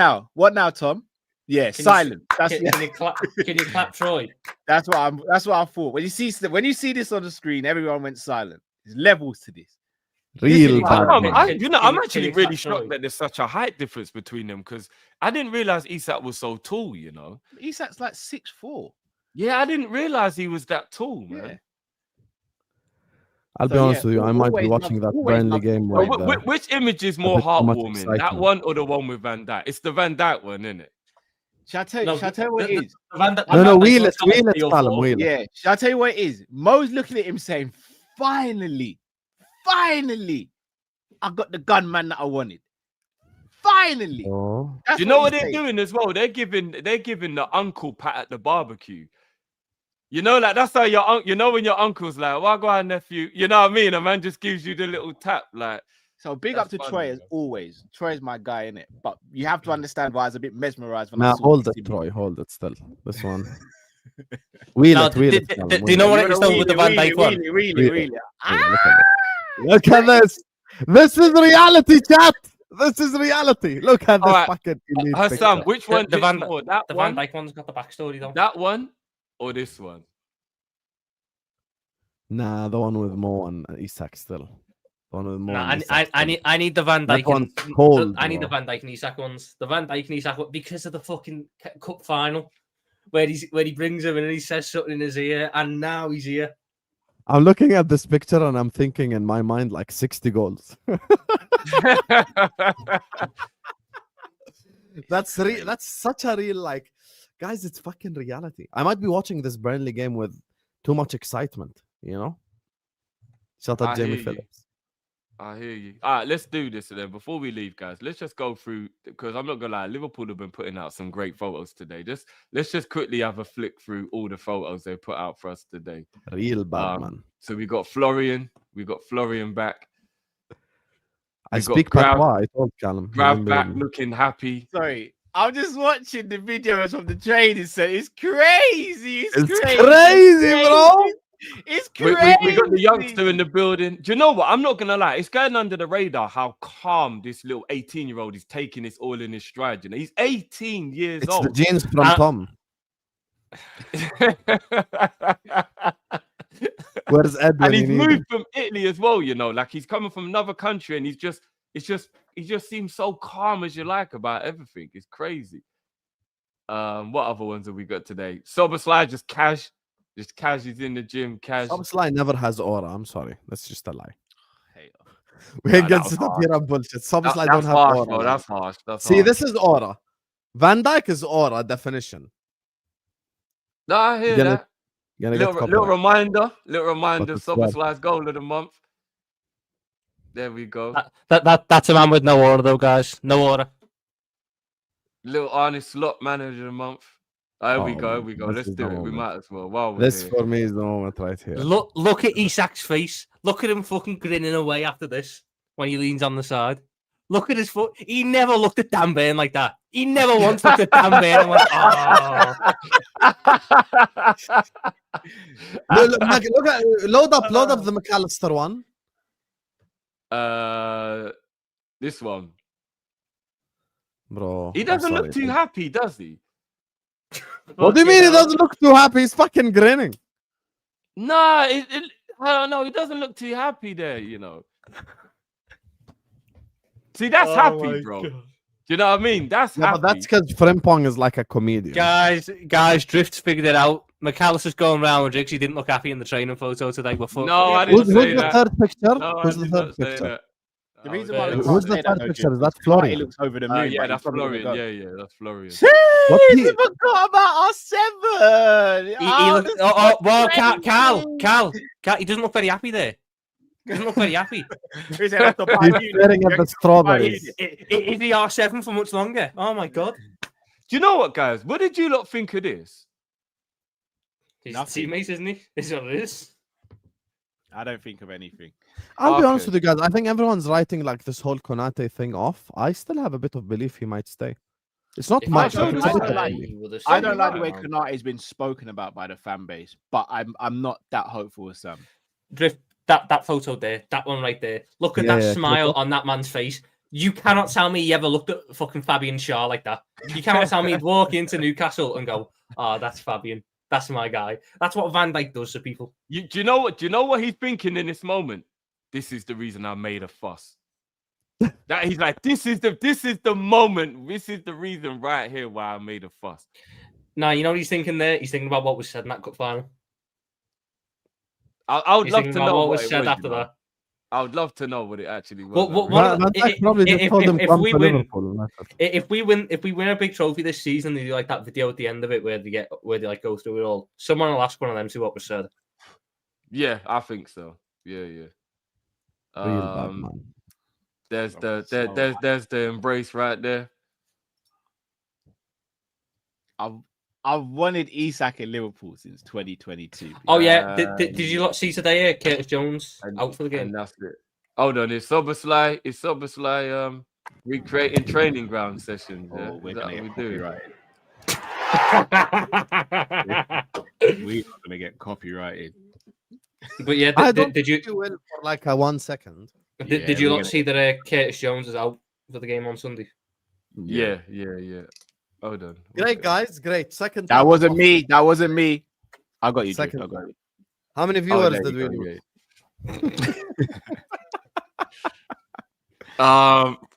now, Tom? Yeah, silent. Can you clap, Troy? That's what I thought. When you see this on the screen, everyone went silent. There's levels to this. I'm actually really shocked that there's such a height difference between them because I didn't realize Isak was so tall. You know, Isak's like 6'4". Yeah, I didn't realize he was that tall, man. Yeah. I'll be honest with you. I might be watching that Burnley game. Which image is more heartwarming? That one or the one with Van Dijk? It's the Van Dijk one, isn't it? Shall I tell you what it is? No, wheel it, Callum, wheel it. Yeah, shall I tell you what it is? Mo's looking at him saying, finally, I got the gunman that I wanted. Finally. Oh. Do you know what they're doing as well? They're giving the uncle pat at the barbecue. You know, like that's how when your uncle's like, well, go on, nephew. You know what I mean? A man just gives you the little tap, like. So big up to Troy as always. Troy's my guy, innit? But you have to understand why I was a bit mesmerized when I saw hold it, Troy. Hold it still. This one. Wheel it. Do you know what it's done with the Van Dijk one? Really. Look at this. This is reality, chat. This is reality. Look at this fucking elite Hassan, picture. which one? The Van Dijk one's got the backstory though. That one or this one? Nah, the one with Mo and Isak still. One with Mo. I need the Van Dijk. I need the Van Dijk and Isak ones. The Van Dijk and Isak because of the fucking cup final where he brings him and he says something in his ear and now he's here. I'm looking at this picture and I'm thinking in my mind like 60 goals. That's such a real like, guys. It's fucking reality. I might be watching this Burnley game with too much excitement. You know. Shout out I Jamie hear you. Phillips. I hear you. All right, let's do this then. Before we leave, guys, let's just go through because I'm not gonna lie, Liverpool have been putting out some great photos today. Let's just quickly have a flick through all the photos they put out for us today. Real bad man. So we got Florian back. I speak patois. I told Callum. Grav back looking happy. Sorry, I'm just watching the videos from the training set. It's crazy. It's crazy, bro. It's crazy. We got the youngster in the building. Do you know what? I'm not gonna lie. It's going under the radar how calm this little 18-year-old is taking this all in his stride. You know, he's 18 years It's old. the genes from Tom. Where's Edwin? And he's moved from Italy as well, you know, like he's coming from another country and he just seems so calm as you like about everything. It's crazy. What other ones have we got today? Soberslide, just cash is in the gym, cash. Soberslide never has aura. I'm sorry. That's just a lie. We ain't gonna sit up here and bullshit. Soberslide don't have harsh, aura. bro. That's harsh. See, this is aura. Van Dijk is aura definition. No, I hear that. Little reminder, Soberslide's goal of the month. There we go. That's a man with no aura, though, guys. No aura. Little Arnie Slot manager of the month. Here we go. Let's do it. We might as well. Wow. This for me is the moment right here. Look at Isak's face. Look at him fucking grinning away after this when he leans on the side. Look at his foot. He never looked at Dan Burn like that. He never once looked at Dan Burn and went, oh. Load up the McAllister one. This one. Bro. He doesn't look too happy, does he? What do you mean he doesn't look too happy? He's fucking grinning. No, I don't know. He doesn't look too happy there, you know. See, that's happy, bro. God. Do you know what I mean? That's happy. But that's because Frimpong is like a comedian. Guys, Drift's figured it out. McAllister's going around with Jigs. He didn't look happy in the training photo today. No, I didn't say that. Who's the third picture? No, who's the third picture? The reason why who's the third picture? Is that Florian? He looks over the moon. Yeah, that's Florian. Yeah, that's Florian. He forgot about our 7. Well, Cal, he doesn't look very happy there. He doesn't look very happy. He's staring at the strawberries. Is he R7 for much longer? Oh my god. Do you know what, guys? What did you lot think of this? He's a teammate, isn't he? Is what it is. I don't think of anything. I'll be honest with you guys. I think everyone's writing like this whole Konate thing off. I still have a bit of belief he might stay. It's not much. I don't like the way Konate has been spoken about by the fan base, but I'm not that hopeful as some. Drift, that photo there, that one right there. Look at that smile on that man's face. You cannot tell me he ever looked at fucking Fabian Schär like that. You cannot tell me he'd walk into Newcastle and go, "Oh, that's Fabian. That's my guy." That's what Van Dijk does to people. Do you know what he's thinking in this moment? This is the reason I made a fuss. That he's like, this is the moment. This is the reason right here why I made a fuss. Nah, you know what he's thinking there? He's thinking about what was said in that cup final. I would love to know what was said after that. I would love to know what it actually was. If we win a big trophy this season, they do like that video at the end of it where they like go through it all. Someone will ask one of them to what was said. Yeah, I think so. Yeah. There's the embrace right there. I've wanted Isak in Liverpool since 2022. Oh yeah, did you not see today? Curtis Jones out for the game. And that's it. Hold on, it's Soberslide recreating training ground session. Oh, we're gonna get copyrighted. We're not gonna get copyrighted. But yeah, did you win for like a 1 second? Did you not see that Curtis Jones is out for the game on Sunday? Yeah. Hold on. Great, guys. Great. Second. That wasn't me. I got you. Second. I got you. How many viewers did we lose?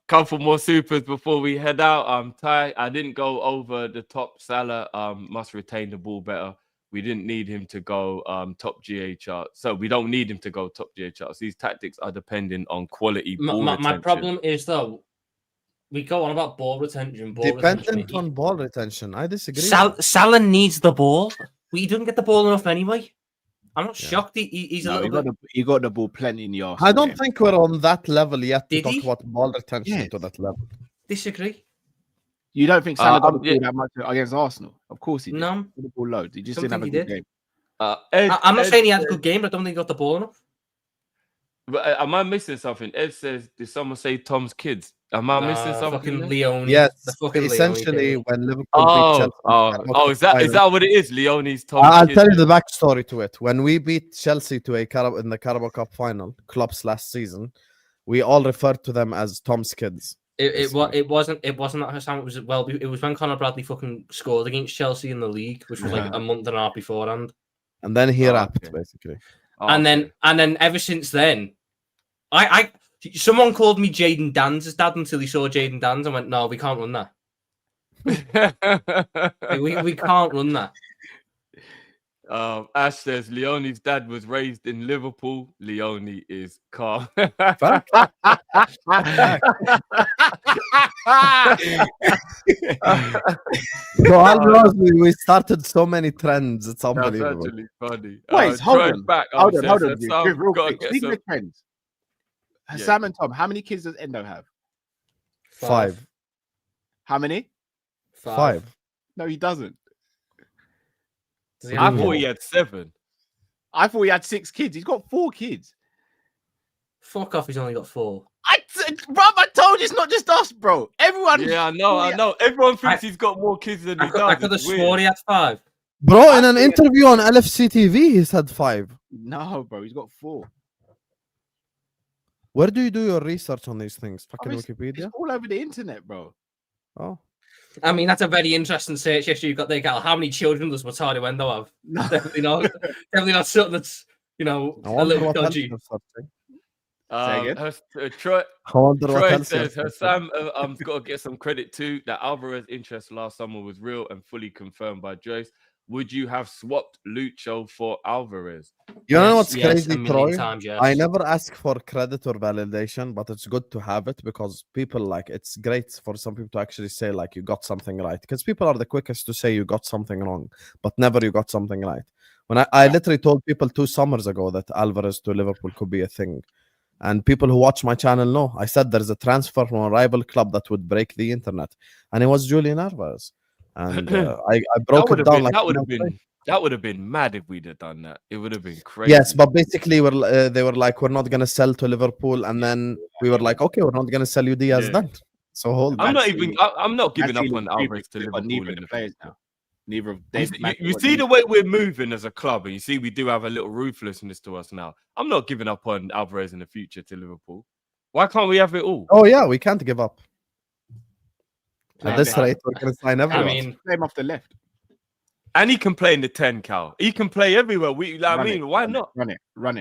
Couple more supers before we head out. Ty, I didn't go over the top. Salah must retain the ball better. We didn't need him to go top GHR. So we don't need him to go top GHR. So these tactics are dependent on quality ball retention. My problem is, though, We go on about ball retention. Dependent on ball retention. I disagree. Salah needs the ball. We didn't get the ball enough anyway. I'm not shocked. He's a little bit. He got the ball plenty in the arse. I don't think we're on that level yet to Did talk he? about ball retention to that level. Disagree. You don't think Salah got the ball that much against Arsenal? Of course he did. No. The ball loads. He just Don't didn't have a think good he game. I'm not saying he had a good game, but I don't think he got the ball enough. But am I missing something? Ed says, did someone say Tom's kids? Am I missing something? Fucking Leone. Yes, fucking essentially when Liverpool beat Chelsea. Is that what it is? Leone's Tom's I'll kids? tell you the backstory to it. When we beat Chelsea to in the Carabao Cup final, Klopp's last season, we all referred to them as Tom's kids. It wasn't that Hassan. It was when Conor Bradley fucking scored against Chelsea in the league, which was like a month and a half beforehand. And then he rapped basically. And then ever since then, someone called me Jaden Dan's dad until he saw Jaden Dan's and went, no, we can't run that. we can't run that. Ash says Leone's dad was raised in Liverpool. Leone is calm. So Alvarez, we started so many trends. It's unbelievable. That's actually funny. Wait, hold on. Real quick. Speaking of trends, Sam and Tom, how many kids does Endo have? 5. How many? 5. No, he doesn't. I thought he had 7. I thought he had 6 kids. He's got 4 kids. Fuck off, he's only got 4. I told you it's not just us, bro. Everyone. Yeah, I know. Everyone thinks he's got more kids than he does. I could have sworn he had 5. Bro, in an interview on LFC TV, he said 5. No, bro, he's got 4. Where do you do your research on these things? Fucking Wikipedia? It's all over the internet, bro. Oh. I mean, that's a very interesting search history you've got there, Gal. How many children does Wataru Endo have? No. Definitely not something that's, a little dodgy. Troy says, Sam, I've got to get some credit too. That Alvarez interest last summer was real and fully confirmed by Joyce. Would you have swapped Lucho for Alvarez? You know what's crazy, Troy? Yes. I never ask for credit or validation, but it's good to have it because people it's great for some people to actually say you got something right. Because people are the quickest to say you got something wrong, but never you got something right. When I literally told people 2 summers ago that Alvarez to Liverpool could be a thing. And people who watch my channel know. I said there's a transfer from a rival club that would break the internet. And it was Julian Alvarez. And I broke it down that would have been mad if we'd have done that. It would have been crazy. Yes, but basically they were like, we're not gonna sell to Liverpool, and then we were like, okay, we're not gonna sell you Diaz then. So hold on. I'm not giving up on Alvarez to Liverpool. Neither of the players now. Neither of them. You see the way we're moving as a club, and you see we do have a little ruthlessness to us now. I'm not giving up on Alvarez in the future to Liverpool. Why can't we have it all? Oh yeah, we can't give up. At this rate, we're going to sign everyone. I mean, play him off the left. And he can play in the 10, Cal. He can play everywhere. Why not? Run it. Why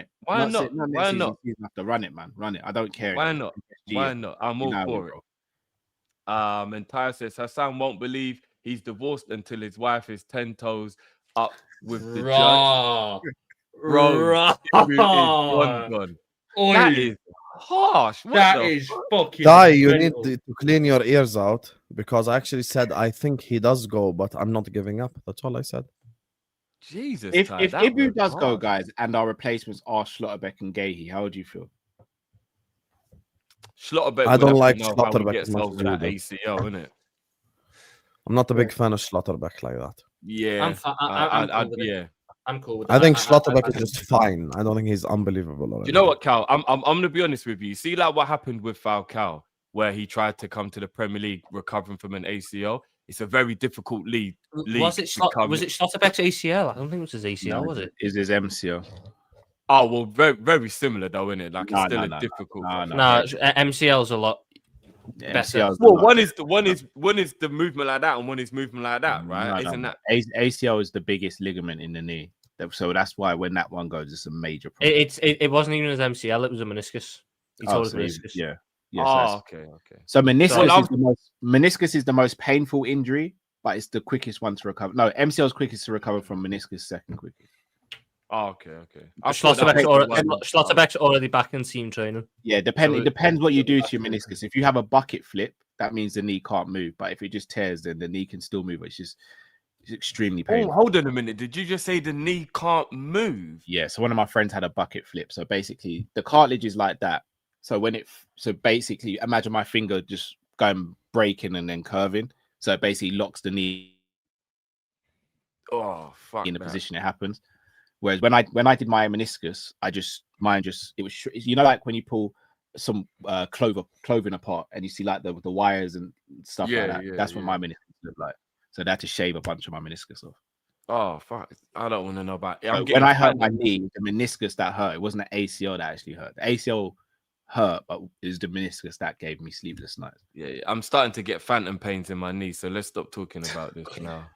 not? Why not? You have to run it, man. Run it. I don't care. Why not? Why not? I'm all for it. And Tyre says, Hassan won't believe he's divorced until his wife is 10 toes up with the judge. Bro, gone. That is harsh. That is fucking. You need to clean your ears out because I actually said I think he does go, but I'm not giving up. That's all I said. Jesus. If Ibu does go, guys, and our replacements are Schlotterbeck and Gahey, how would you feel? Schlotterbeck. I don't like Schlotterbeck as much as that ACL, isn't it? I'm not a big fan of Schlotterbeck like that. Yeah. I'm cool with that. I think Schlotterbeck is just fine. I don't think he's unbelievable. Do you know what, Cal? I'm gonna be honest with you. See, what happened with Falcao, where he tried to come to the Premier League recovering from an ACL. It's a very difficult league. Was it Schlotterbeck's ACL? I don't think it was his ACL, was it? Is his MCL? Oh well, very very similar though, isn't it? It's still a difficult. No, MCL's a lot. Better. Well, one is the movement like that, and one is movement like that, right? Isn't that ACL is the biggest ligament in the knee? So that's why when that one goes, it's a major problem. It wasn't even his MCL; it was a meniscus. He told his meniscus. Yeah. Okay. So meniscus is the most painful injury, but it's the quickest one to recover. No, MCL is quickest to recover from. Meniscus second quickest. Okay. Schlotterbeck's already back in team training. Yeah, it depends what you do to your meniscus. If you have a bucket flip, that means the knee can't move. But if it just tears, then the knee can still move. It's extremely painful. Hold on a minute. Did you just say the knee can't move? Yeah. So one of my friends had a bucket flip. So basically, the cartilage is like that. So basically, imagine my finger just going breaking and then curving. So it basically locks the knee. Oh, fuck. In the position it happens. Whereas when I did my meniscus, it was like when you pull some clothing apart and you see like the wires and stuff like that. That's what my meniscus looked like. So they had to shave a bunch of my meniscus off. Oh fuck! I don't want to know about it. So when I hurt my knee, the meniscus that hurt. It wasn't the ACL that actually hurt. The ACL hurt, but it was the meniscus that gave me sleepless nights. Yeah, I'm starting to get phantom pains in my knee. So let's stop talking about this now.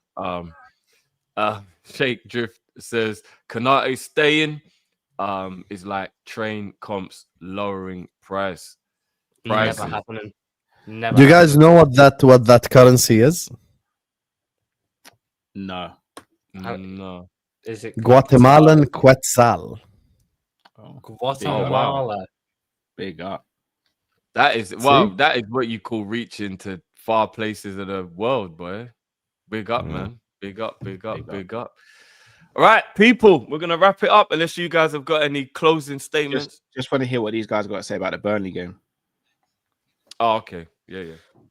Shake Drift says Kanate staying is like train comps lowering price. Never happening. Never. Do you guys know what that currency is? No. Is it Guatemalan Quetzal. Guatemala? Big up. That is that is what you call reaching to far places of the world, boy. Big up, man. Big up. All right, people, we're gonna wrap it up unless you guys have got any closing statements. Just want to hear what these guys got to say about the Burnley game. Oh, okay. Yeah.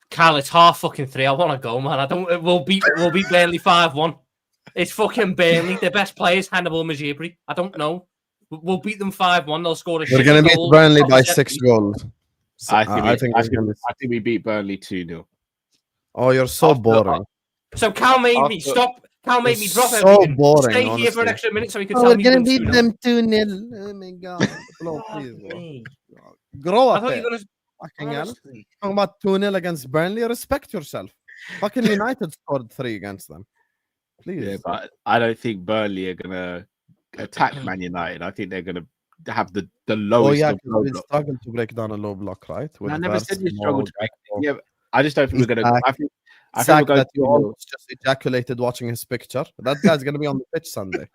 Cal, it's 3:30. I want to go, man. We'll beat Burnley 5-1. It's fucking Burnley. Their best players, Hannibal Majibri. I don't know. We'll beat them 5-1. They'll score a shit. We're gonna beat Burnley by 6 goals. I think we beat Burnley 2-0. Oh, you're so boring. So Cal made me stop. Cal made me drop so everything. Boring, Stay honestly. here for an extra minute so he could tell me. We're gonna beat them 2-0. Oh my god. Bro, please, grow up. Fucking hell. Talking about 2-0 against Burnley. Respect yourself. Fucking United scored 3 against them. Please. Yeah, but I don't think Burnley are gonna attack Man United. I think they're gonna have the lowest. Oh yeah, low we block. struggled to break down a low block, right? I never said you struggled to break. Yeah, I just don't think we're gonna. I think Zach, we're that you going almost just ejaculated watching his picture. That guy's gonna be on the pitch Sunday.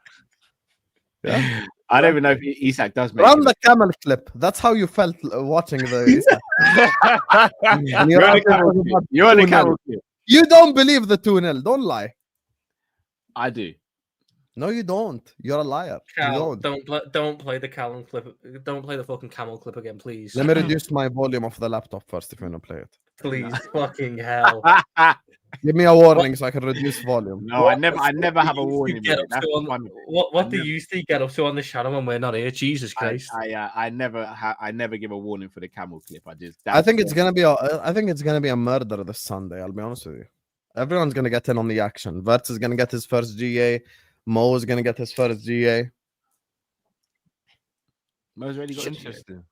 Yeah. I don't even know if Isak does make Run it. the camel clip. That's how you felt watching the. You're on the camel clip. You don't believe the 2-0. Don't lie. I do. No, you don't. You're a liar. Cal, You don't play the camel clip. Don't play the fucking camel clip again, please. Let me reduce my volume of the laptop first if you want to play it. Please, fucking hell. Give me a warning so I can reduce volume. No, I never have a warning. What do you think get up to on the channel when we're not here? Jesus Christ! I never give a warning for the camel clip. I think it's gonna be a murder this Sunday. I'll be honest with you. Everyone's gonna get in on the action. Verts is gonna get his first GA. Mo is gonna get his first GA. Mo's already got Interesting.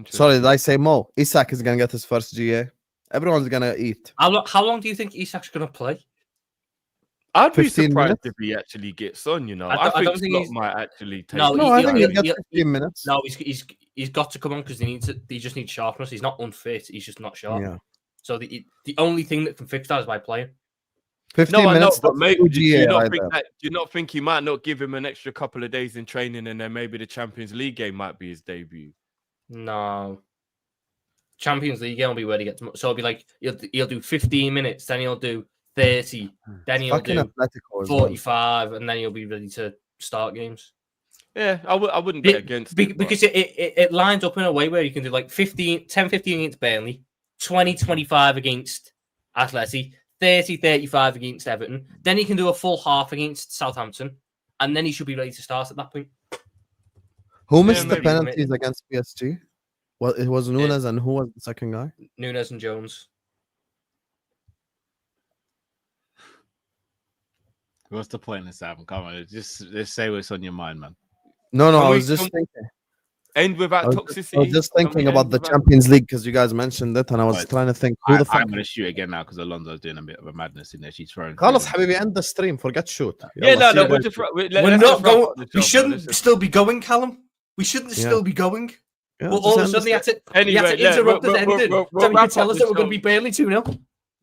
Sorry, did I say Mo? Isak is gonna get his first GA. Everyone's gonna eat. How long do you think Isak's gonna play? I'd be 15 surprised minutes? if he actually gets on. You know, I I don't think think Klopp he's- might actually take. No, I think he'll get 15 minutes. No, he's got to come on because he just needs sharpness. He's not unfit. He's just not sharp. Yeah. So the only thing that can fix that is by playing. 15 No, I know, minutes. but maybe do GA you not right think there. that? Do you not think he might not give him an extra couple of days in training, and then maybe the Champions League game might be his debut? No. Champions League game will be where he gets. So it'll be like he'll do 15 minutes, then he'll do 30, then he'll Fucking do Atletico as well. 45, and then he'll be ready to start games. Yeah, I wouldn't be against it, because it lines up in a way where you can do like 10, 15 against Burnley, 20, 25 against Atleti, 30, 35 against Everton. Then he can do a full half against Southampton, and then he should be ready to start at that point. Who missed the maybe. penalties against PSG? Well, it was Nunez, and who was the second guy? Nunez and Jones. What's the point in this album? Come on, just say what's on your mind, man. No, Can I we was just thinking. End without I toxicity. was just Can we thinking end about the without- Champions League because you guys mentioned it, and I was Right. trying to think who the fuck. I'm going to shoot again now because Alonso's doing a bit of a madness in there. She's throwing. Carlos, Habibi, end the stream. Forget shoot. Yeah, Yalla, see no, you we're guys. just. We're Let's not wrap going. up the We show, shouldn't man. Let's- still be going, Callum. We shouldn't Yeah. still be going. Yeah, Well, just all of a end sudden, the he had to Anyway, yeah, interrupt we'll- us ending we'll so he wrap could tell up us the that we're going to show. be Burnley 2-0.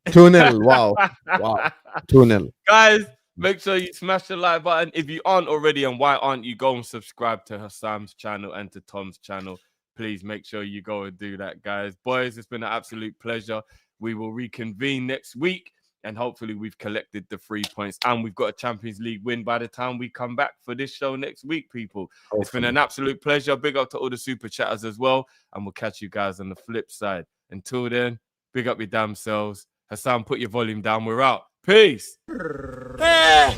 2-0. Wow. Wow. 2-0. Guys, make sure you smash the like button. If you aren't already, and why aren't you, go and subscribe to Hassam's channel and to Tom's channel. Please make sure you go and do that, guys. Boys, it's been an absolute pleasure. We will reconvene next week, and hopefully we've collected the 3 points, and we've got a Champions League win by the time we come back for this show next week, people. It's been an absolute pleasure. Big up to all the super chatters as well, and we'll catch you guys on the flip side. Until then, big up your damn selves. Hassan, put your volume down. We're out. Peace. Hey!